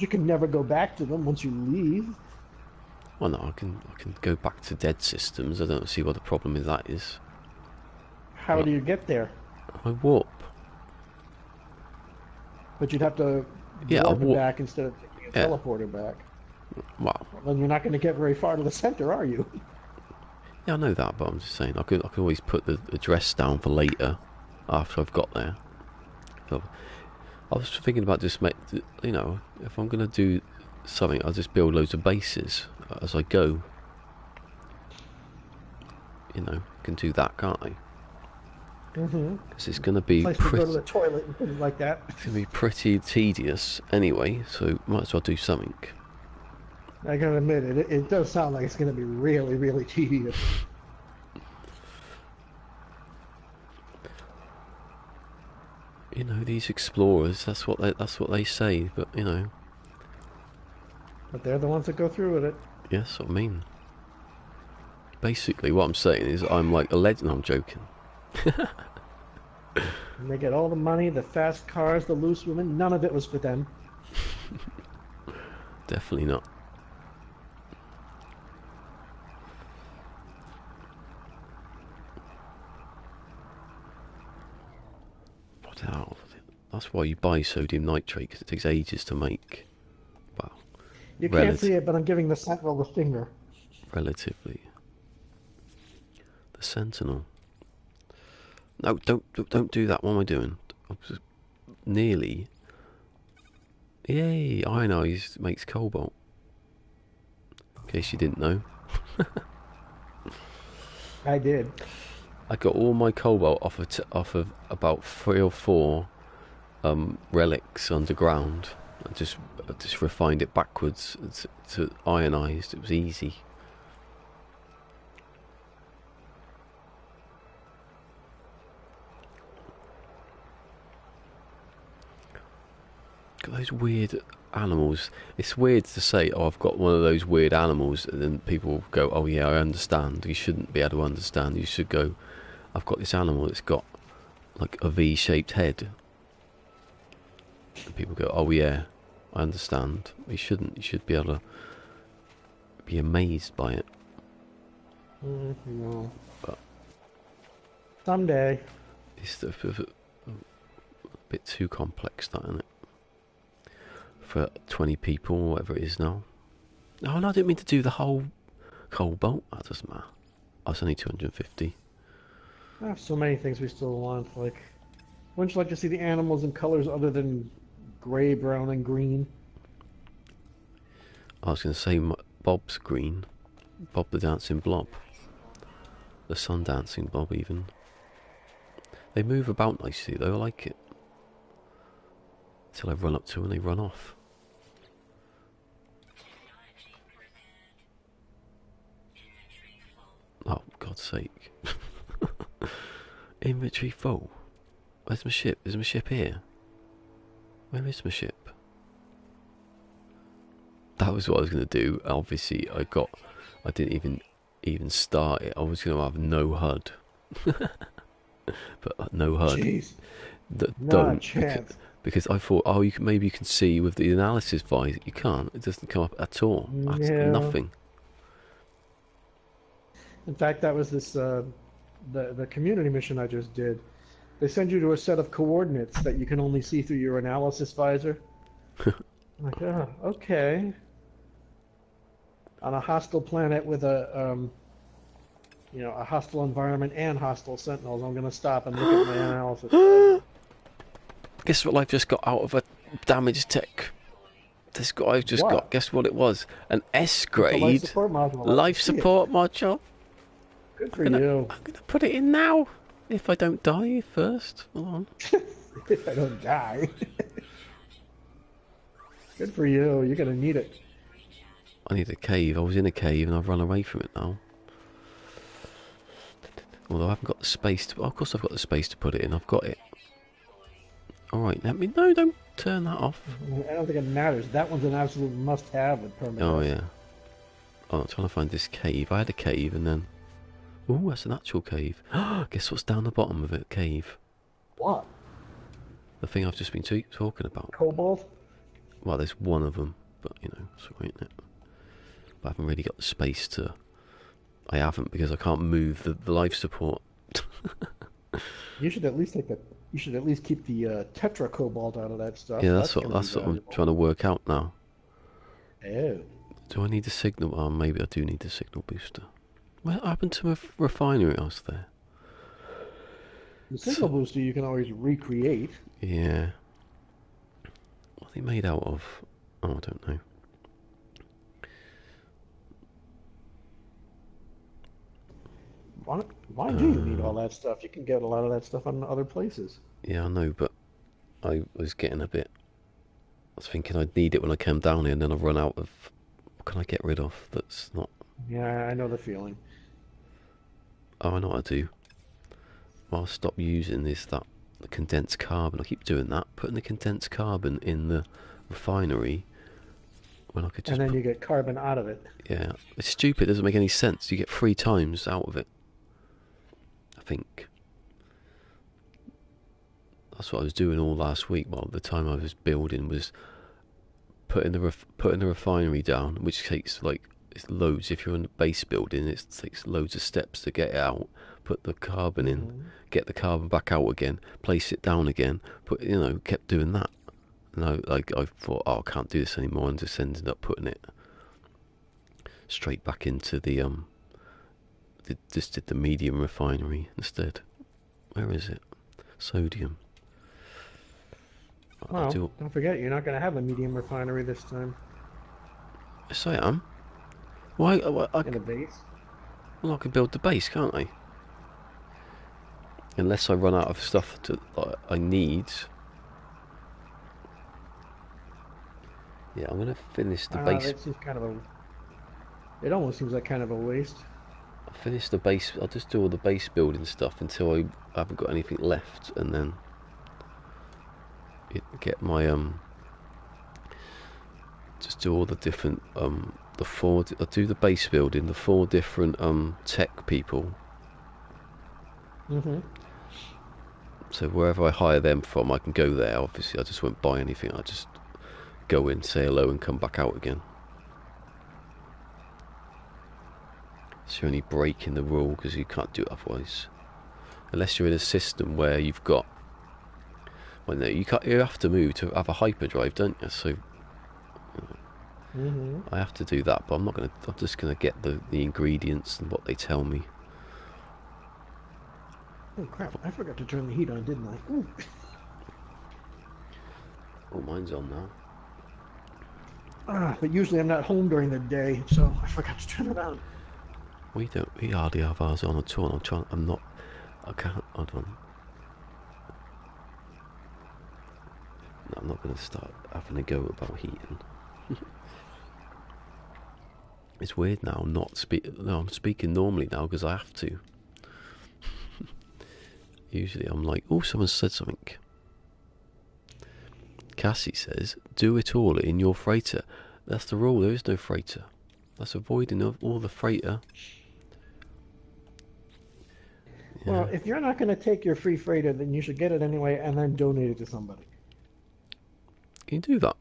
you can never go back to them once you leave. Well, no, I can go back to dead systems. I don't see what the problem with that is. How do you get there? I warp. But you'd have to warp back instead of taking a teleporter back. Well, then you're not going to get very far to the center, are you? Yeah, I know that, but I'm just saying I could always put the address down for later, after I've got there. So, I was thinking about just you know, if I'm going to do something, I'll just build loads of bases as I go. You know, I can do that, can't I? Because it's going to be to go to the toilet and things like that. It's going to be pretty tedious anyway, so might as well do something. I gotta admit, it does sound like it's gonna be really, really tedious. You know, these explorers, that's what they say, but you know. But they're the ones that go through with it. Yes, what I mean. Basically, what I'm saying is I'm like a legend. No, I'm joking. And they get all the money, the fast cars, the loose women. None of it was for them. Definitely not. What hell? That's why you buy sodium nitrate, because it takes ages to make. Well, You can't see it, but I'm giving the Sentinel the finger. relatively. The Sentinel. No, don't do that. What am I doing? I'm just nearly. Yay! Iron Eyes makes cobalt. In case you didn't know. I did. I got all my cobalt off of about 3 or 4 relics underground. I just refined it backwards to ionized. It was easy. Got those weird animals. It's weird to say, oh, I've got one of those weird animals, and then people go, oh yeah, I understand. You shouldn't be able to understand. You should go, I've got this animal that's got like a V-shaped head. And people go, oh yeah, I understand. You shouldn't. You should be able to be amazed by it. No. But Someday. it's a bit too complex, that, isn't it? For 20 people, or whatever it is now. Oh no, I didn't mean to do the whole cobalt. That doesn't matter. That's only 250. I have so many things we still want. Like, wouldn't you like to see the animals in colors other than gray, brown, and green? I was going to say Bob's green. Bob the Dancing Blob. The Sun Dancing Blob, even. They move about nicely, though. I like it. Till I run up to and they run off. Oh, God's sake. Inventory full. Where's my ship? Is my ship here? Where is my ship? That was what I was going to do. Obviously, I didn't even start it. I was going to have no HUD. But no HUD. Jeez. Don't. Chance. Because I thought, oh, maybe you can see with the analysis visor. You can't. It doesn't come up at all. That's nothing. In fact, that was this the community mission I just did. They send you to a set of coordinates that you can only see through your analysis visor. I'm like, oh, okay. On a hostile planet with a a hostile environment and hostile sentinels, I'm gonna stop and look at my analysis. Guess what I've just got out of a damaged tech? I've just got. Guess what it was? An S grade life support module. Good for you. I'm gonna put it in now. If I don't die first. Hold on. If I don't die. Good for you. You're gonna need it. I need a cave. I was in a cave and I've run away from it now. Although I haven't got the space to. Well, of course I've got the space to put it in. I've got it. Alright, no, don't turn that off. I don't think it matters. That one's an absolute must-have with PermaDEAD. Oh, yeah. Oh, I'm trying to find this cave. I had a cave and then... Ooh, that's an actual cave. Guess what's down the bottom of it? Cave. What? The thing I've just been talking about. Cobalt? Well, there's one of them, but, you know, sorry, isn't it? But I haven't really got the space to... I haven't, because I can't move the life support. You should at least You should at least keep the tetra cobalt out of that stuff. Yeah, that's what I'm trying to work out now. Oh. Do I need a signal? Oh, maybe I do need a signal booster. What happened to a refinery I was there? The signal booster you can always recreate. Yeah. What are they made out of? Oh, I don't know. Why do you need all that stuff? You can get a lot of that stuff on other places. Yeah, I know, but I was getting a bit... I was thinking I'd need it when I came down here, and then I've run out of What can I get rid of that's not... Yeah, I know the feeling. Oh, I know what I do. What I'll stop using is the condensed carbon. I keep doing that, putting the condensed carbon in the refinery when I could just And then you get carbon out of it. yeah, it's stupid. It doesn't make any sense. You get 3 times out of it, I think. That's what I was doing all last week. While the time I was building was putting the refinery down, which takes like it's loads. If you're in a base building, it takes loads of steps to get it out. Put the carbon in, get the carbon back out again, place it down again. Kept doing that. And I thought, oh, I can't do this anymore, and just ended up putting it straight back into just did the medium refinery instead. Where is it? Sodium. Well, don't forget, you're not going to have a medium refinery this time. Yes, I am. Why? In a base? Well, I can build the base, can't I? Unless I run out of stuff I need. Yeah, I'm going to finish the base. That seems kind of a... It almost seems like kind of a waste. I'll finish the base. I'll just do all the base building stuff until I haven't got anything left, and then get my just do all the different I'll do the base building, the 4 different tech people. So wherever I hire them from, I can go there. Obviously, I just won't buy anything. I just go in, say hello, and come back out again. So you're only breaking the rule because you can't do it otherwise, unless you're in a system where you've got. Well, no, you have to move to have a hyperdrive, don't you? So I have to do that, but I'm not gonna. I'm just gonna get the ingredients and what they tell me. Oh crap! I forgot to turn the heat on, didn't I? Ooh. Oh, mine's on now. But usually I'm not home during the day, so I forgot to turn it on. We hardly have ours on at all. I can't. Hold on. No, I'm not going to start having a go about heating. It's weird now. No, I'm speaking normally now because I have to. Usually I'm like, oh, someone said something. Cassie says, do it all in your freighter. That's the rule. There is no freighter. That's avoiding all the freighter. Yeah. Well, if you're not going to take your free freighter, then you should get it anyway and then donate it to somebody. Can you do that?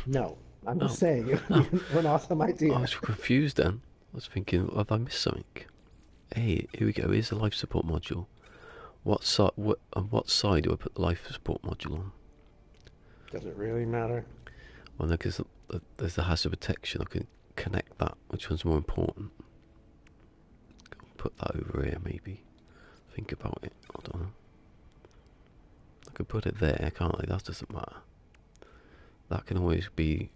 No. I'm just saying, it would be an awesome idea. I was confused then. I was thinking, have I missed something? Hey, here we go. Here's the life support module. On what side do I put the life support module on? Does it really matter? Well, no, because there's the hazard protection. I can connect that. Which one's more important? Put that over here, maybe. Think about it. Hold on. I could put it there, can't I? That doesn't matter. That can always be...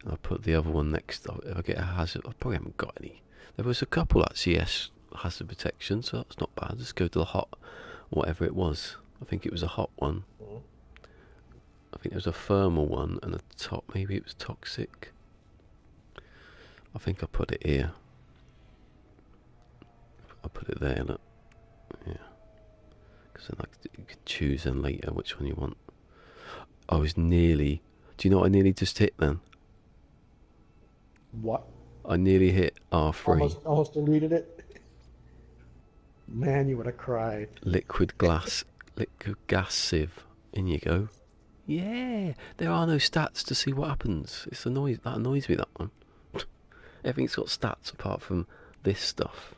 I'll put the other one next. If I get a hazard... I probably haven't got any. There was a couple actually, yes, hazard protection, so that's not bad. Just go to the hot... whatever it was. I think it was a hot one. I think there was a thermal one and a top... maybe it was toxic. I think I put it here. I put it there, look. Yeah. Because then you could choose then later which one you want. I was nearly... Do you know what I nearly just hit then? What? I nearly hit R3. Almost deleted it. Man, you would have cried. Liquid gas sieve. In you go. Yeah! There are no stats to see what happens. That annoys me, that one. Everything's got stats apart from this stuff.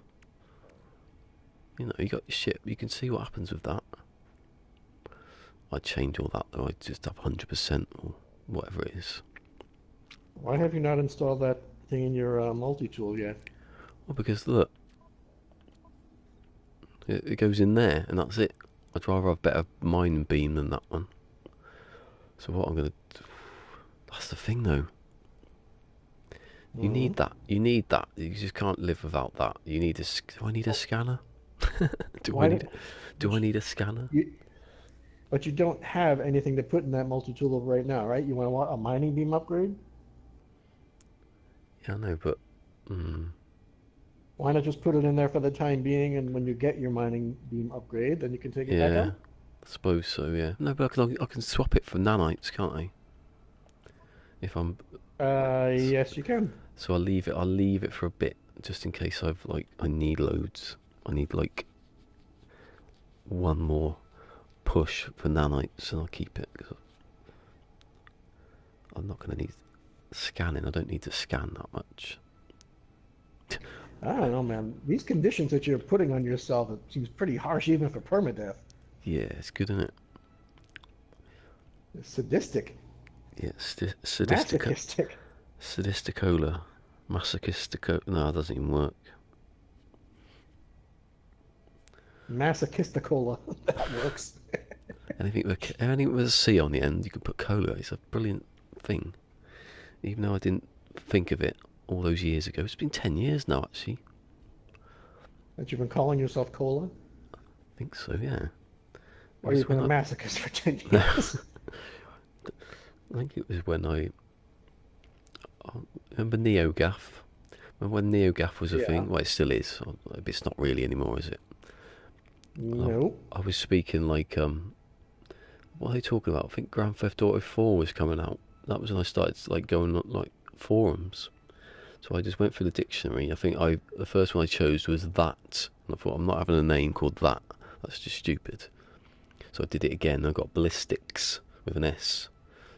You know, you got your ship, you can see what happens with that. I'd change all that though, I'd just have 100% or whatever it is. Why have you not installed that thing in your multi-tool yet? Well, because look, it goes in there and that's it. I'd rather have better mine beam than that one. So what I'm going to do, that's the thing though. You need that. You need that. You just can't live without that. You need do I need a scanner? do I need a scanner? But you don't have anything to put in that multi-tool right now, right? You want a mining beam upgrade? Yeah, I know, but mm, Why not just put it in there for the time being, and when you get your mining beam upgrade, then you can take it back yeah, out? I suppose so. Yeah, no, but I can swap it for nanites, can't I? If I'm Yes, you can. so I'll leave it for a bit just in case I need loads. I need like one more push for nanites, and I'll keep it because I'm not going to need scanning. I don't need to scan that much. I don't know, man. These conditions that you're putting on yourself, it seems pretty harsh even for permadeath. Yeah, it's good, isn't it? It's sadistic, Yeah, masochistic, sadisticola, masochistico. No, it doesn't even work. masochisticola. That works. Anything with a C on the end, you can put cola. It's a brilliant thing. Even though I didn't think of it all those years ago. It's been 10 years now, actually. That you've been calling yourself cola? I think so, yeah. Or you've been a masochist for 10 years? I think it was when I remember NeoGAF. Remember when NeoGAF was a Yeah. thing? Well, it still is. It's not really anymore, is it? No. I was speaking like what are they talking about? I think Grand Theft Auto 4 was coming out. That was when I started like going on like forums. So I just went through the dictionary. I think the first one I chose was that. And I thought I'm not having a name called that. That's just stupid. So I did it again. I got ballistics with an S.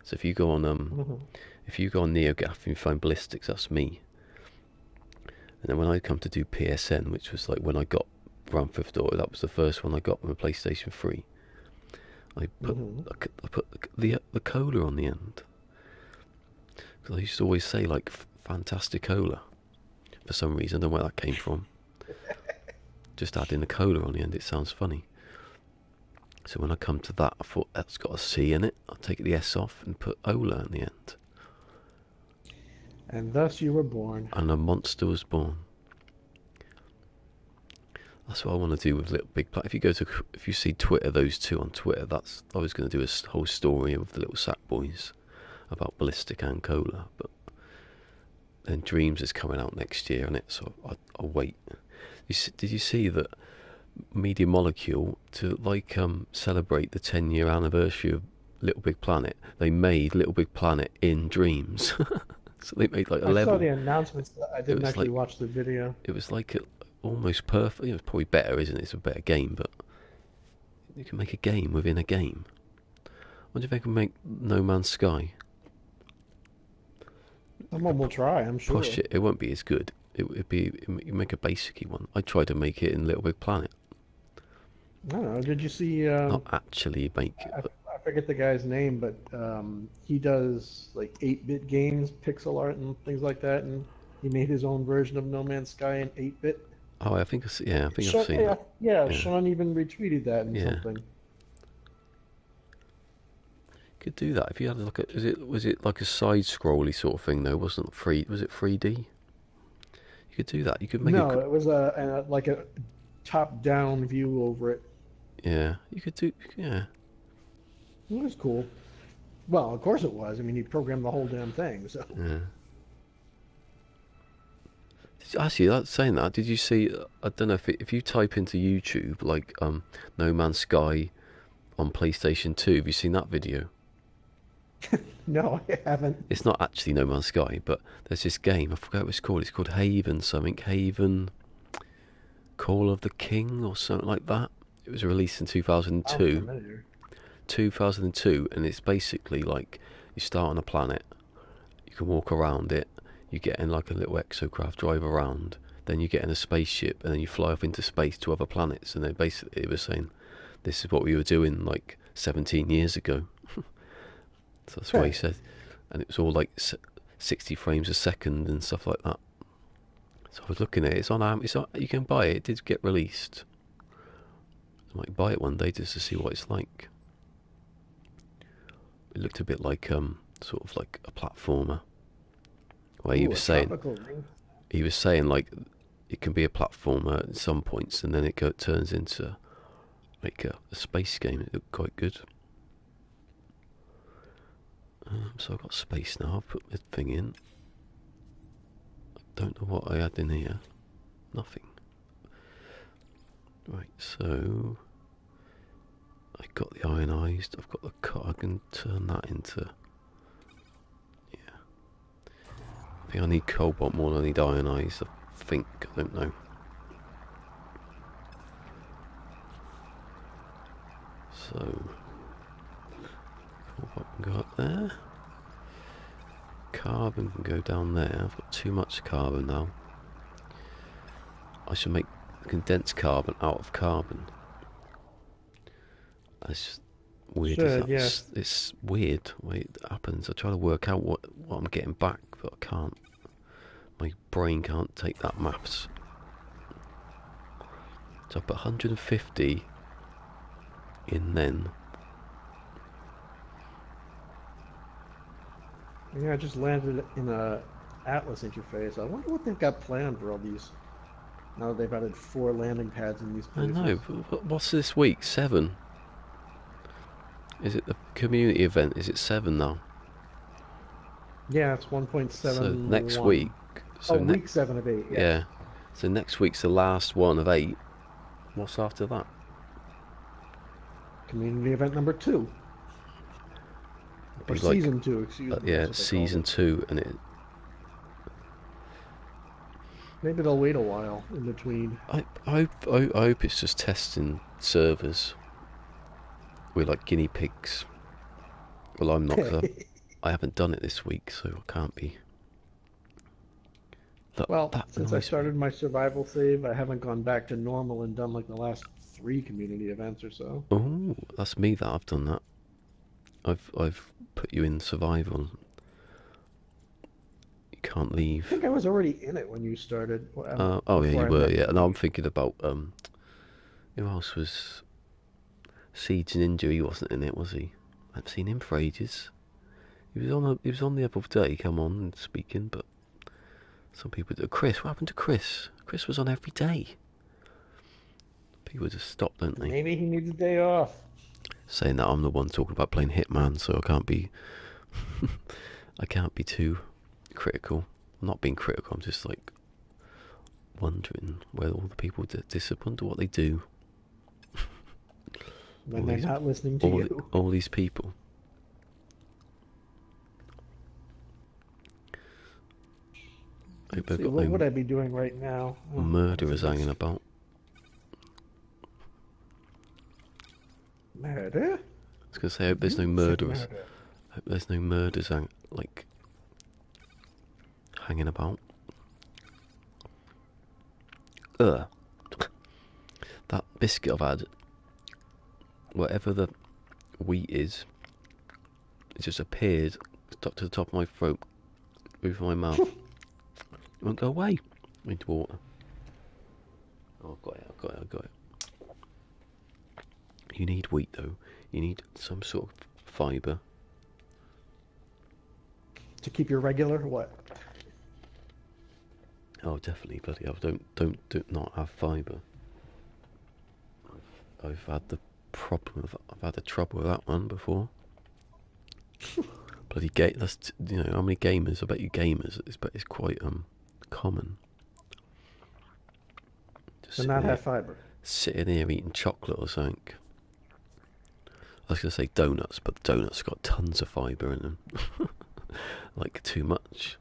So if you go on Mhm. NeoGAF and you find ballistics, that's me. And then when I come to do PSN, which was like when I got Grand Theft Auto, that was the first one I got on the PlayStation 3. I put Mhm. I put the cola on the end because I used to always say like Fantasticola for some reason. I don't know where that came from. Just adding the cola on the end, it sounds funny. So when I come to that, I thought that's got a C in it. I'll take the S off and put Ola in the end. And thus you were born. And a monster was born. That's what I want to do with Little Big Planet. If you see Twitter, those two on Twitter, I was going to do a whole story of the Little Sack Boys about Ballistic and Cola, but then Dreams is coming out next year, and so I'll wait. Did you see that Media Molecule to celebrate the 10-year anniversary of Little Big Planet? They made Little Big Planet in Dreams, so they made like a I saw level. the announcements, but I It didn't was actually like watch the video. it was like almost perfect. It's probably better, isn't it? It's a better game, but you can make a game within a game. I wonder if they can make No Man's Sky. Someone will try, I'm Push sure. it. It won't be as good. It'd be you make a basicy one. I tried to make it in Little Big Planet. I don't know. Did you see? Not actually make it, I, but I forget the guy's name, but he does like 8-bit games, pixel art, and things like that. And he made his own version of No Man's Sky in 8-bit. oh, I think I think I've Sean, seen yeah, that. yeah, Yeah, Sean even retweeted that in yeah. something. Could do that if you had like a. Was it like a side scrolly sort of thing though? Wasn't free? Was it 3D? You could do that. You could make a. No, it was like a top-down view over it. Yeah, you could do. Yeah. It was cool. Well, of course it was. I mean, he programmed the whole damn thing. So Yeah. Actually, that's saying that. Did you see? I don't know if you type into YouTube like No Man's Sky on PlayStation 2. Have you seen that video? no, I haven't. It's not actually No Man's Sky, but there's this game. I forget what it's called. It's called Haven something. Haven Call of the King or something like that. It was released in Sounds 2002. familiar. 2002, and it's basically like you start on a planet. You can walk around it. You get in like a little exocraft, drive around. Then you get in a spaceship, and then you fly off into space to other planets. And then basically it was saying, this is what we were doing like 17 years ago. So that's what he said. And it was all like 60 frames a second and stuff like that. So I was looking at it. You can buy it. It did get released. I might buy it one day just to see what it's like. It looked a bit like sort of like a platformer. Where Ooh, a tropical ring. he was saying like it can be a platformer at some points, and then turns into like a space game. It looked quite good. So I've got space now. I'll put the thing in. Don't know what I had in here. Nothing. Right, so I got the ionized. I've got the cut. I can turn that into. Yeah. I think I need cobalt more than I need ionized. I think. I don't know. So what can go up there? Carbon can go down there. I've got too much carbon now. I should make condensed carbon out of carbon. That's weird. It's weird the way it happens. I try to work out what I'm getting back, but I can't. My brain can't take that maths. So I put 150 in then. Yeah, I just landed in a Atlas interface. I wonder what they've got planned for all these. Now that they've added 4 landing pads in these places. I know, but what's this week? 7? Is it the community event? Is it 7 now? Yeah, it's 1.7. So next week. So week 7 of 8. Yeah. So next week's the last one of 8. What's after that? Community event number 2. Or season 2, excuse me. Yeah, season 2, and it. Maybe they'll wait a while in between. I hope it's just testing servers. We're like guinea pigs. Well, I'm not. I haven't done it this week, so I can't be. Since I started my survival save, I haven't gone back to normal and done like the last 3 community events or so. Oh, that's me that I've done that. I've put you in survival. You can't leave. I think I was already in it when you started. Oh yeah, you were. Yeah, no, I'm thinking about who else was Siege Ninja? He wasn't in it, was he? I haven't seen him for ages. He was on the other day. Come on and speaking, but some people do. Chris, what happened to Chris? Chris was on every day. People just stop, don't they? Maybe he needs a day off. Saying that I'm the one talking about playing Hitman, so I can't be. I can't be too critical. I'm not being critical. I'm just like wondering where all the people disciplined or what they do. When they're not listening to you. All these people. What would I be doing right now? Murderers hanging about. Murder? I was going to say, I hope there's no murderers. I hope there's no murders hanging about. That biscuit I've had, whatever the wheat is, it just appeared stuck to the top of my throat, over my mouth. It won't go away. Into water. Oh, I've got it. You need wheat though. You need some sort of fibre. To keep your regular what? Oh, definitely, bloody hell! Don't not have fibre. I've had the problem. I've had the trouble with that one before. Bloody that's how many gamers? I bet you gamers. It's quite common. To not have fibre. Sitting here eating chocolate or something. I was going to say donuts, but donuts got tons of fibre in them. Like too much.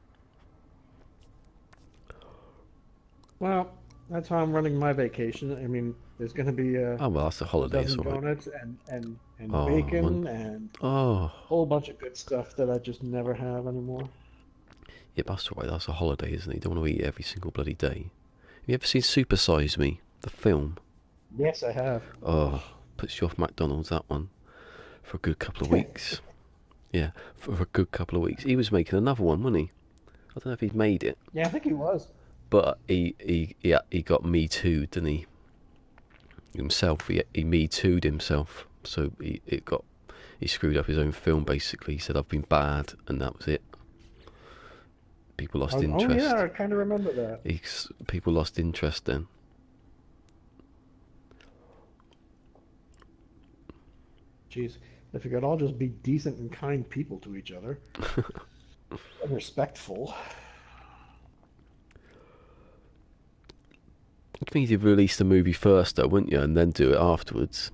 Well, that's how I'm running my vacation. I mean, there's going to be oh well, that's the holidays, right? Donuts and bacon and a whole bunch of good stuff that I just never have anymore. Yeah, that's alright. That's a holiday, isn't it? You don't want to eat every single bloody day. Have you ever seen Super Size Me, the film? Yes, I have. Oh, puts you off McDonald's, that one, for a good couple of weeks. Yeah, for a good couple of weeks. He was making another one, wasn't he? I don't know if he'd made it. Yeah, I think he was. But he got Me Too'd, didn't he? Himself. He Me Too'd himself. So he screwed up his own film, basically. He said, I've been bad, and that was it. People lost interest. Oh yeah, I kind of remember that. People lost interest then. Jeez. If you could all just be decent and kind people to each other, and respectful. It means you'd release the movie first, though, wouldn't you, and then do it afterwards.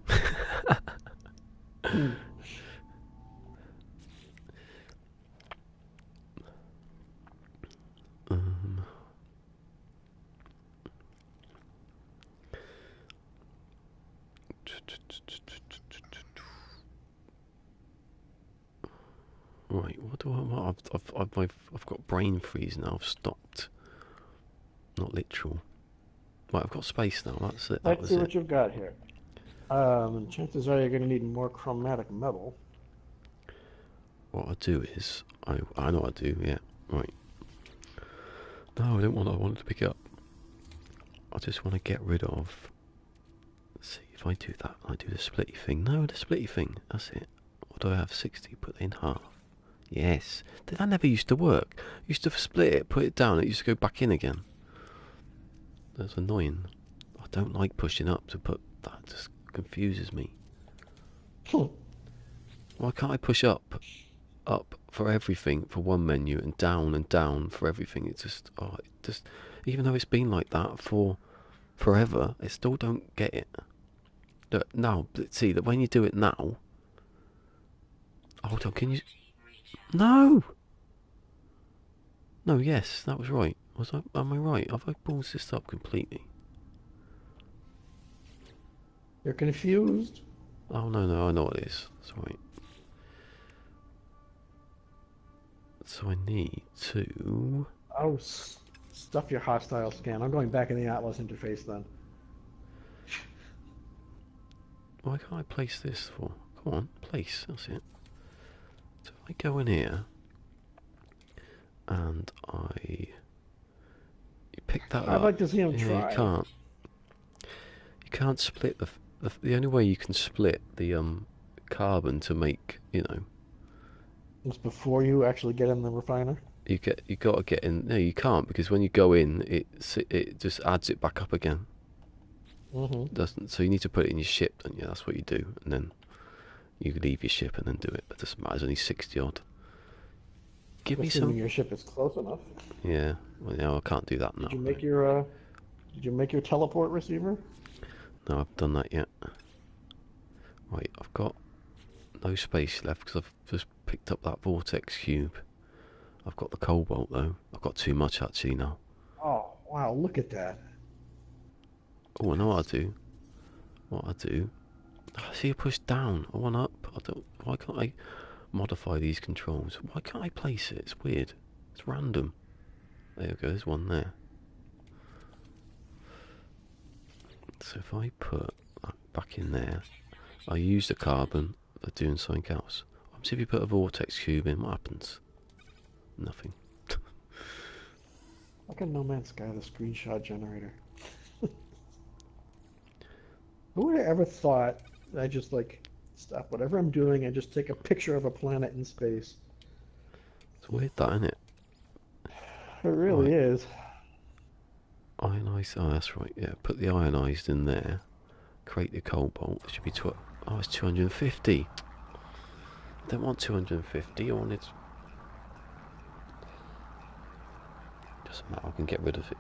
um, right, what do I want? I've got brain freeze now. I've stopped. Not literal. Right, I've got space now. That's it. That Let's was see it. what you've got here. And chances are you're going to need more chromatic metal. What I do is, I know what I do. Yeah, right. No, I don't want. I wanted to pick it up. I just want to get rid of. Let's see if I do that. I do the splitty thing. No, the splitty thing. That's it. What do I have? 60. Put it in half. Yes. That never used to work. I used to split it, put it down. It used to go back in again. That's annoying. I don't like pushing up to put. That just confuses me. Why can't I push up for everything for one menu and down for everything? It just even though it's been like that for forever, I still don't get it. Look, now, see that when you do it now. Hold on, can you? No. No, yes, that was right. Am I right? Have I ballsed this up completely? You're confused? Oh no, I know what it is. That's right. So I need to. Oh, stuff your hostile scan. I'm going back in the Atlas interface then. Why can't I place this for? Come on, place. That's it. So if I go in here and you pick that up. I'd like to see him yeah, try. You can't. You can't split the only way you can split the carbon to make, It's before you actually get in the refiner. you got to get in. No, you can't, because when you go in, it just adds it back up again. Doesn't. So you need to put it in your ship, don't you? That's what you do, and then you leave your ship and then do it. But it doesn't matter. It's only 60 odd. Give me Assuming some. your ship is close enough. Yeah. Well, no, I can't do that now. Did you make your teleport receiver? No, I've done that yet. Right, I've got no space left because I've just picked up that vortex cube. I've got the cobalt though. I've got too much actually now. Oh, wow, look at that. Oh, I know what I do. I see you push down. I want up. Why can't I modify these controls? Why can't I place it? It's weird. It's random. There we go. There's one there. So if I put that back in there, I use the carbon. They're doing something else. See if you put a vortex cube in, what happens? Nothing. Look at No Man's Sky, the screenshot generator. Who would have ever thought that I just stop whatever I'm doing and just take a picture of a planet in space? It's weird that, isn't it? It really is. Ionized, oh that's right, yeah. Put the ionized in there. Create the cobalt. It should be it's 250. I don't want 250, I wanted. Doesn't matter, I can get rid of it.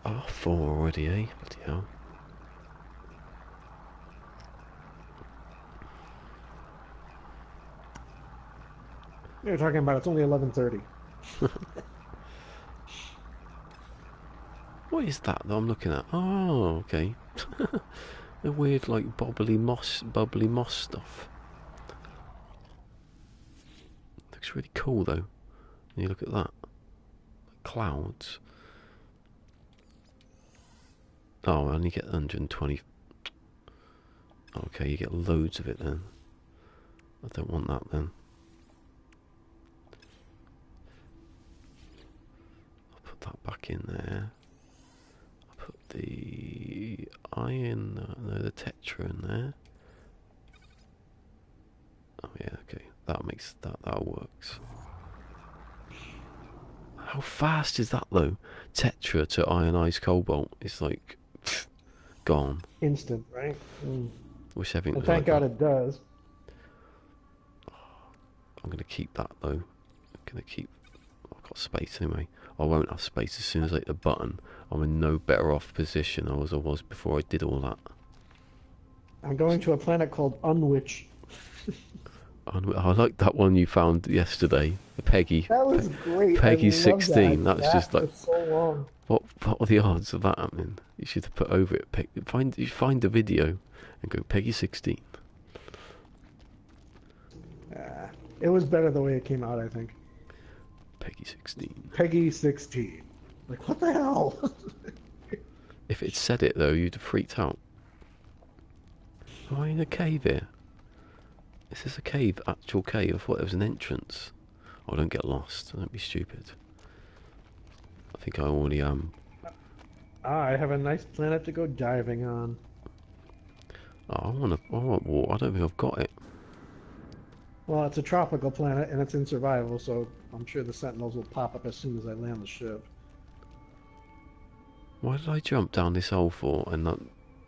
Oh, 4 already, eh? Bloody hell. You're talking about it's only 11:30. What is that I'm looking at? Oh, okay. The weird, bubbly moss stuff. Looks really cool though. When you look at that, clouds. Oh, I only get 120. Okay, you get loads of it then. I don't want that then. I'll put that back in there. I'll put the iron, the tetra in there. Oh yeah, okay. That works. How fast is that though? Tetra to ionized cobalt is gone. instant, right? Wish everything And was thank like God that. it does. I'm gonna keep that though. I'm gonna keep. I've got space anyway. I won't have space as soon as I hit the button. I'm in no better off position as I was before I did all that. I'm going to a planet called Unwich. I like that one you found yesterday, Peggy. That was great. I Peggy love that. 16. That's That just like for so long. what are the odds of that happening? You should have put over it. Find the video and go Peggy 16. It was better the way it came out, I think. Peggy 16. Peggy 16. Like, what the hell? If it said it though, you'd have freaked out. Am I in a cave here? Is this a cave? Actual cave? I thought there was an entrance. Oh, don't get lost. Don't be stupid. I think I already am. I have a nice planet to go diving on. Oh, I want water. I don't think I've got it. Well, it's a tropical planet and it's in survival, so I'm sure the sentinels will pop up as soon as I land the ship. Why did I jump down this hole for and not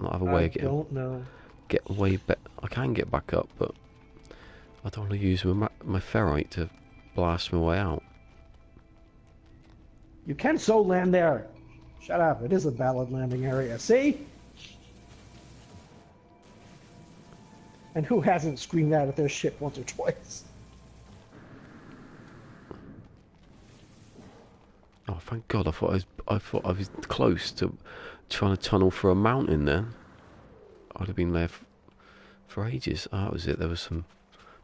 have a way of I don't know. get way back? I can get back up, but I don't want to use my ferrite to blast my way out. You can so land there. Shut up. It is a valid landing area. See? And who hasn't screamed out at their ship once or twice? Oh, thank God! I thought I was close to trying to tunnel through a mountain. Then I'd have been there for ages. Oh, that was it. There was some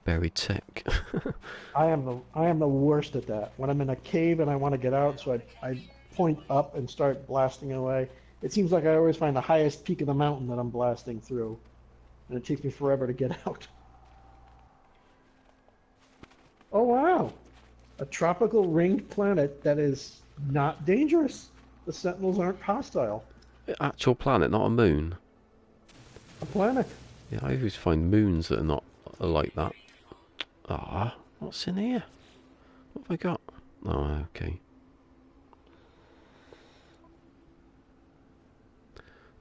buried tech. I am the worst at that. When I'm in a cave and I want to get out, so I point up and start blasting away. It seems like I always find the highest peak of the mountain that I'm blasting through, and it takes me forever to get out. Oh wow, a tropical ringed planet that is not dangerous. The sentinels aren't hostile. Actual planet, not a moon. A planet. Yeah, I always find moons that are like that. Ah, what's in here? What have I got? Oh, okay.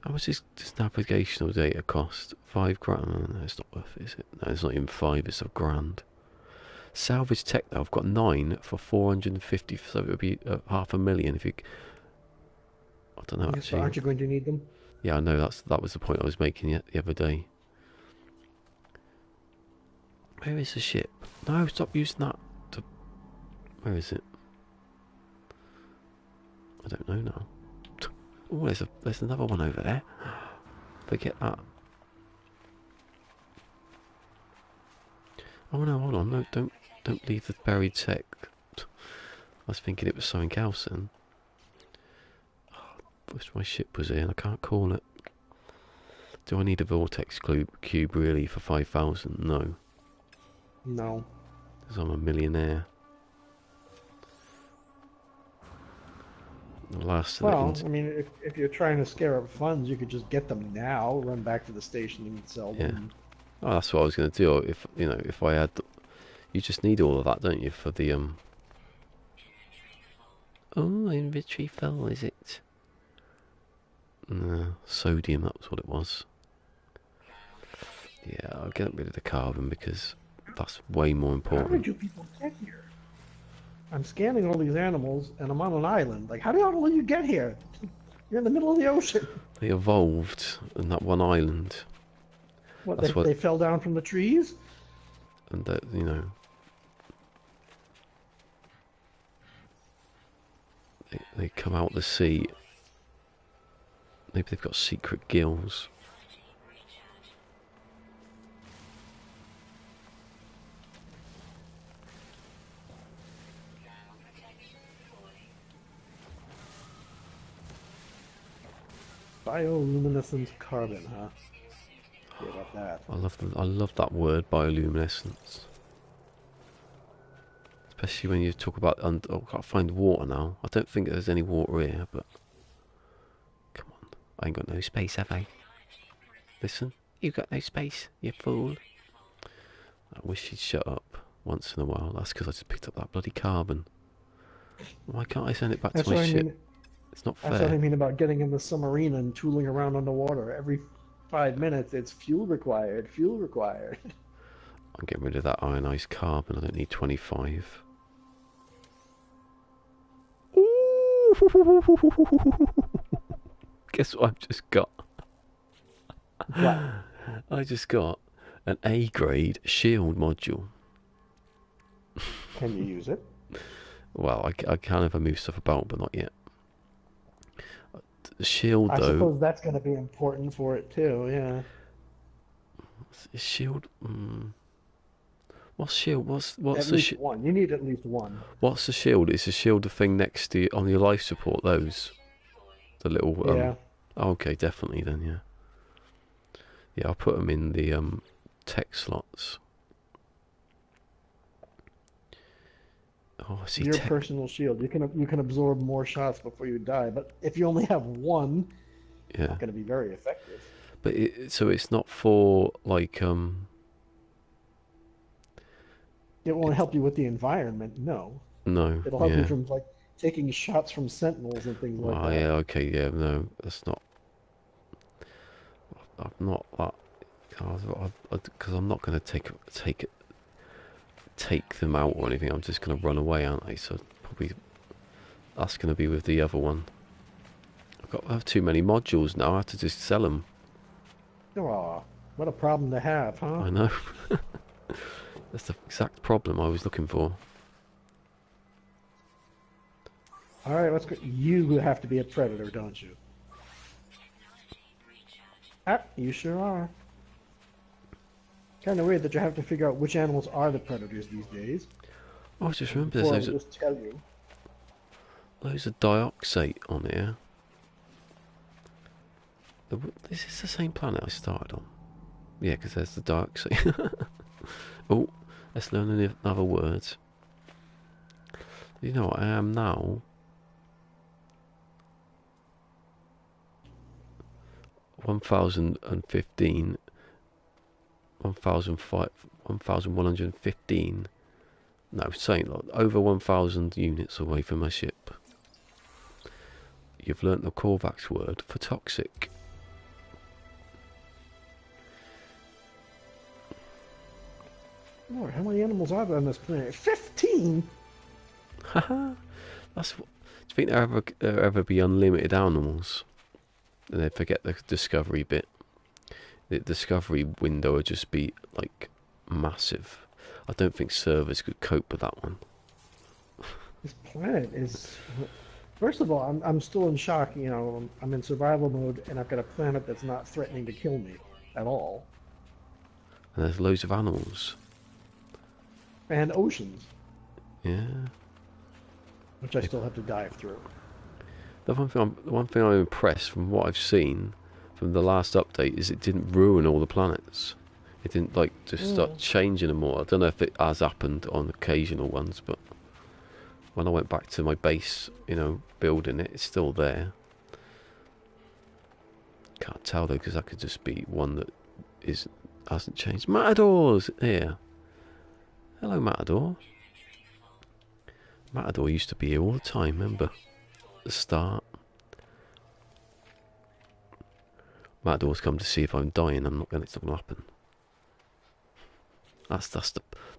How much does this navigational data cost? $5,000? No, it's not worth it, is it? No, it's not even 5, it's $1,000. Salvage tech though, I've got 9 for 450, so it would be $500,000 if you... I don't know So actually. aren't you going to need them? Yeah, I know, that was the point I was making the other day. Where is the ship? No, stop using that. Where is it? I don't know now. Oh, there's another one over there. Forget that. Oh no, hold on. No, don't leave the buried tech. I was thinking it was something else then. I wish my ship was here and I can't call it. Do I need a vortex cube really for 5,000? No. No. Because I'm a millionaire. The last Well, I mean, if you're trying to scare up funds, you could just get them now, run back to the station and sell them. Oh, that's what I was going to do. If I had, you just need all of that, don't you, for the Oh, inventory full, is it? Sodium, that was what it was. Yeah, I'll get rid of the carbon because that's way more How important. did you people get here? I'm scanning all these animals, and I'm on an island. Like, how did you get here? You're in the middle of the ocean. They evolved in that one island. What, That's they fell down from the trees? And that, you know, they come out the sea. Maybe they've got secret gills. Bioluminescent carbon, huh? Yeah, about that. I love that word, bioluminescence. Especially when you talk about, oh, I can't find water now. I don't think there's any water here, but come on, I ain't got no space, have I? Listen, you got no space, you fool. I wish she'd shut up once in a while. That's because I just picked up that bloody carbon. Why can't I send it back That's to my what I ship? mean. It's not That's what I fair. mean about getting in the submarine and tooling around underwater. Every 5 minutes, it's fuel required, fuel required. I'm getting rid of that ionized carbon. I don't need 25. Ooh! Guess what I've just got? What? I just got an A grade shield module. Can you use it? Well, I can if I move stuff about, but not yet. The shield, I though. suppose that's going to be important for it too. Yeah. Shield. What's shield? What's At the least one. You need at least one. what's the shield? Is the shield the thing next to on your life support? Those the little Yeah. Oh, okay, definitely then. Yeah. Yeah, I'll put them in the tech slots. Oh, I see Your tech. personal shield. You can absorb more shots before you die, but if you only have one, Yeah, not going to be very effective. but so it's not for like It won't It's help you with the environment. No, no. it'll help you Yeah. from like taking shots from sentinels and things like Oh that. yeah. Okay. Yeah. No, that's not. I'm not that. Because I'm not going to take them out or anything. I'm just going to run away, aren't I? So probably that's going to be with the other one. I have too many modules now. I have to just sell them. Aw, what a problem to have, huh? I know. That's the exact problem I was looking for. All right, let's go. You have to be a predator, don't you? Ah, you sure are. Kind of weird that you have to figure out which animals are the predators these days. Oh, I just remember Before I there's would just tell you. loads of dioxate on here. This is the same planet I started on. Yeah, because there's the dioxate. Oh, let's learn another word. You know what I am now? 1015, 1005, 1115. No, saying like over 1000 units away from my ship. You've learnt the Korvax word for toxic. Lord, how many animals are there on this planet? 15! Haha. That's what. Do you think there ever be unlimited animals? And they forget the discovery bit. The discovery window would just be like massive. I don't think servers could cope with that one. This planet is. First of all, I'm still in shock. You know, I'm in survival mode, and I've got a planet that's not threatening to kill me at all. And there's loads of animals. And oceans, Yeah. which I still have to dive through. The one thing I'm impressed from what I've seen from the last update is it didn't ruin all the planets. It didn't like just start changing them all. I don't know if it has happened on occasional ones, but when I went back to my base, building it, it's still there. Can't tell though, because that could just be one that hasn't changed. Matador's here. Hello, Matador. Matador used to be here all the time. Remember the start? Matador's come to see if I'm dying. I'm not going. It's not going to happen.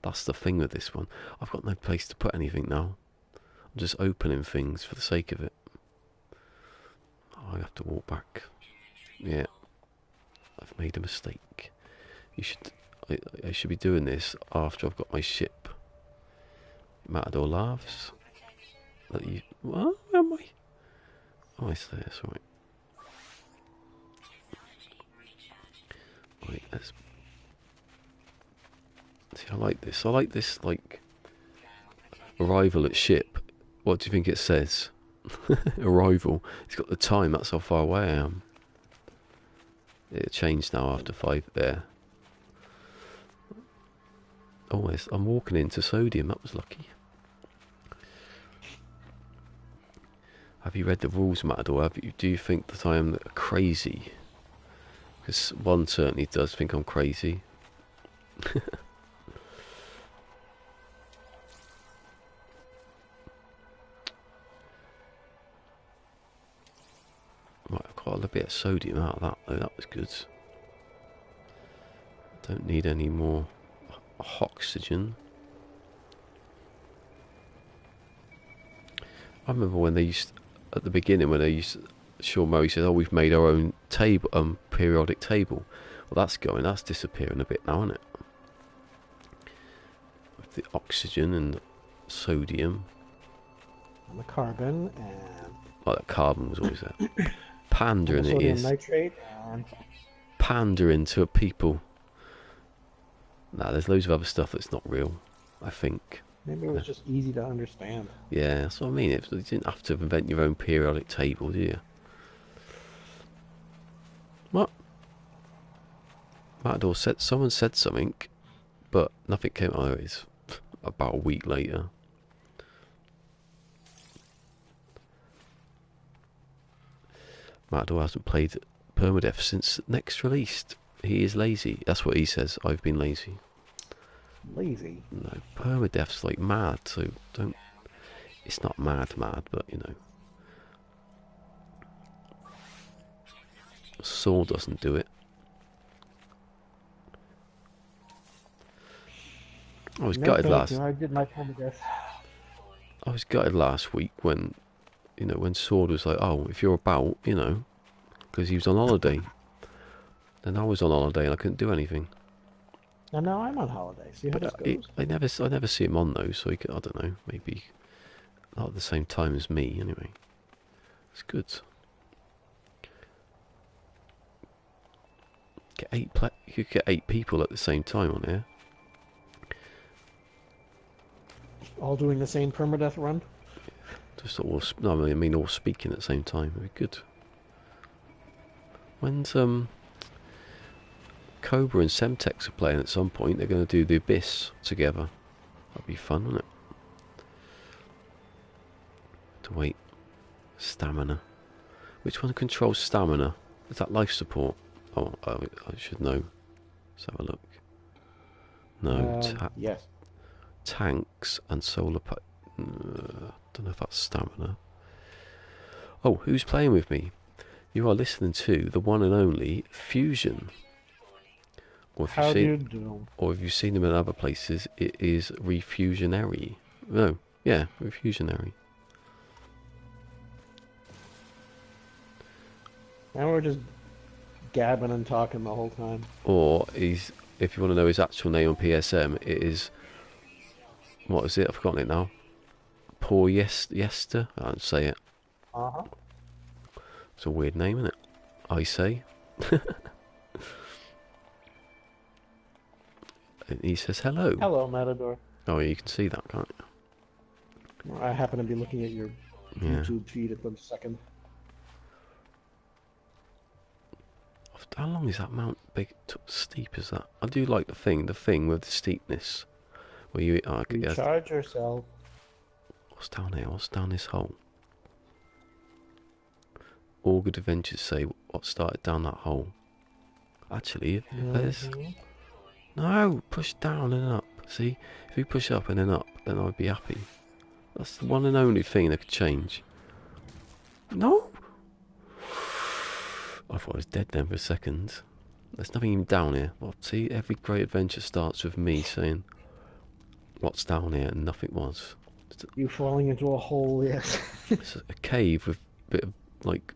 That's the thing with this one. I've got no place to put anything now. I'm just opening things for the sake of it. Oh, I have to walk back. Yeah, I've made a mistake. I should be doing this after I've got my ship. Matador laughs. What? Where am I? Oh, it's there. It's alright. Right, let's see. I like this. I like this. Like arrival at ship. What do you think it says? Arrival. It's got the time. That's how far away I am. It changed now after 5 there. Oh, I'm walking into sodium. That was lucky. Have you read the rules, Matador? Do you think that I am crazy? Because one certainly does think I'm crazy. bit of sodium out of that though, that was good. Don't need any more oxygen. I remember when they used, at the beginning, when they used, Sean Murray said, oh, we've made our own table, periodic table. Well, that's disappearing a bit now, isn't it? With the oxygen and sodium. And the carbon and... Oh, that carbon was always there. Pandering it is. Nitrate and... Pandering to people. Nah, there's loads of other stuff that's not real, I think. Maybe it was just easy to understand. Yeah, that's what I mean. You didn't have to invent your own periodic table, do you? What? Matador said, someone said something, but nothing came out of it. About a week later. Matador hasn't played PermaDEAD since next released. He is lazy. That's what he says. I've been lazy. Lazy? No, PermaDEAD's like mad, so don't... It's not mad, but you know. Saw doesn't do it. I was gutted last... I did my PermaDEAD. I was gutted last week when, you know, when Sword was like, oh, if you're about, you know, because he was on holiday. Then I was on holiday and I couldn't do anything. And now I'm on holiday. See how this goes? I never see him on those, so he could, I don't know, maybe not at the same time as me. Anyway, it's good. You could get 8 people at the same time on here. All doing the same permadeath run? Just all, no, I mean all speaking at the same time. It'd be good. When's Cobra and Semtex are playing at some point? They're going to do the Abyss together. That'd be fun, wouldn't it? To wait. Stamina. Which one controls stamina? Is that life support? Oh, I should know. Let's have a look. No. Yes. Tanks and solar don't know if that's stamina. Oh, who's playing with me? You are listening to the one and only Fusion. Or if How do you do? Or if you've seen them in other places, it is Refusionary. No, yeah, Refusionary. Now we're just gabbing and talking the whole time. Or if you want to know his actual name on PSM, it is, what is it? I've forgotten it now. Poor Yester? I don't say it. Uh-huh. It's a weird name, isn't it? I say. And he says hello. Hello, Matador. Oh, you can see that, can't you? I happen to be looking at your YouTube feed at the second. How long is that mount big, steep as that? I do like the thing with the steepness. Where you Recharge yourself. What's down here? What's down this hole? All good adventures say what started down that hole. Actually, if there's... No, push down and up. See, if you push up and then up, then I'd be happy. That's the one and only thing that could change. No! I thought I was dead then for a second. There's nothing even down here. Well, see, every great adventure starts with me saying, what's down here? And nothing was. You falling into a hole, yes. It's a cave with a bit of, like,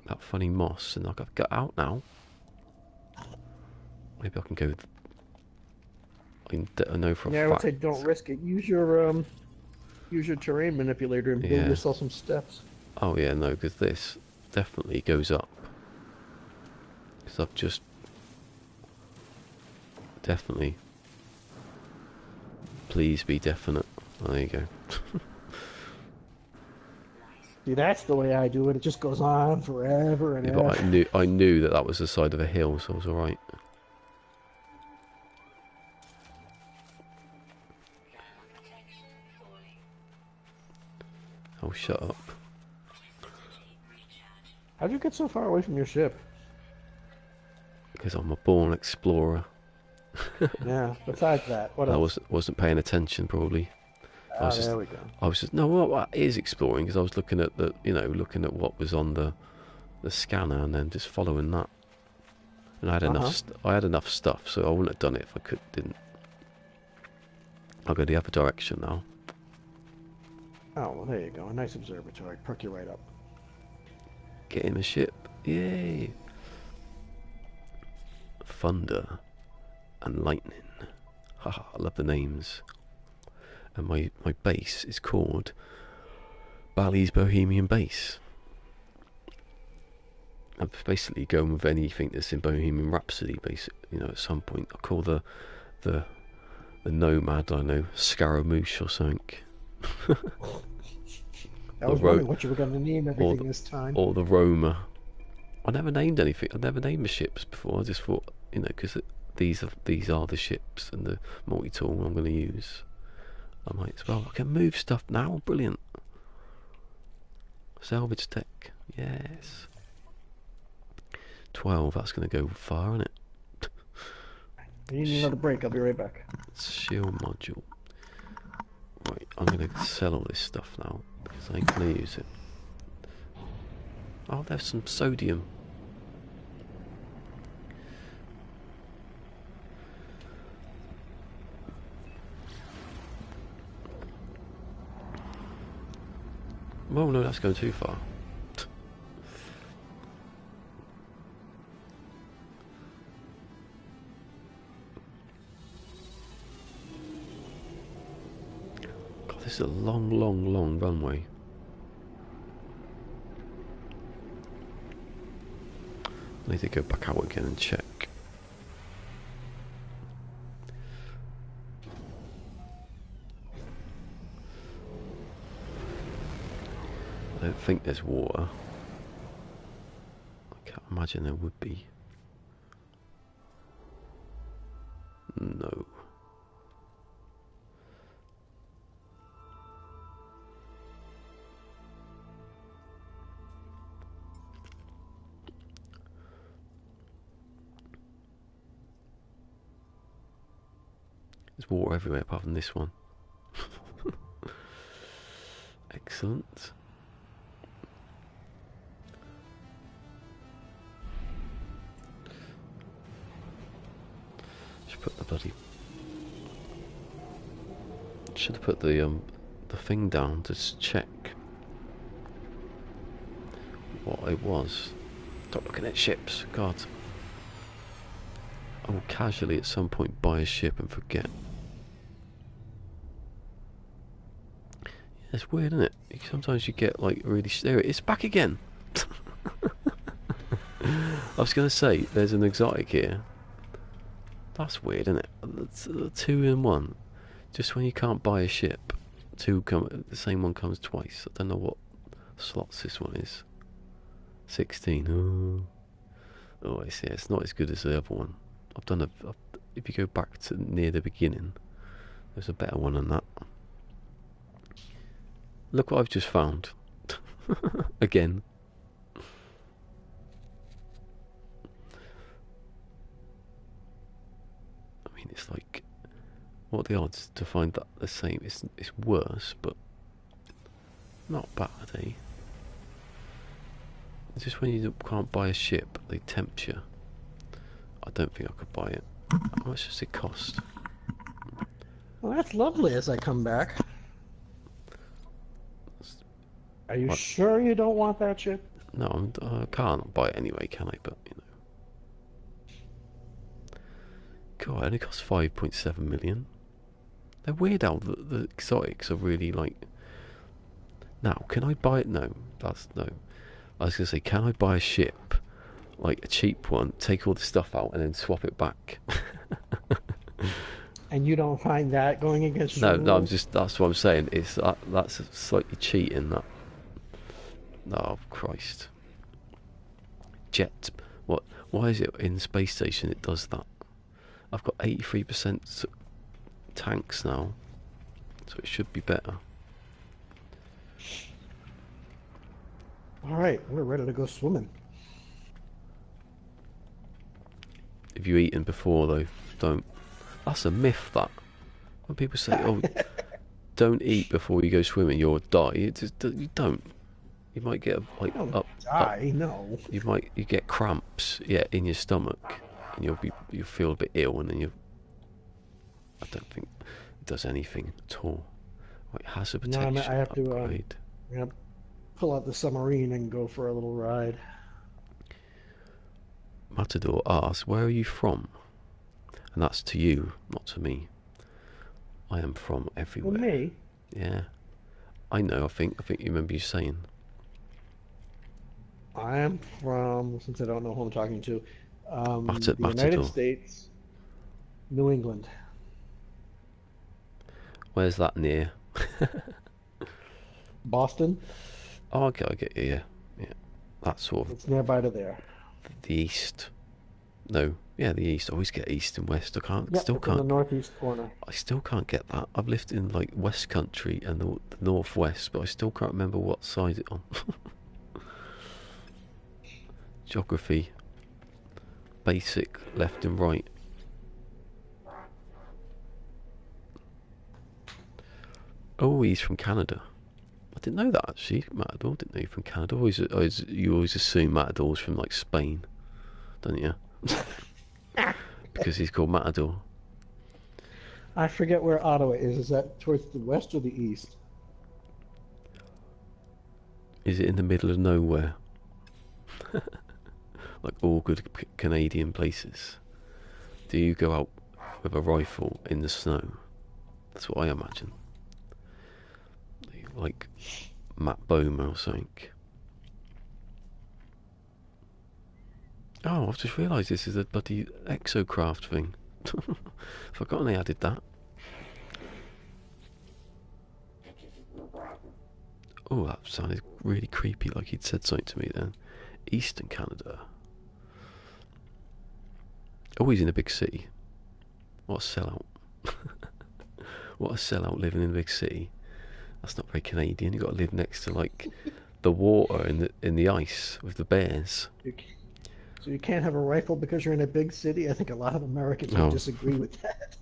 that funny moss, and I've got to get out now. Maybe I can go... I know for a fact. Yeah, I would say don't risk it. Use your terrain manipulator and build yourself some steps. Oh yeah, no, because this definitely goes up. Because I've just... Definitely. Please be definite. Oh, there you go. See, that's the way I do it. It just goes on forever and ever. But I knew that was the side of a hill, so I was alright. Oh, shut up. How'd you get so far away from your ship? Because I'm a born explorer. Yeah, besides that, what else? I wasn't paying attention, probably. There we go. I was just... No, well, it is exploring, because I was looking at looking at what was on the the scanner and then just following that. And I had enough. I had enough stuff, so I wouldn't have done it if I didn't. I'll go the other direction now. Oh, well, there you go. A nice observatory. Perk you right up. Get in the ship. Yay! Thunder and lightning. Haha, I love the names. And my base is called Bally's Bohemian Base. I'm basically going with anything that's in Bohemian Rhapsody, basically. You know, at some point I'll call the Nomad, I don't know, Scaramouche or something. I was wondering what you were going to name everything this time. Or the Roma. I never named anything. I never named the ships before. I just thought, you know, because these are the ships and the multi-tool I'm going to use. I might as well. I can move stuff now. Brilliant. Salvage tech. Yes. 12. That's going to go far, isn't it? You need another break. I'll be right back. Shield module. Right, I'm going to sell all this stuff now because I ain't going to use it. Oh, there's some sodium. Oh no, that's going too far. God, this is a long, long, long runway. I need to go back out again and check. I don't think there's water. I can't imagine there would be. No. There's water everywhere apart from this one. Excellent. Should have put the thing down to check what it was. Stop looking at ships, God. I will casually at some point buy a ship and forget. Yeah, it's weird, isn't it? Sometimes you get like really... There it is, back again! I was going to say, there's an exotic here. That's weird, isn't it? It's 2 in 1. Just when you can't buy a ship, the same one comes twice. I don't know what slots this one is. 16. Oh, I see. It's not as good as the other one. If you go back to near the beginning, there's a better one than that. Look what I've just found. Again. I mean, it's like, what are the odds to find that the same? It's worse, but not bad, eh? It's just when you can't buy a ship, they tempt you. I don't think I could buy it. How much does it cost? Well, that's lovely as I come back. Are you sure you don't want that ship? No, I can't buy it anyway, can I? But, you know. God, it only costs 5.7 million. They're weird how the exotics are really like... Now, can I buy it? No. No. I was going to say, can I buy a ship, like a cheap one, take all the stuff out and then swap it back? And you don't find that going against your No, rules? that's what I'm saying. That's slightly cheating, that. Oh, Christ. Jet. What? Why is it in Space Station it does that? I've got 83% tanks now, so it should be better. Alright, we're ready to go swimming. If you eaten before, though, don't. That's a myth, that. When people say, oh, don't eat before you go swimming, you'll die. You don't. You might get like You don't up. die, no. You get cramps, yeah, in your stomach, and you'll feel a bit ill, and then I don't think it does anything at all. Like hazard No, I protection have to upgrade. pull out the submarine and go for a little ride. Matador asks, "Where are you from?" And that's to you, not to me. I am from Well, everywhere. me? Yeah, I know. I think you remember you saying. I am from, since I don't know who I'm talking to, the United Matador. States, New England. Where's that near? Boston? Oh, okay, I get you. Yeah, yeah. That's sort of It's nearby to there. the east. No, yeah, the east. I always get east and west. Yep, it's in the northeast corner. I still can't get that. I've lived in like West Country and the northwest, but I still can't remember what side it's on. Geography, basic, left and right. Oh, he's from Canada. I didn't know that actually. Matador didn't know you're from Canada. You always assume Matador's from like Spain, don't you? Because he's called Matador. I forget where Ottawa is. Is that towards the west or the east? Is it in the middle of nowhere? Like all good Canadian places. Do you go out with a rifle in the snow? That's what I imagine. Like Matt Bomer or something. Oh, I've just realised this is a bloody exocraft thing. Forgotten they added that. Oh, that sounded really creepy, like he'd said something to me then. Eastern Canada. Oh, he's in a big city. What a sellout. What a sellout living in a big city. That's not very Canadian. You've got to live next to like the water in the ice with the bears. So you can't have a rifle because you're in a big city? I think a lot of Americans would disagree with that.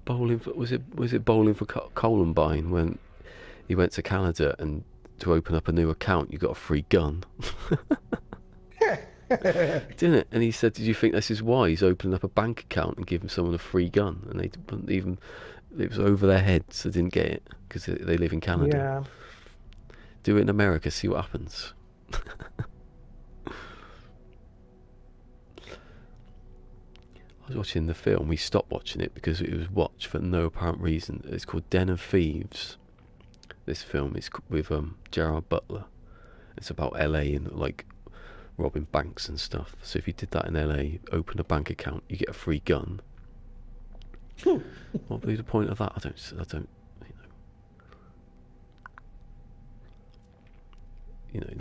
Was it bowling for Columbine when he went to Canada and to open up a new account you got a free gun? Didn't it? And he said, "Did you think this is why he's opening up a bank account and giving someone a free gun?" And they didn't even. It was over their heads. They didn't get it because they live in Canada. Yeah. Do it in America. See what happens. I was watching the film. We stopped watching it because it was watched for no apparent reason. It's called Den of Thieves. This film is with Gerard Butler. It's about LA and like robbing banks and stuff. So if you did that in LA, open a bank account, you get a free gun. What would be the point of that? I don't.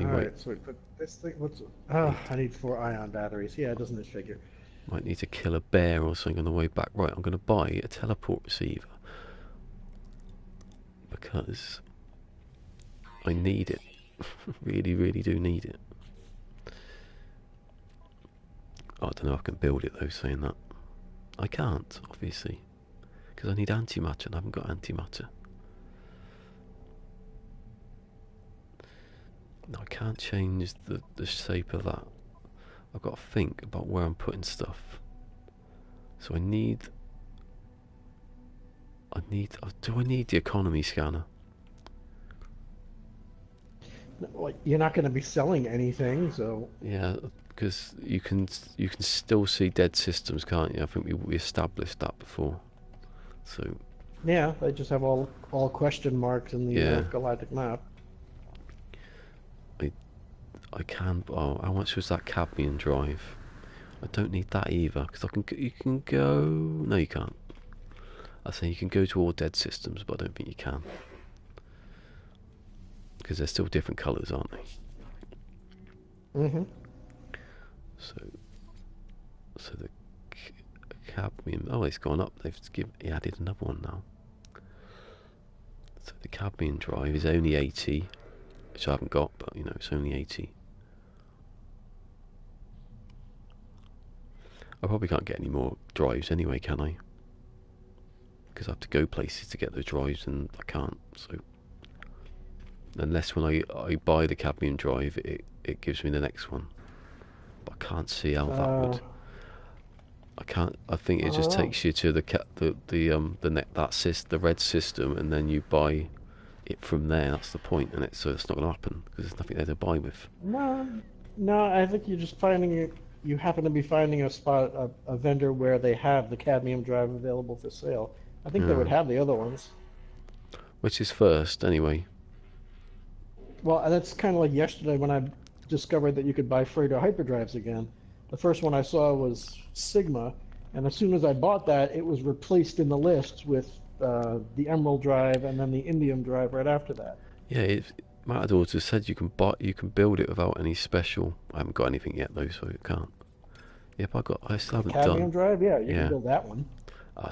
All right, so we put this thing. I need 4 ion batteries. Yeah, doesn't it figure? Might need to kill a bear or something on the way back. Right, I'm going to buy a teleport receiver because I need it. Really, really do need it. Oh, I don't know if I can build it though, saying that. I can't, obviously, because I need antimatter and I haven't got antimatter. No, I can't change the shape of that. I've got to think about where I'm putting stuff. So do I need the economy scanner? Well, you're not going to be selling anything, so Yeah, because you can still see dead systems, can't you? I think we established that before. So yeah, they just have all question marks in the yeah, galactic map. I can. Oh, how much was that cadmium drive? I don't need that either because you can go. No, you can't. I say you can go to all dead systems, but I don't think you can because they're still different colours, aren't they? Mm-hmm. So the cadmium. Oh, it's gone up. He added another one now. So the cadmium drive is only 80, which I haven't got, but it's only 80. I probably can't get any more drives anyway, can I? because I have to go places to get those drives, and I can't. So unless when I buy the cadmium drive, it gives me the next one. But I can't see how that would. I can't. I think it just takes you to the red system, and then you buy it from there. That's the point, and so it's not going to happen because there's nothing there to buy with. No, I think you're just finding it. You happen to be finding a spot, a vendor where they have the cadmium drive available for sale. I think they would have the other ones. Which is first, anyway? Well, that's kind of like yesterday when I discovered that you could buy freighter hyperdrives again. The first one I saw was Sigma, and as soon as I bought that, it was replaced in the list with the Emerald drive and then the Indium drive right after that. Yeah, Matador just said you can build it without any special. I haven't got anything yet though, so I can't. Yeah, but I still haven't done. Cadmium drive, yeah, you can build that one.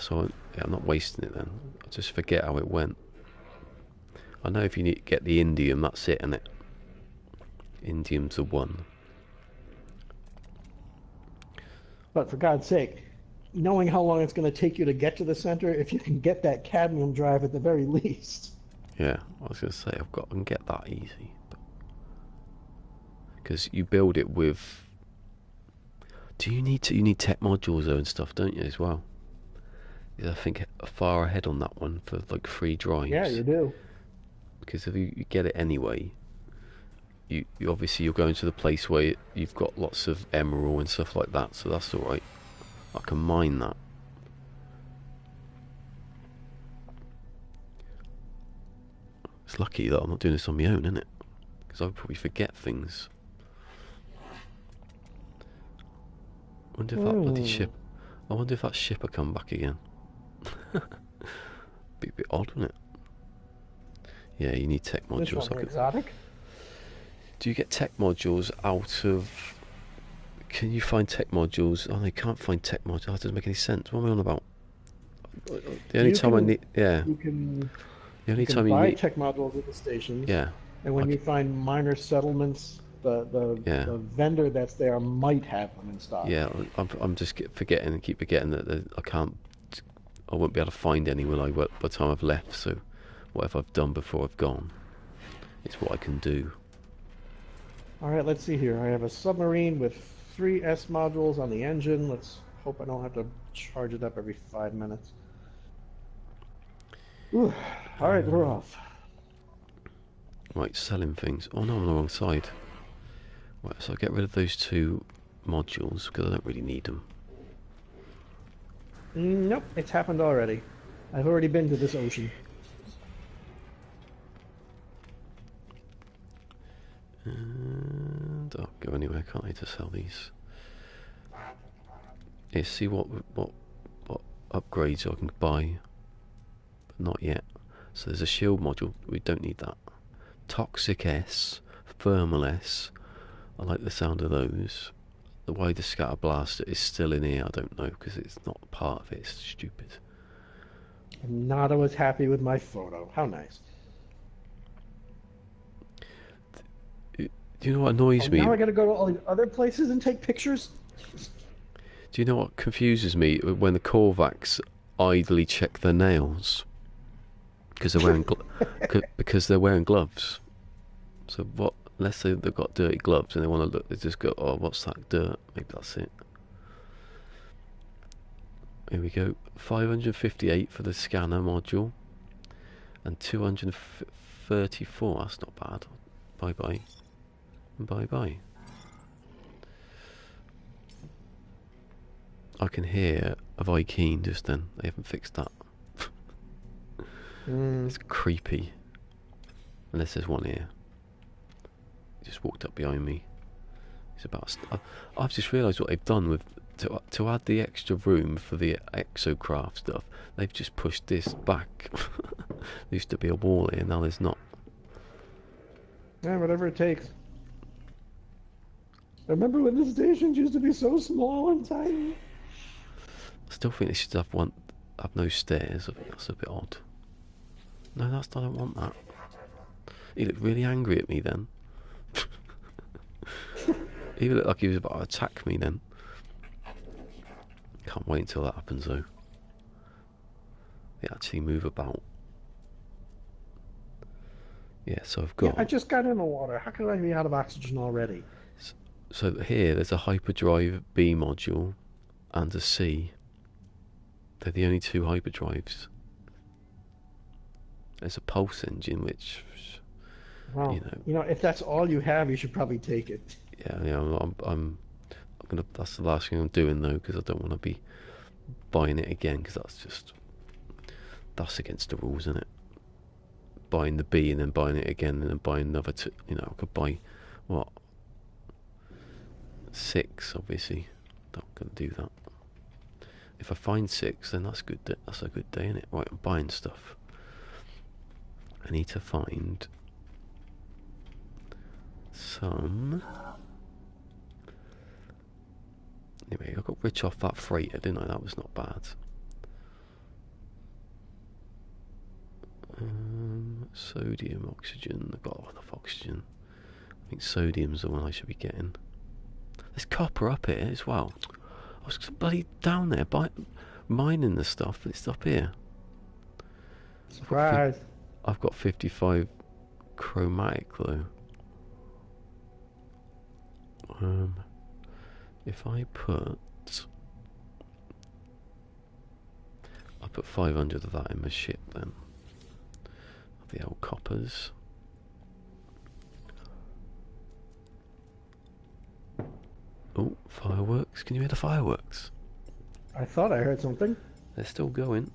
So I'm not wasting it then. I just forget how it went. I know if you need to get the Indium, that's it, innit? Indium's the one. But for God's sake, knowing how long it's going to take you to get to the center, if you can get that cadmium drive at the very least. Yeah, I was going to say I can get that easy, because you build it with. You need tech modules though and stuff, don't you, as well? Because I think far ahead on that one for like free drives. Yeah, you do. Because if you get it anyway, you obviously you're going to the place where you've got lots of emerald and stuff like that, so that's all right. I can mine that. It's lucky that I'm not doing this on my own, isn't it? Because I would probably forget things. I wonder if that bloody ship. I wonder if that ship will come back again. Be a bit odd, wouldn't it? Yeah, you need tech modules. This one, exotic? Do you get tech modules out of? Can you find tech modules? Oh, they can't find tech modules. That doesn't make any sense. What am I on about? The only time I need, yeah. You can. The only time you you buy need tech modules at the stations. Yeah. And when you find minor settlements, the vendor that's there might have them in stock. Yeah, I'm just keep forgetting that I won't be able to find any by the time I've left. So, whatever I've done before I've gone, it's what I can do. All right, let's see here. I have a submarine with 3 S modules on the engine. Let's hope I don't have to charge it up every 5 minutes. All right, we're off. Right, selling things. Oh no, I'm on the wrong side. Right, so I'll get rid of those 2 modules because I don't really need them. Nope, it's happened already. I've already been to this ocean. And I'll go anywhere, can't I, to sell these? Yeah, see what upgrades I can buy, but not yet. So there's a shield module. We don't need that. Toxic S, Thermal S. I like the sound of those. The way the scatter blaster is still in here, I don't know, because it's not part of it. It's stupid. Nada was happy with my photo. How nice. Do you know what annoys me? Now I gotta go to all these other places and take pictures? Do you know what confuses me? When the Korvax idly check their nails. Because they're wearing gloves. So what? Let's say they've got dirty gloves and they want to look. They just go, "Oh, what's that dirt?" Maybe that's it. Here we go. 558 for the scanner module, and 234. That's not bad. Bye bye. Bye bye. I can hear a Viking just then. They haven't fixed that. It's creepy. Unless there's one here. He just walked up behind me. He's about. I've just realised what they've done with to add the extra room for the exocraft stuff. They've just pushed this back. There used to be a wall here. Now there's not. Yeah, whatever it takes. Remember when the stations used to be so small and tiny? I still think they should have no stairs. I think that's a bit odd. No, I don't want that. He looked really angry at me then. He looked like he was about to attack me then. Can't wait until that happens though. They actually move about. Yeah, so I've Yeah, I got. just got in the water. How could I be out of oxygen already? So here, there's a hyperdrive B module and a C. They're the only two hyperdrives. There's a pulse engine, which, you Well, know, if that's all you have, you should probably take it. yeah, I'm gonna. That's the last thing I'm doing though, because I don't want to be buying it again, because that's against the rules, isn't it? Buying the B and then buying it again and then buying another two. I could buy what 6, obviously. Not gonna do that. If I find 6, then that's good. That's a good day, isn't it? Right, I'm buying stuff. I need to find some. Anyway, I got rich off that freighter, didn't I? That was not bad. Sodium, oxygen. I got enough oxygen. I think sodium's the one I should be getting. There's copper up here as well. I was bloody down there mining the stuff, and it's up here. Surprise. I've got 55 chromatic though. If I put 500 of that in my ship then. The old coppers. Oh, fireworks. Can you hear the fireworks? I thought I heard something. They're still going.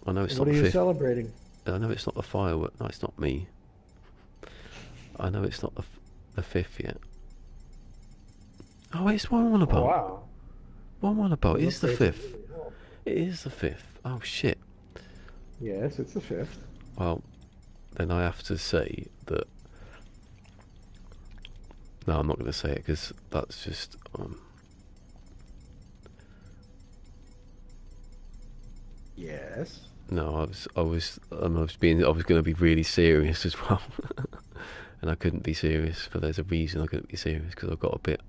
I know it's What not are the you 5th. celebrating? I know it's not the firework. No, it's not me. I know it's not the 5th yet. Oh, it's what I'm on Oh, about. wow. What I'm on about Those is the upgrades 5th. really help. It is the 5th. Oh, shit. Yes, it's the 5th. Well, then I have to say that. No, I'm not going to say it because that's just. Yes. No, I was going to be really serious as well, and I couldn't be serious. But there's a reason I couldn't be serious because I got a bit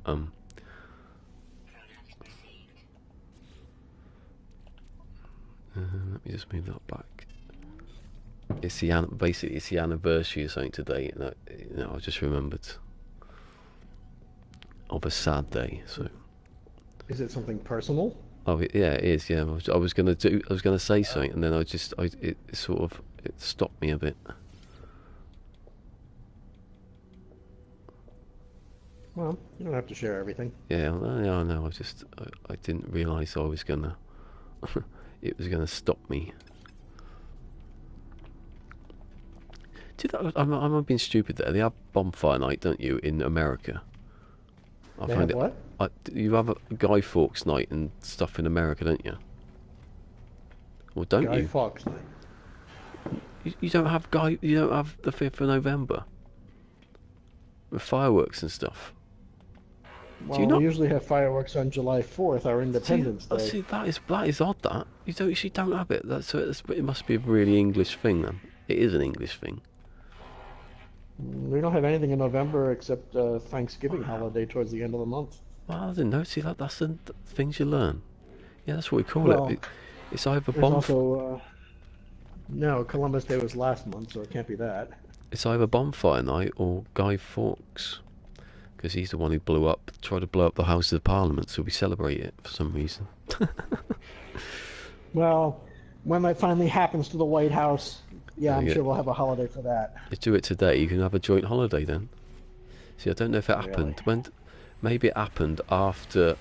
let me just move that back. It's basically it's the anniversary or something today, and I just remembered of a sad day. So. Is it something personal? Oh yeah, it is. Yeah, I was gonna say something, and then it stopped me a bit. Well, you don't have to share everything. Yeah, I know. I didn't realise I was gonna. It was gonna stop me. I'm being stupid there. They have bonfire night, don't you, in America? They have what? You have a Guy Fawkes night and stuff in America, don't you? Or don't Guy you? Fawkes night. You don't have You don't have the 5th of November with fireworks and stuff. Well, Do you not? we usually have fireworks on July 4th, our Independence Day. See, that is odd. That you don't have it. It must be a really English thing then. It is an English thing. We don't have anything in November except Thanksgiving holiday towards the end of the month. Well, I didn't know. See, that's the things you learn. Yeah, that's what we call Well, it. It's either There's also no, Columbus Day was last month, so it can't be that. It's either bonfire night or Guy Fawkes, because he's the one who tried to blow up the House of Parliament, so we celebrate it for some reason. Well, when that finally happens to the White House, yeah, I'm Yeah. sure we'll have a holiday for that. Let's do it today. You can have a joint holiday then. See, I don't know if it happened when. Maybe it happened after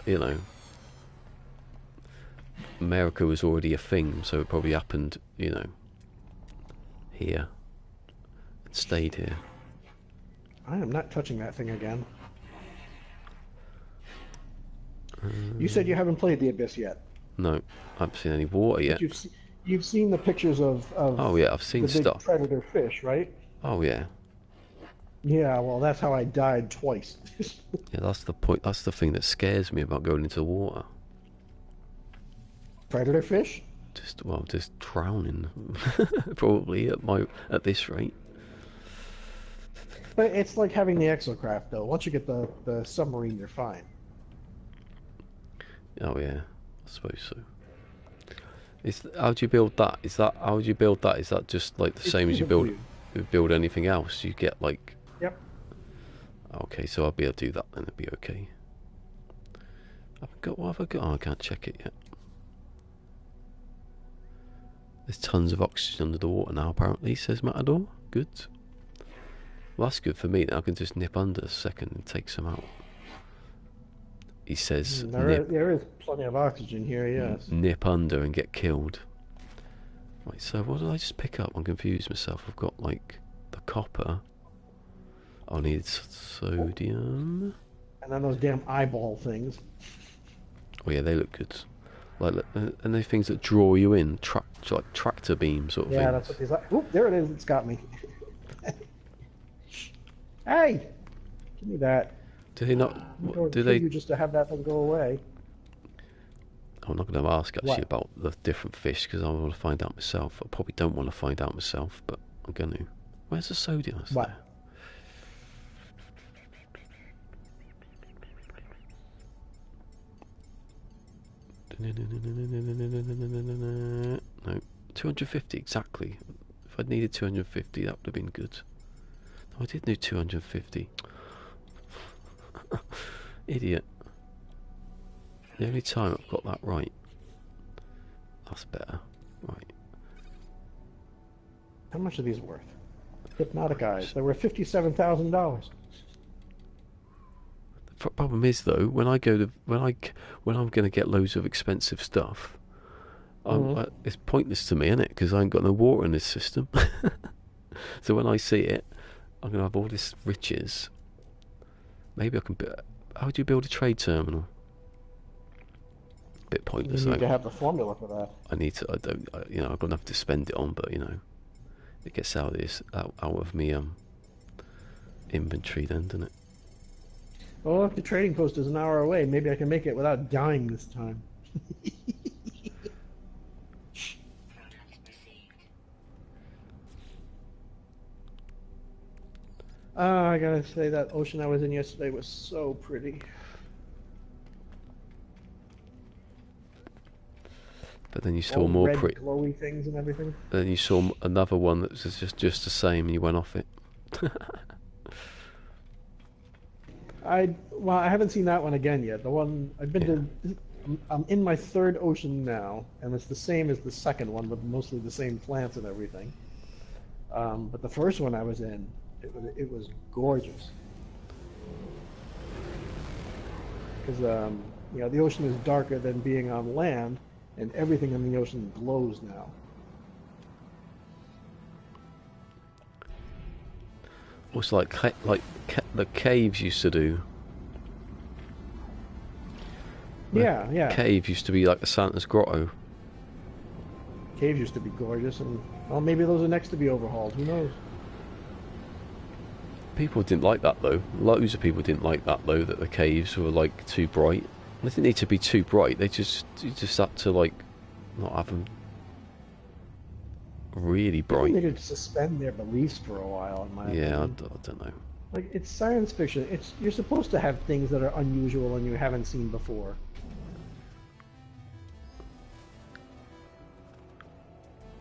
America was already a thing, so it probably happened here. It stayed here. I am not touching that thing again. You said you haven't played the Abyss yet. No, I haven't seen any water yet. You've seen the pictures of Oh yeah, I've seen the big stuff. predator fish, right? Oh yeah. Yeah, well, that's how I died twice. Yeah, that's the point. That's the thing that scares me about going into the water. Predator fish? Just drowning, probably at this rate. But it's like having the exocraft, though. Once you get the submarine, you're fine. Oh yeah, I suppose so. How do you build that? How do you build that? Is that just like the It's same as you build interviewed. anything else? You get like, Yep. okay, so I'll be able to do that then. It'll be okay. What have I got? Oh, I can't check it yet. There's tons of oxygen under the water now, apparently, says Matador. Good. Well, that's good for me. Then I can just nip under a second and take some out. He says There is plenty of oxygen here, yes. nip under and get killed. Right, so what did I just pick up? I'm confused myself. I've got like the copper. I need sodium. And then those damn eyeball things. Oh yeah, they look good. Like, and they things that draw you in, like tractor beam sort of thing. Yeah, that's what these are. Oop, there it is. It's got me. Hey, give me that. Do they not? Do they? You just to have that thing go away. I'm not going to ask actually What? about the different fish because I want to find out myself. I probably don't want to find out myself, but I'm going to. Where's the sodium? That's What? there. No, 250 exactly. If I'd needed 250, that would have been good. No, I did need 250. Idiot. The only time I've got that right. That's better. Right. How much are these worth? Hypnotic eyes. They were $57,000. The problem is though, when I'm going to get loads of expensive stuff, it's pointless to me, isn't it? Because I ain't got no water in this system. So when I see it, I'm going to have all this riches. Maybe I can. How do you build a trade terminal? Bit pointless. You need to have the formula for that. I need to. I don't. I'm going to have to spend it on, but it gets out of me inventory then, doesn't it? Well, if the trading post is an hour away, maybe I can make it without dying this time. I gotta say, that ocean I was in yesterday was so pretty. But then you saw All more red, pretty. glowy things and everything. Then you saw another one that was just the same, and you went off it. Well, I haven't seen that one again yet. The one I've been to, I'm in my third ocean now, and it's the same as the second one, but mostly the same plants and everything. But the first one I was in, it was gorgeous. Because the ocean is darker than being on land, and everything in the ocean glows now. It's like the caves used to do. Yeah. Cave used to be like the Santa's Grotto. Caves used to be gorgeous, and well, maybe those are next to be overhauled. Who knows? People didn't like that though. Loads of people didn't like that though. That the caves were like too bright. They didn't need to be too bright. You just had to like not have them really I bright. think they could suspend their beliefs for a while. In my Yeah, I opinion. don't know. Like, it's science fiction. You're supposed to have things that are unusual and you haven't seen before.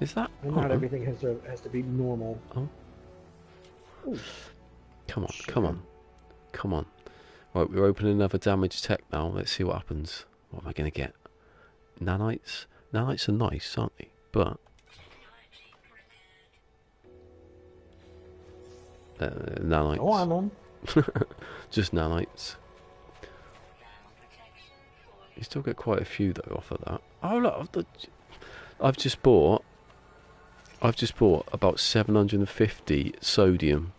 Is that? And not everything has to be normal. Oh. Ooh. Come on, Sugar. come on. Right, we're opening another damaged tech now. Let's see what happens. What am I going to get? Nanites? Nanites are nice, aren't they? But nanites. Go on, then. Just nanites. You still get quite a few though off of that. Oh look, I've just bought about 750 sodium.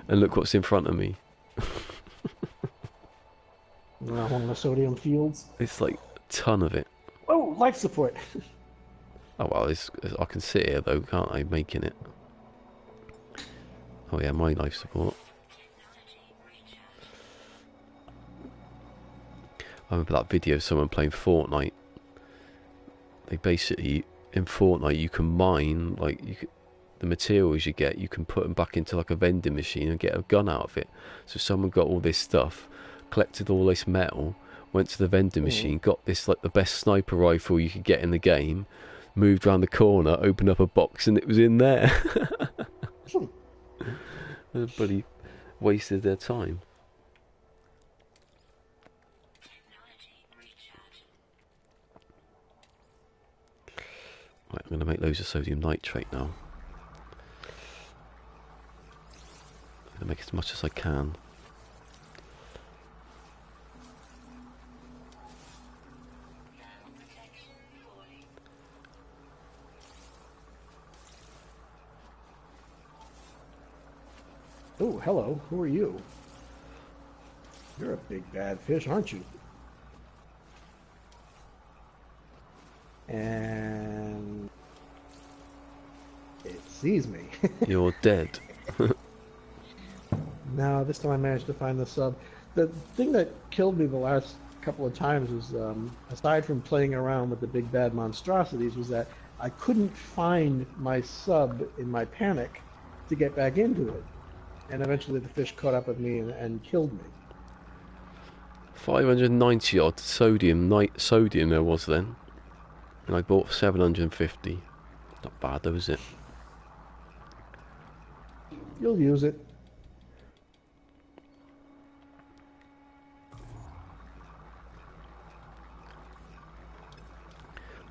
And look what's in front of me. One of the sodium fields. It's like a ton of it. Oh, life support. Oh well, I can sit here though, can't I, making it? Oh yeah, my life support. I remember that video of someone playing Fortnite. They basically, in Fortnite, you can mine, like, the materials you get, you can put them back into like a vending machine and get a gun out of it. So someone got all this stuff, collected all this metal, went to the vending machine, got this like the best sniper rifle you could get in the game, moved round the corner, opened up a box, and it was in there. Everybody wasted their time. Right, I'm going to make loads of sodium nitrate now. I'm going to make as much as I can. Oh, hello. Who are you? You're a big bad fish, aren't you? And it sees me. You're dead. No, this time I managed to find the sub. The thing that killed me the last couple of times was, aside from playing around with the big bad monstrosities, was that I couldn't find my sub in my panic to get back into it. And eventually the fish caught up with me and killed me. 590 odd sodium there was then. And I bought 750. Not bad though, is it? You'll use it.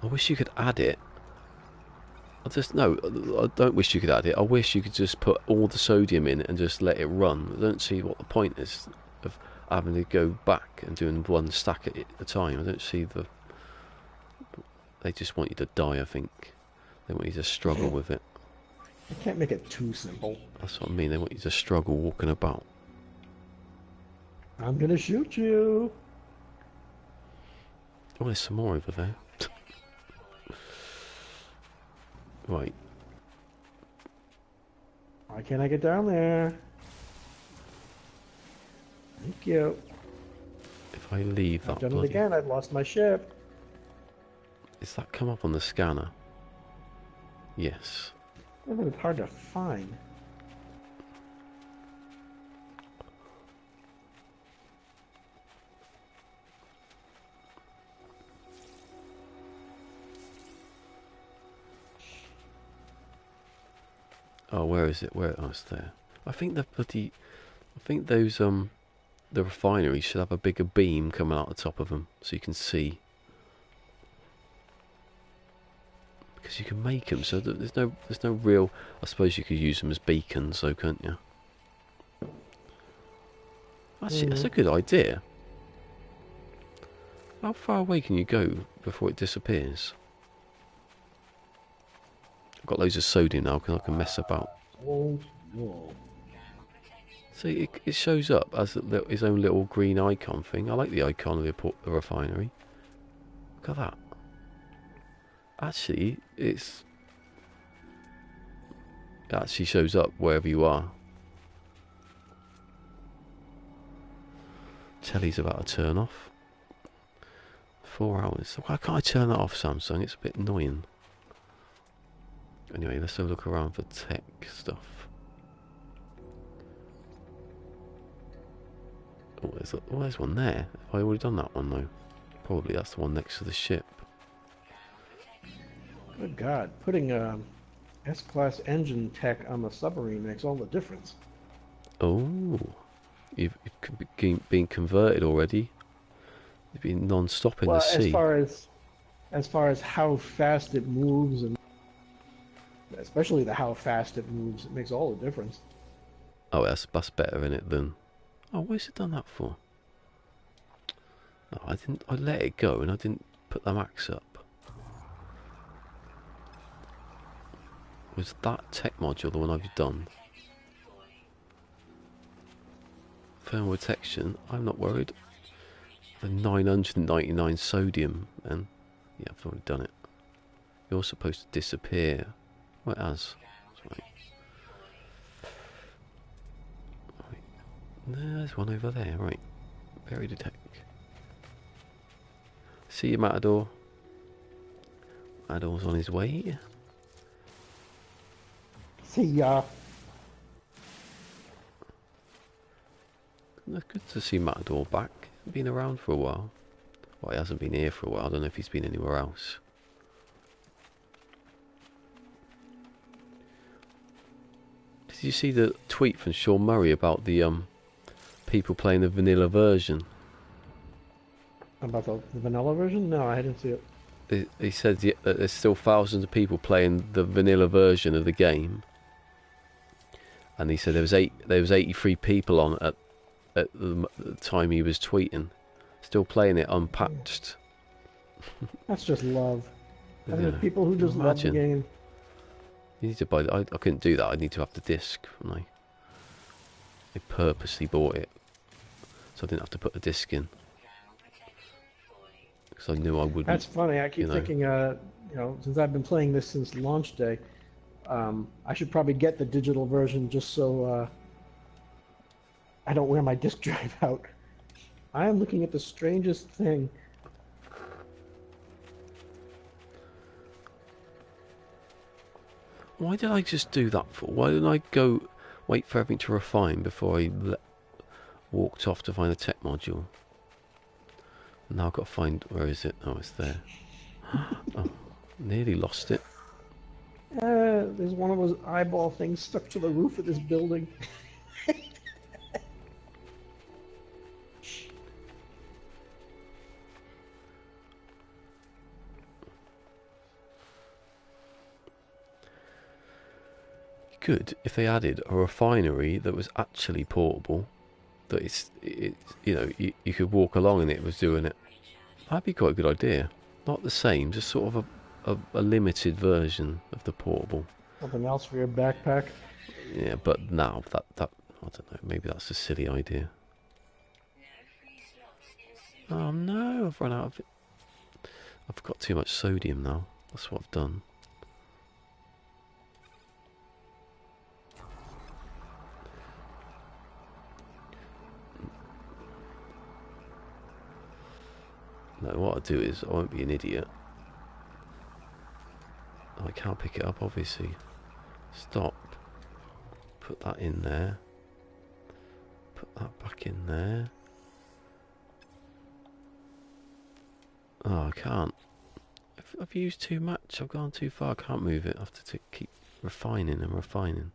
I wish you could add it. I don't wish you could add it. I wish you could just put all the sodium in and just let it run. I don't see what the point is of having to go back and doing one stack at a time. I don't see the... They just want you to die, I think. They want you to struggle with it. I can't make it too simple. That's what I mean. They want you to struggle walking about. I'm gonna shoot you. Oh, there's some more over there. Right. Why can't I get down there? Thank you. If I leave that I've done bloody... it again. I've lost my ship. Does that come up on the scanner? Yes. Yeah, but it's hard to find. Oh, where is it? Where? Oh, it's there. I think the bloody... I think those, the refineries should have a bigger beam coming out the top of them, so you can see. Because you can make them, so that there's no real... I suppose you could use them as beacons, though, couldn't you? Actually, that's a good idea. How far away can you go before it disappears? I've got loads of sodium now, because I can mess about. Oh, no. See, it shows up as his own little green icon thing. I like the icon of the refinery. Look at that. Actually, it actually shows up wherever you are. Telly's about to turn off. 4 hours. Why can't I turn that off, Samsung? It's a bit annoying. Anyway, let's have a look around for tech stuff. Oh, there's one there. Have I already done that one, though? Probably that's the one next to the ship. Good God. Putting S-class engine tech on the submarine makes all the difference. Oh, you've been converted already. You've been non-stop in the sea. As far as how fast it moves, and especially how fast it moves, it makes all the difference. Oh, that's better in it than... Oh, what's it done that for? No, I didn't. I let it go and I didn't put the max up. Was that tech module the one I've done? Thermal protection. I'm not worried. The 999 sodium, and yeah, I've already done it. You're supposed to disappear. Well, it has. That's right. There's one over there, right. Buried attack. See you, Matador. Matador's on his way. See ya. Good to see Matador back. Been around for a while. Well, he hasn't been here for a while. I don't know if he's been anywhere else. Did you see the tweet from Sean Murray about the people playing the vanilla version? About the vanilla version? No, I didn't see it. He said that there's still thousands of people playing the vanilla version of the game, and he said there was 83 people on at the time he was tweeting, still playing it unpatched. That's just love. I mean, Yeah. there's people who just love the game. You need to buy. I couldn't do that. I need to have the disc, and I purposely bought it so I didn't have to put the disc in. Because I knew I wouldn't. That's funny. I keep thinking, since I've been playing this since launch day, I should probably get the digital version just so I don't wear my disk drive out. I am looking at the strangest thing. Why did I just do that for? Why didn't I go wait for everything to refine before I walked off to find the tech module? Now I've got to find, where is it? Oh, it's there. Oh, nearly lost it. There's one of those eyeball things stuck to the roof of this building. Good if they added a refinery that was actually portable, that you could walk along and it was doing it. That'd be quite a good idea. Not the same, just sort of a limited version of the portable. Something else for your backpack? Yeah, but now that I don't know, maybe that's a silly idea. Oh no, I've run out of it. I've got too much sodium now. That's what I've done. No, what I'll do is, I won't be an idiot. I can't pick it up, obviously. Stop. Put that in there. Put that back in there. Oh, I can't. I've used too much. I've gone too far. I can't move it. I have to keep refining and refining.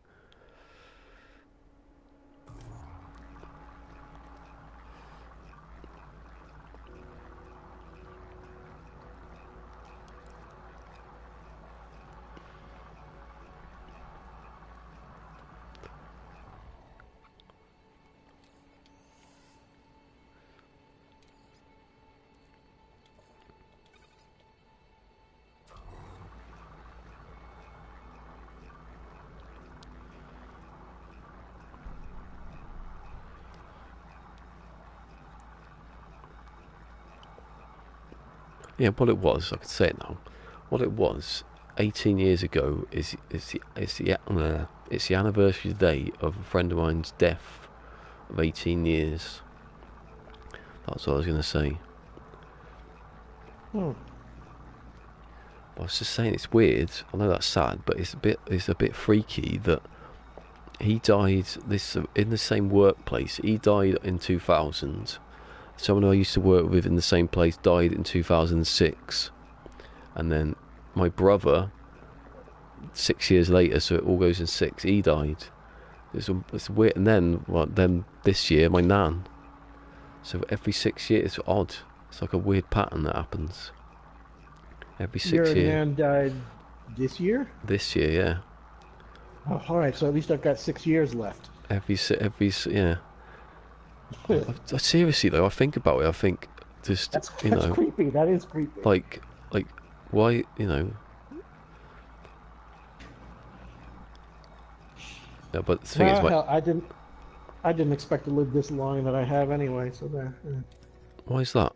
Yeah, what it was, I could say it now. What it was, 18 years ago, it's the anniversary day of a friend of mine's death of 18 years. That's what I was going to say. Hmm. I was just saying, it's weird. I know that's sad, but it's a bit freaky that he died in the same workplace. He died in 2000. Someone I used to work with in the same place died in 2006, and then my brother, 6 years later, so it all goes in six, he died. It's weird. And then this year, my nan. So every 6 years, it's odd. It's like a weird pattern that happens. Every 6 years. Your nan died this year? This year, yeah. Oh, all right. So at least I've got 6 years left. Yeah. I seriously though, I think about it. I think just That's creepy. That is creepy. Like why Yeah, but the thing is, hell, I didn't expect to live this long that I have anyway. So there. Yeah. why is that?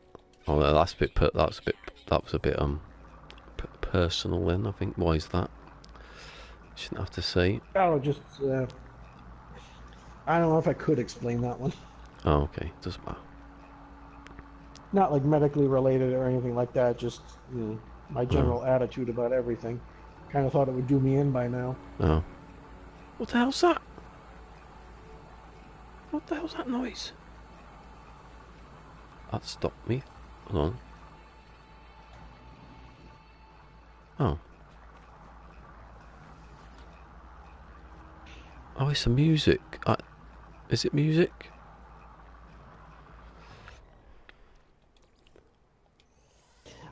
Oh, no, that was a bit personal then. I think. Why is that? Shouldn't have to say. Oh, just I don't know if I could explain that one. Oh, okay. Doesn't matter. Not like medically related or anything like that. Just my general attitude about everything. Kind of thought it would do me in by now. Oh. What the hell's that? What the hell's that noise? That stopped me. Hold on. Oh. Oh, it's the music. Is it music?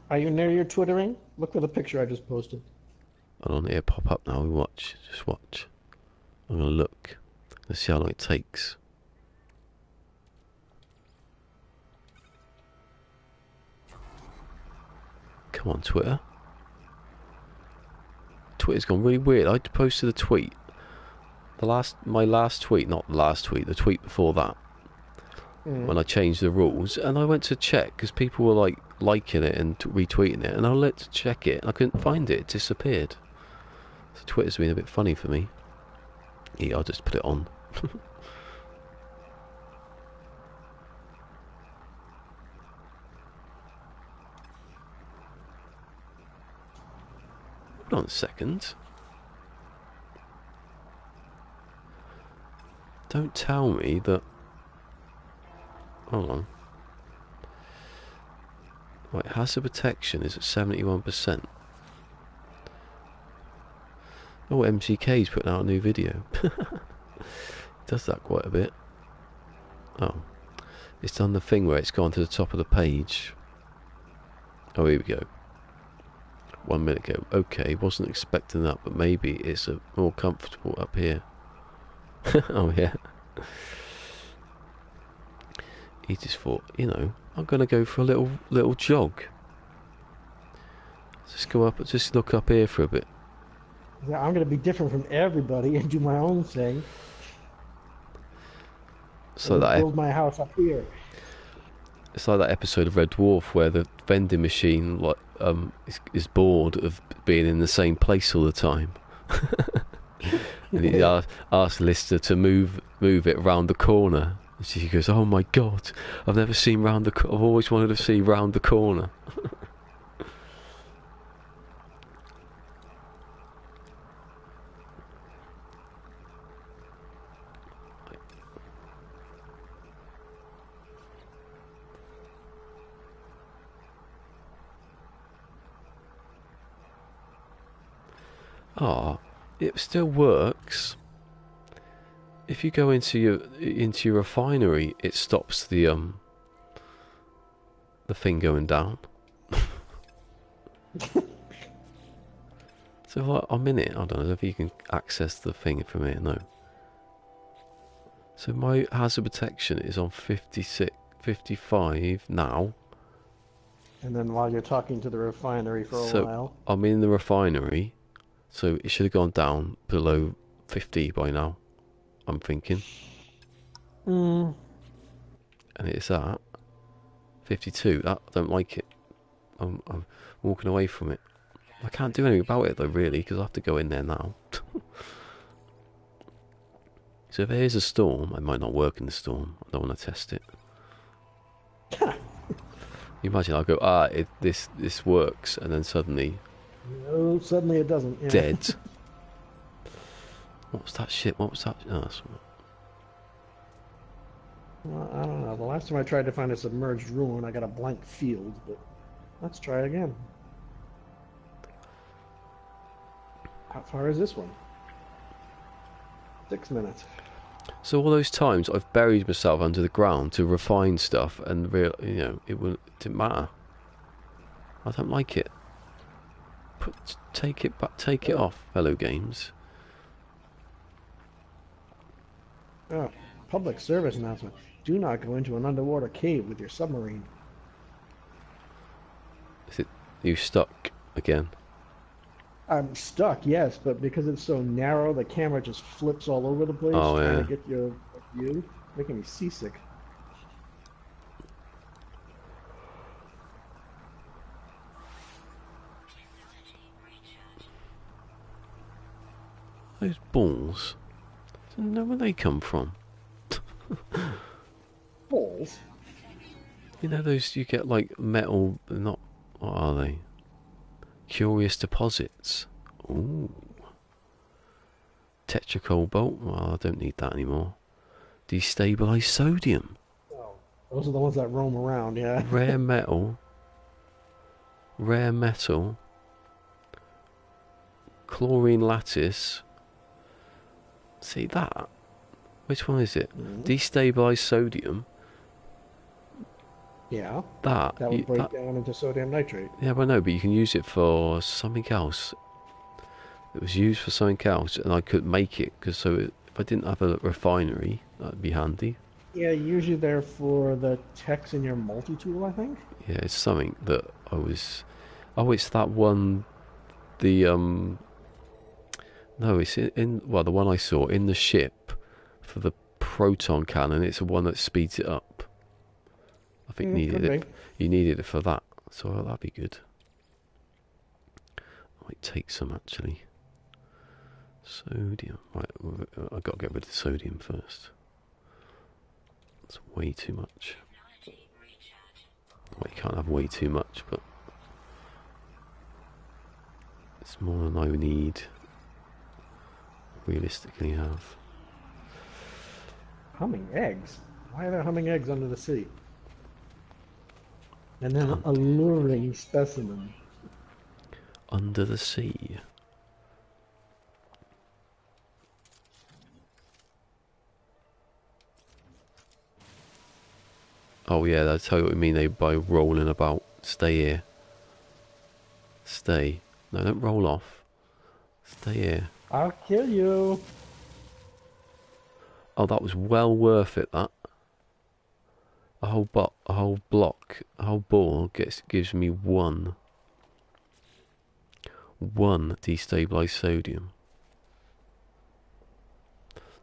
Are you near your Twittering? Look for the picture I just posted. Hold on, it'll pop up now. We watch. Just watch. I'm gonna look. Let's see how long it takes. Come on, Twitter. Twitter's gone really weird. I posted a tweet. My last tweet, not the last tweet, the tweet before that. When I changed the rules, and I went to check because people were like liking it and retweeting it, and I went to check it, and I couldn't find it. It disappeared. So Twitter's been a bit funny for me. Yeah, I'll just put it on. Hold on a second. Don't tell me that... Hold on. Right, hazard protection is at 71%. Oh, MCK's putting out a new video. Does that quite a bit. Oh. It's done the thing where it's gone to the top of the page. Oh, here we go. 1 minute ago. Okay, wasn't expecting that, but maybe it's more comfortable up here. Oh, yeah. He just thought, you know, I'm going to go for a little jog. Just go up, just look up here for a bit. Yeah, I'm going to be different from everybody and do my own thing. So that build my house up here. It's like that episode of Red Dwarf where the vending machine is bored of being in the same place all the time. And he asks Lister to move it round the corner. And she goes, "Oh my God, I've never seen round the. I've always wanted to see round the corner." Ah, it still works. If you go into your refinery, it stops the thing going down. So like, I'm in it. I don't know if you can access the thing from here. No. So my hazard protection is on 56, 55 now. And then while you're talking to the refinery for a while. I'm in the refinery. So it should have gone down below 50 by now, I'm thinking. And it's at 52. I don't like it. I'm walking away from it. I can't do anything about it though, really, because I have to go in there now. So if there's a storm, I might not work in the storm. I don't want to test it. You imagine I go, this works, and then suddenly... No, suddenly it doesn't. Yeah. Dead. What was that shit? What was that? Oh, that's... Well, I don't know. The last time I tried to find a submerged ruin, I got a blank field, but let's try again. How far is this one? 6 minutes. So all those times I've buried myself under the ground to refine stuff, and it didn't matter. I don't like it. Take it back. Take it off, Hello Games. Oh, public service announcement. Do not go into an underwater cave with your submarine. Is it you stuck again? I'm stuck, yes, but because it's so narrow, the camera just flips all over the place trying to get your view, making me seasick. Those balls. I don't know where they come from. Balls? You know those you get like metal, not, what are they? Curious deposits. Ooh. Tetracobalt. Well, I don't need that anymore. Destabilized sodium. Oh, those are the ones that roam around, yeah. Rare metal. Rare metal. Chlorine lattice. See that? Which one is it? Destabilized sodium. Yeah. That would break down into sodium nitrate. Yeah, but no, but you can use it for something else. It was used for something else, and I couldn't make it if I didn't have a refinery, that'd be handy. Yeah, usually they're for the techs in your multi-tool, I think. Yeah, it's something that I was. Oh, it's that one. The No, it's well, the one I saw in the ship for the proton cannon. It's the one that speeds it up. I think you needed it for that, so that'd be good. I might take some actually. Sodium. Right, I've got to get rid of the sodium first. It's way too much. Well, you can't have way too much, but it's more than I need. Realistically, have. Humming eggs? Why are there humming eggs under the sea? And then an alluring specimen. Under the sea. Oh yeah, that's how you mean they by rolling about. Stay here. Stay. No, don't roll off. Stay here. I'll kill you. Oh, that was well worth it. That a whole block, a whole ball gives me one destabilized sodium.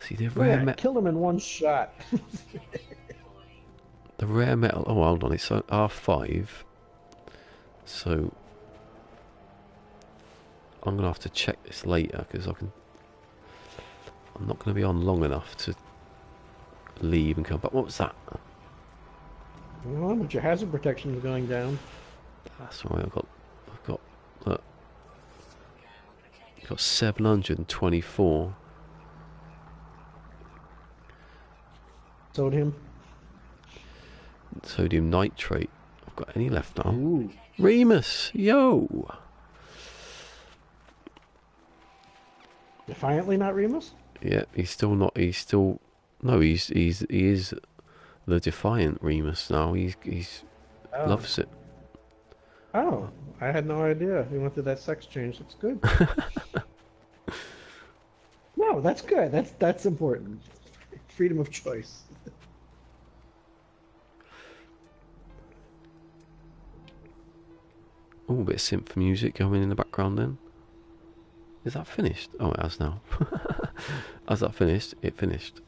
See the rare metal. Kill him in one shot. The rare metal. Oh, hold on. It's R5. So I'm gonna have to check this later because I'm not gonna be on long enough to leave and come back. What was that? Well, but your hazard protection is going down. That's right. I've got look. I've got 724. Sodium nitrate. I've got any left now? Ooh. Remus, yo. Defiantly not Remus? Yeah, he's still not. He's still. No, he is the defiant Remus now. He's loves it. Oh, I had no idea. He went through that sex change. That's good. No, that's good. That's important. Freedom of choice. Oh, a bit of synth music going in the background then. Is that finished? Oh, it has now. Has that finished? It finished.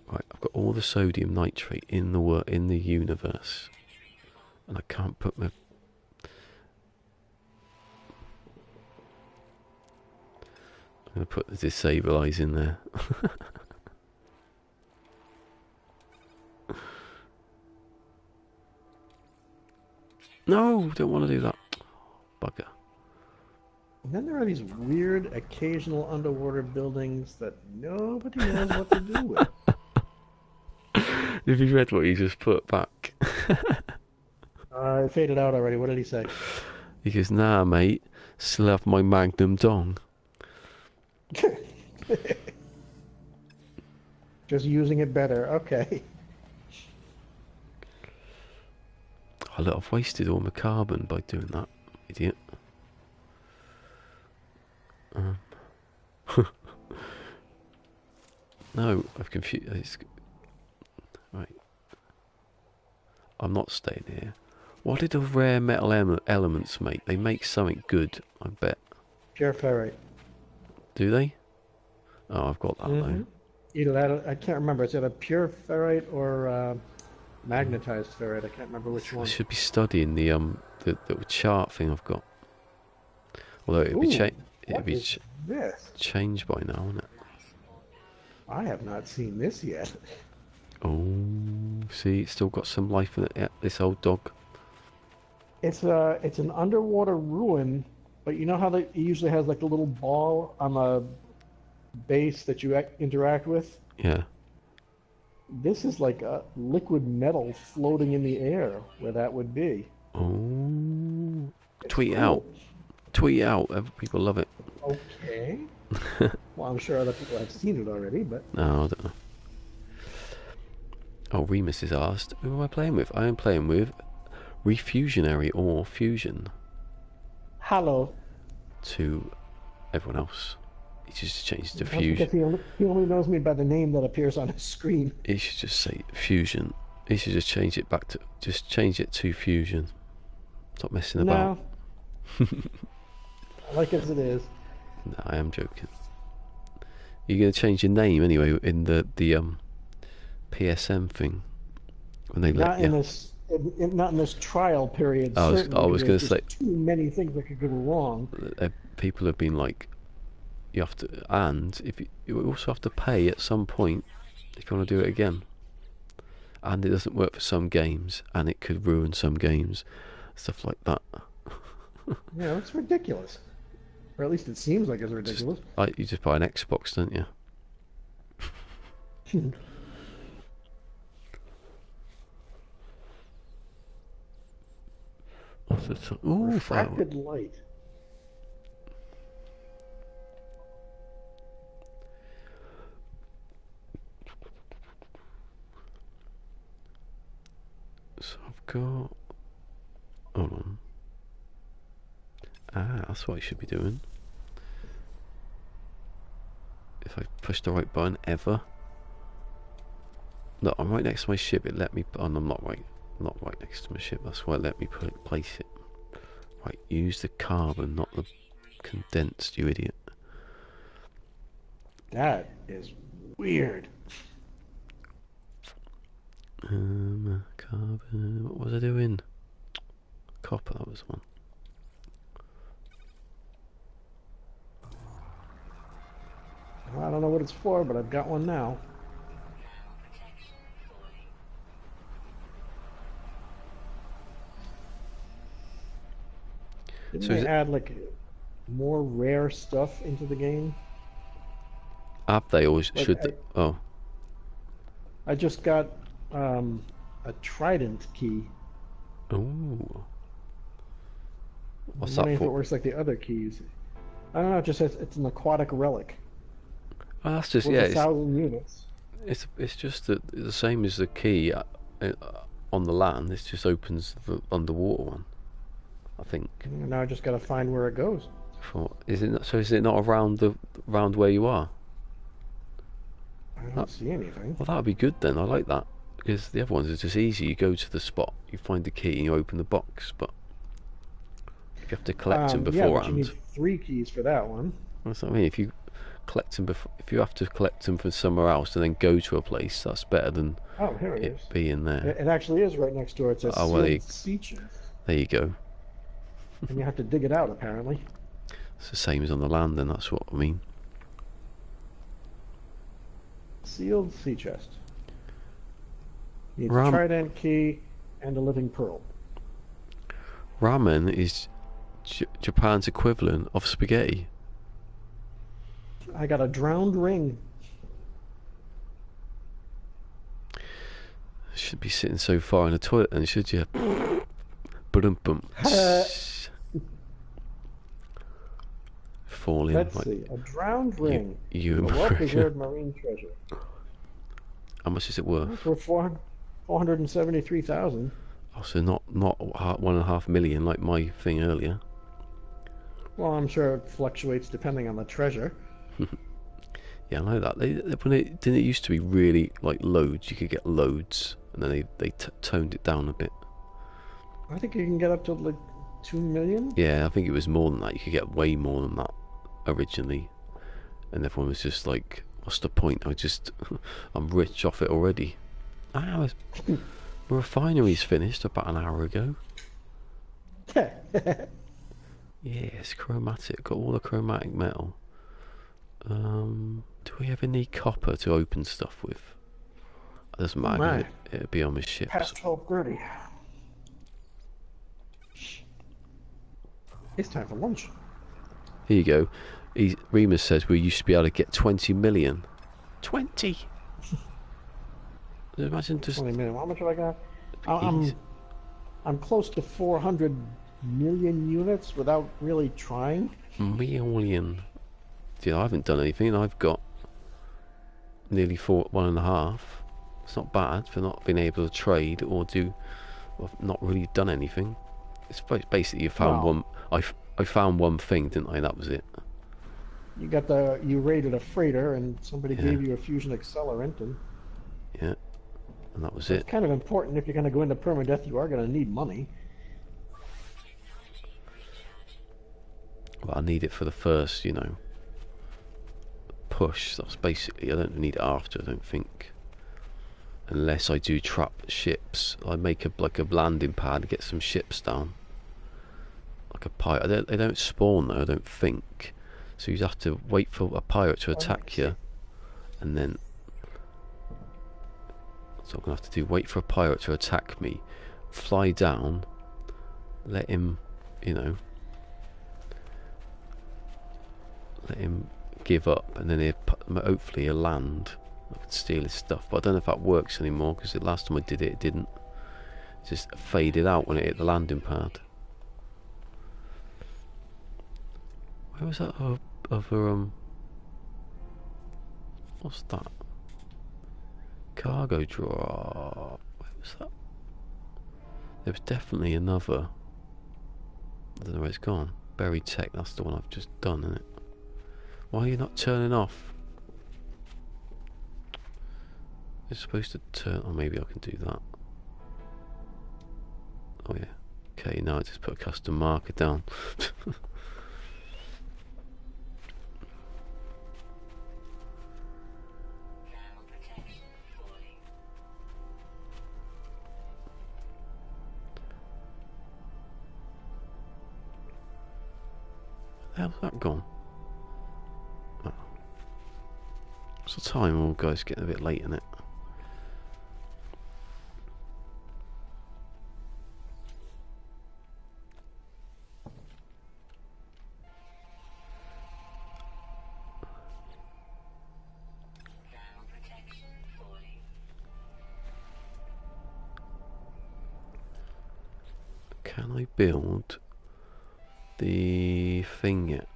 Right, I've got all the sodium nitrate in the universe, and I can't put my. I'm going to put the disabilize in there. No, don't want to do that. Bugger. And then there are these weird occasional underwater buildings that nobody knows what to do with. Have you read what he just put back? It faded out already. What did he say? He goes, nah, mate, still have my Magnum dong. Just using it better. Okay. Oh, look, I've wasted all my carbon by doing that, idiot. No, I've confused. Right. I'm not staying here. What did the rare metal elements make? They make something good, I bet. Pure ferrite. Do they? Oh, I've got that though. Either that, I can't remember. It's either pure ferrite or magnetized ferrite. I can't remember which one. I should be studying the chart thing I've got. Although it'd be changed by now, wouldn't it? I have not seen this yet. Oh, see, it's still got some life in it. Yeah, this old dog. It's an underwater ruin, but you know how it usually has like a little ball on the base that you interact with? Yeah. This is like a liquid metal floating in the air where that would be. Oh, It's tweet cool. tweet it out. People love it. Okay. Well, I'm sure other people have seen it already, but... No, I don't know. Oh, Remus is asked, who am I playing with? I am playing with Refusionary or Fusion. Hello. To everyone else. He just changed to That's Fusion. because he only knows me by the name that appears on his screen. He should just say Fusion. He should just change it back to... Just change it to Fusion. Stop messing about. No. I like it as it is. No, I am joking. You're going to change your name anyway in the PSM thing when they not let you. Not in this trial period. I was going to say too many things that could go wrong. People have been like, you have to, and if you also have to pay at some point if you want to do it again. And it doesn't work for some games, and it could ruin some games, stuff like that. Yeah, it's ridiculous. Or at least it seems like it's ridiculous. Like you just buy an Xbox, don't you? Ooh, refracted light. So I've got... Hold on. Ah, that's what I should be doing. If I push the right button ever. Look, I'm right next to my ship. It let me... Oh, I'm not right next to my ship. That's why it let me place it. Right, use the carbon, not the condensed, you idiot. That is weird. Carbon... What was I doing? Copper, that was one. I don't know what it's for, but I've got one now. Didn't they add like more rare stuff into the game? Have they always Like should? Oh, I just got a trident key. ooh. What's I'm that wondering if it for? works like the other keys. I don't know. It just says it's an aquatic relic. Oh, that's just Worth yeah. 1,000 units. It's just that the same as the key on the land. This just opens the underwater one. I think. And now I just got to find where it goes. Is it not, so? Is it not around where you are? I don't see anything. Well, that would be good then. I like that because the other ones are just easy. You go to the spot, you find the key, and you open the box. But if you have to collect them Yeah, but you beforehand, need 3 keys for that one. that's what I mean. If you collect them if you have to collect them from somewhere else and then go to a place, that's better than Oh, here it is. being there. It actually is right next door. It says Oh, well, sealed sea chest. There you go. And you have to dig it out, apparently. It's the same as on the land, then that's what I mean. Sealed sea chest. Needs a Ram- trident key and a living pearl. Ramen is Japan's equivalent of spaghetti. I got a drowned ring. Should be sitting so far in the toilet, and should you? Ba-dum-bum. Falling. Let's like see. A drowned ring. you A well-preserved marine treasure. How much is it worth? It's worth 473,000. Oh, so not 1.5 million like my thing earlier. Well, I'm sure it fluctuates depending on the treasure. Yeah, I know that. When it didn't, it used to be really like loads. You could get loads, and then they toned it down a bit. I think you can get up to like 2 million. Yeah, I think it was more than that. You could get way more than that originally, and everyone was just like, "What's the point? I'm rich off it already." The refinery's finished about an hour ago. Yes, chromatic. Got all the chromatic metal. Do we ever need copper to open stuff with? It doesn't matter. It'll be on my ships. Past 12:30. It's time for lunch. Here you go. Remus says we used to be able to get 20 million. 20. Imagine just 20 million. How much have I got? I'm close to 400 million units without really trying? Million. Yeah, I haven't done anything. I've got nearly 1.5. It's not bad for not being able to trade or do. I've not really done anything. It's basically you found Well, one. I found one thing, didn't I? That was it. you raided a freighter and somebody Yeah, gave you a fusion accelerant, and yeah, and that was that's it. kind of important if you're going to go into permadeath. You are going to need money. Well, I need it for the first, push. That's basically. I don't need it after. I don't think. Unless I do trap ships, I make like a landing pad, get some ships down. Like a pirate. They don't spawn though. I don't think. So you have to wait for a pirate to attack you, and then. So I'm gonna have to wait for a pirate to attack me, fly down, let him, let him give up, and then hopefully he'll land. I could steal his stuff, but I don't know if that works anymore because the last time I did it, it didn't. It just faded out when it hit the landing pad. Where was that other what's that? Cargo drawer. Where was that? There was definitely another. I don't know where it's gone. Buried tech. That's the one I've just done, isn't it? Why are you not turning off? It's supposed to turn. Oh, maybe I can do that. Oh yeah. Okay, now I just put a custom marker down. How's that gone? Oh. What's the time? Oh, guys, getting a bit late, isn't it? Can I build the thing yet?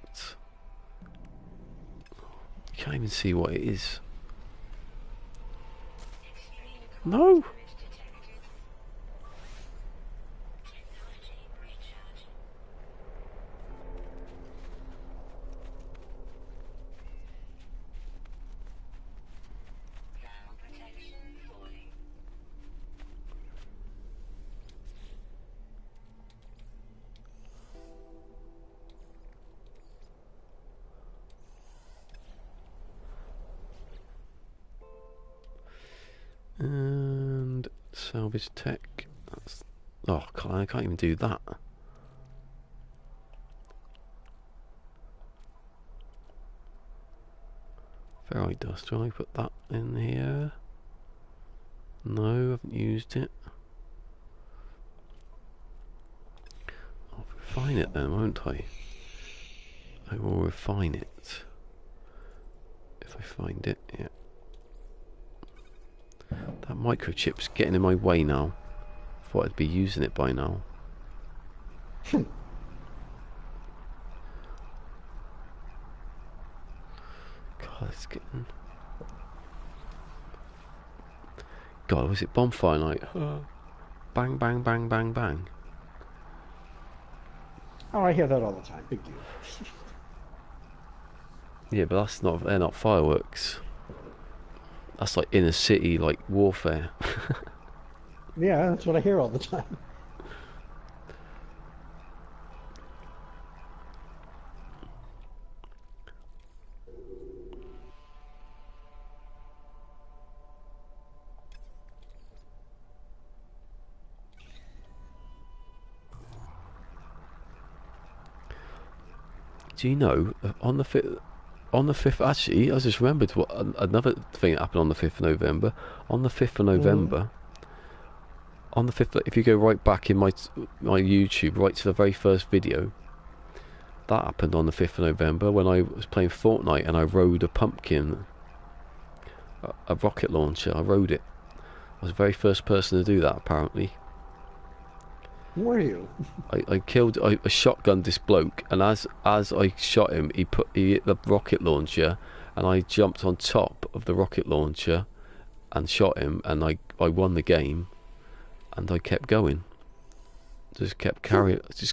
You can't even see what it is. No! And salvage tech. That's, oh, I can't even do that. Ferrite dust. Do I put that in here? No, I haven't used it. I'll refine it then, won't I? I will refine it. If I find it, yeah. That microchip's getting in my way now. Thought I'd be using it by now. God, it's getting... God, was it bonfire night? Bang, bang, bang, bang, bang. Oh, I hear that all the time. Big deal. Yeah, but that's not... They're not fireworks. That's like inner city, like warfare. Yeah, that's what I hear all the time. Do you know, on the 5th, actually, I just remembered what another thing that happened on the 5th of November. On the 5th of November, on the 5th, if you go right back in my YouTube, right to the very first video, that happened on the 5th of November when I was playing Fortnite and I rode a pumpkin, a rocket launcher. I rode it. I was the very first person to do that, apparently. Were you? I shotgunned this bloke, and as I shot him, he hit the rocket launcher, and I jumped on top of the rocket launcher and shot him, and I won the game, and I kept going. Just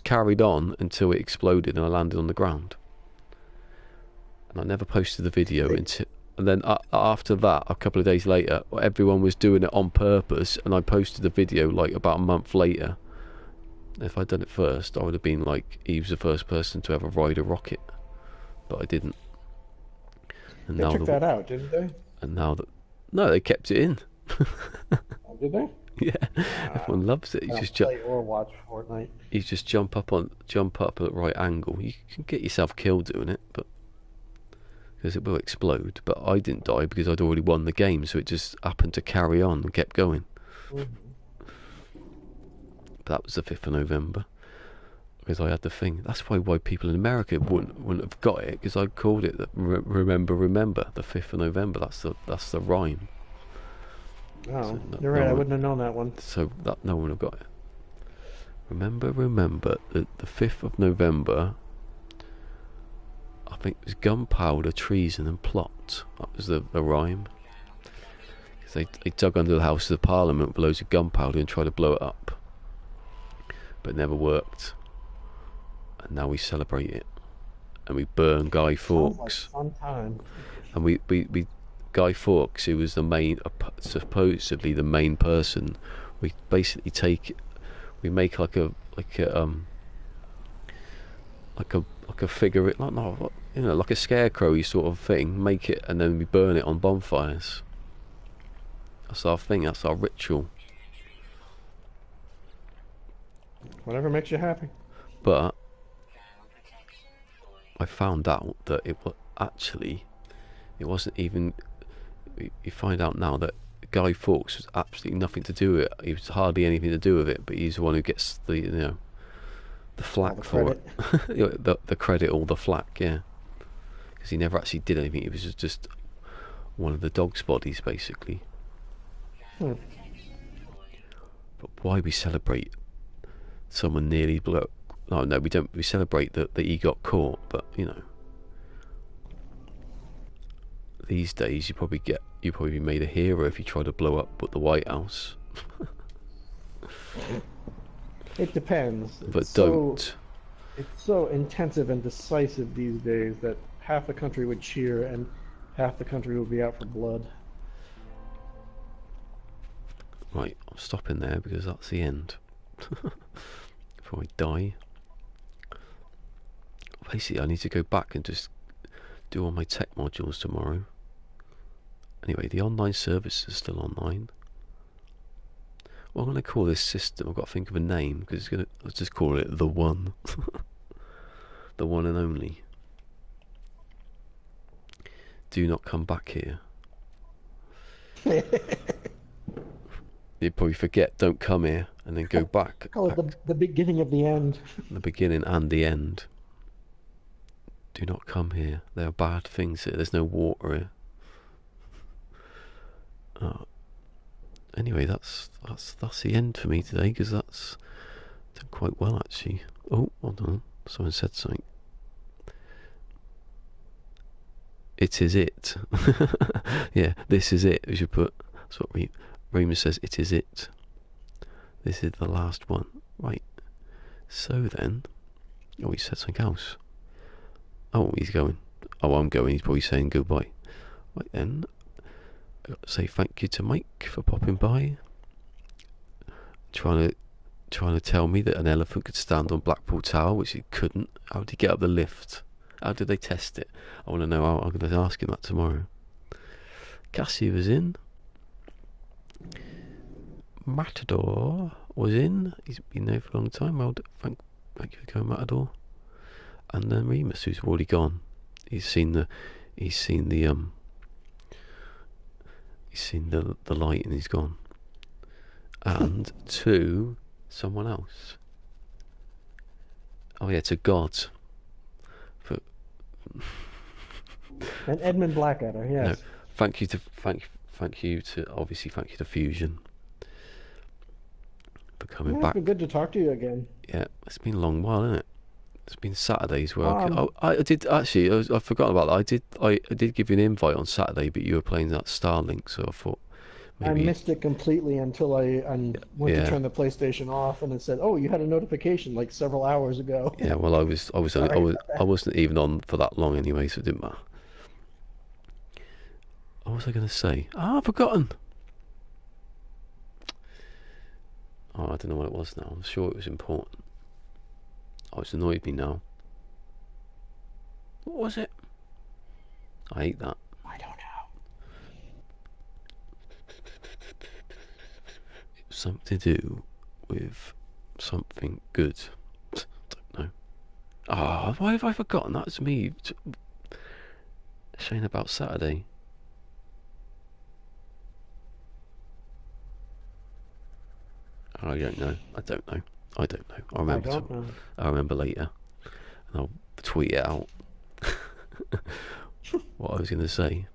carried on until it exploded and I landed on the ground. And I never posted the video until. And then after that, a couple of days later, everyone was doing it on purpose, and I posted the video like about a month later. If I'd done it first, I would have been like, he was the first person to ever ride a rocket, but I didn't. And They now took that out, didn't they? And now that no, they kept it in. Oh, did they? Yeah, everyone loves it. I don't play or watch Fortnite. You just jump up at the right angle. You can get yourself killed doing it, but because it will explode. But I didn't die because I'd already won the game, so it just happened to carry on and kept going. Mm-hmm. But that was the 5th of November because I had the thing. That's why people in America wouldn't have got it, because I called it remember the 5th of November. That's the rhyme. Oh, So you're right. I wouldn't have known that one. So that no one have got it. Remember the 5th of November. I think it was gunpowder, treason and plot. That was the rhyme. Because they dug under the House of the Parliament with loads of gunpowder and tried to blow it up. But it never worked. And now we celebrate it. And we burn Guy Fawkes. Sounds like a fun time. And we Guy Fawkes, who was supposedly the main person, we basically we make like a figure, like a scarecrow sort of thing, make it, and then we burn it on bonfires. That's our thing, that's our ritual. Whatever makes you happy. But I found out that it wasn't even. You find out now that Guy Fawkes was absolutely nothing to do with it. He was hardly anything to do with it, but he's the one who gets the flack for it. the credit, all the flack, yeah. Because he never actually did anything. He was just one of the dog's bodies, basically. But why we celebrate someone nearly blew? No, we don't. We celebrate that he got caught, but these days you probably be made a hero if you try to blow up the White House. It depends. But don't. It's so intensive and decisive these days that half the country would cheer and half the country would be out for blood. Right, I'm stopping there because that's the end. Before I die. Basically, I need to go back and just do all my tech modules tomorrow. Anyway, the online service is still online. What I'm going to call this system, I've got to think of a name, because let's just call it the one. The one and only. Do not come back here. You'd probably forget, don't come here, and then go back. Call it the beginning of the end. The beginning and the end. Do not come here. There are bad things here. There's no water here. Anyway, that's the end for me today, because that's done quite well actually. Oh, hold on. Someone said something. It is it. Yeah, this is it. We should put. That's what Rima says. It is it. This is the last one. Right. So then. Oh, he said something else. Oh, he's going. Oh, I'm going. He's probably saying goodbye. Right then. I've got to say thank you to Mike for popping by. Trying to tell me that an elephant could stand on Blackpool Tower, which it couldn't. How did he get up the lift? How did they test it? I want to know. I'm going to ask him that tomorrow. Cassie was in. Matador was in. He's been there for a long time. Well, thank you for coming, Matador. And then Remus, who's already gone. He's seen the light and he's gone. And to someone else. Oh yeah, to God. And Edmund Blackadder, yes. No, thank you to Fusion. for coming Yeah, it's been back. good to talk to you again. Yeah, it's been a long while, isn't it? It's been Saturdays where Um, I did actually. I forgot about that. I did give you an invite on Saturday, but you were playing that Starlink, so I thought I maybe. missed it completely until I went to Yeah, turn the PlayStation off, and it said, "Oh, you had a notification like several hours ago." yeah. Well, Sorry about I that. wasn't even on for that long anyway, so it didn't matter. What was I going to say? Ah, I've forgotten. Oh, I don't know what it was now. I'm sure it was important. Oh, it's annoyed me now. What was it? I hate that. I don't know. Something to do with something good. Don't know. Ah, why have I forgotten? That's me saying about Saturday. I don't know. I don't know. I don't know. I don't know. I remember later, and I'll tweet it out. What I was going to say.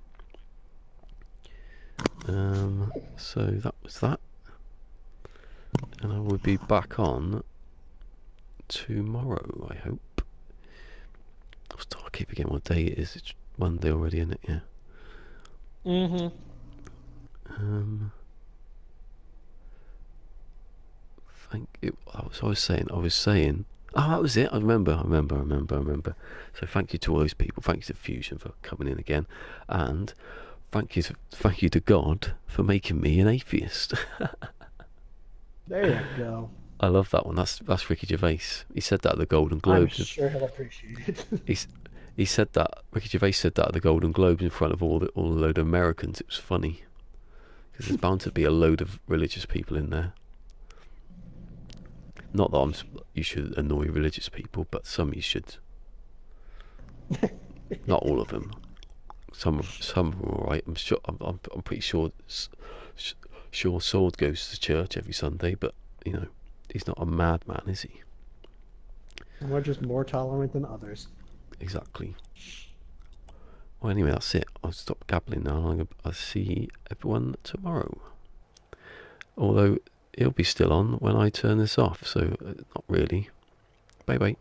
So that was that, and I will be back on tomorrow. I hope. I keep forgetting what day it is. It's Monday already, isn't it? Yeah. Mm-hmm. Um. Thank you. I was saying. I was saying. Oh, that was it. I remember. So thank you to all those people. Thank you to Fusion for coming in again, and thank you to God for making me an atheist. There you go. I love that one. That's Ricky Gervais. He said that at the Golden I'm Globes. sure he'll appreciate it. He said that Ricky Gervais said that at the Golden Globes in front of all a load of Americans. It was funny because there's bound to be a load of religious people in there. Not that you should annoy religious people, but some you should. Not all of them. Some of them are all right. I'm sure. I'm pretty sure. Sure, Sword goes to church every Sunday, but he's not a madman, is he? We're just more tolerant than others. Exactly. Well, anyway, that's it. I'll stop gabbling now. I'll see everyone tomorrow. Although it'll be still on when I turn this off, so not really. Bye bye.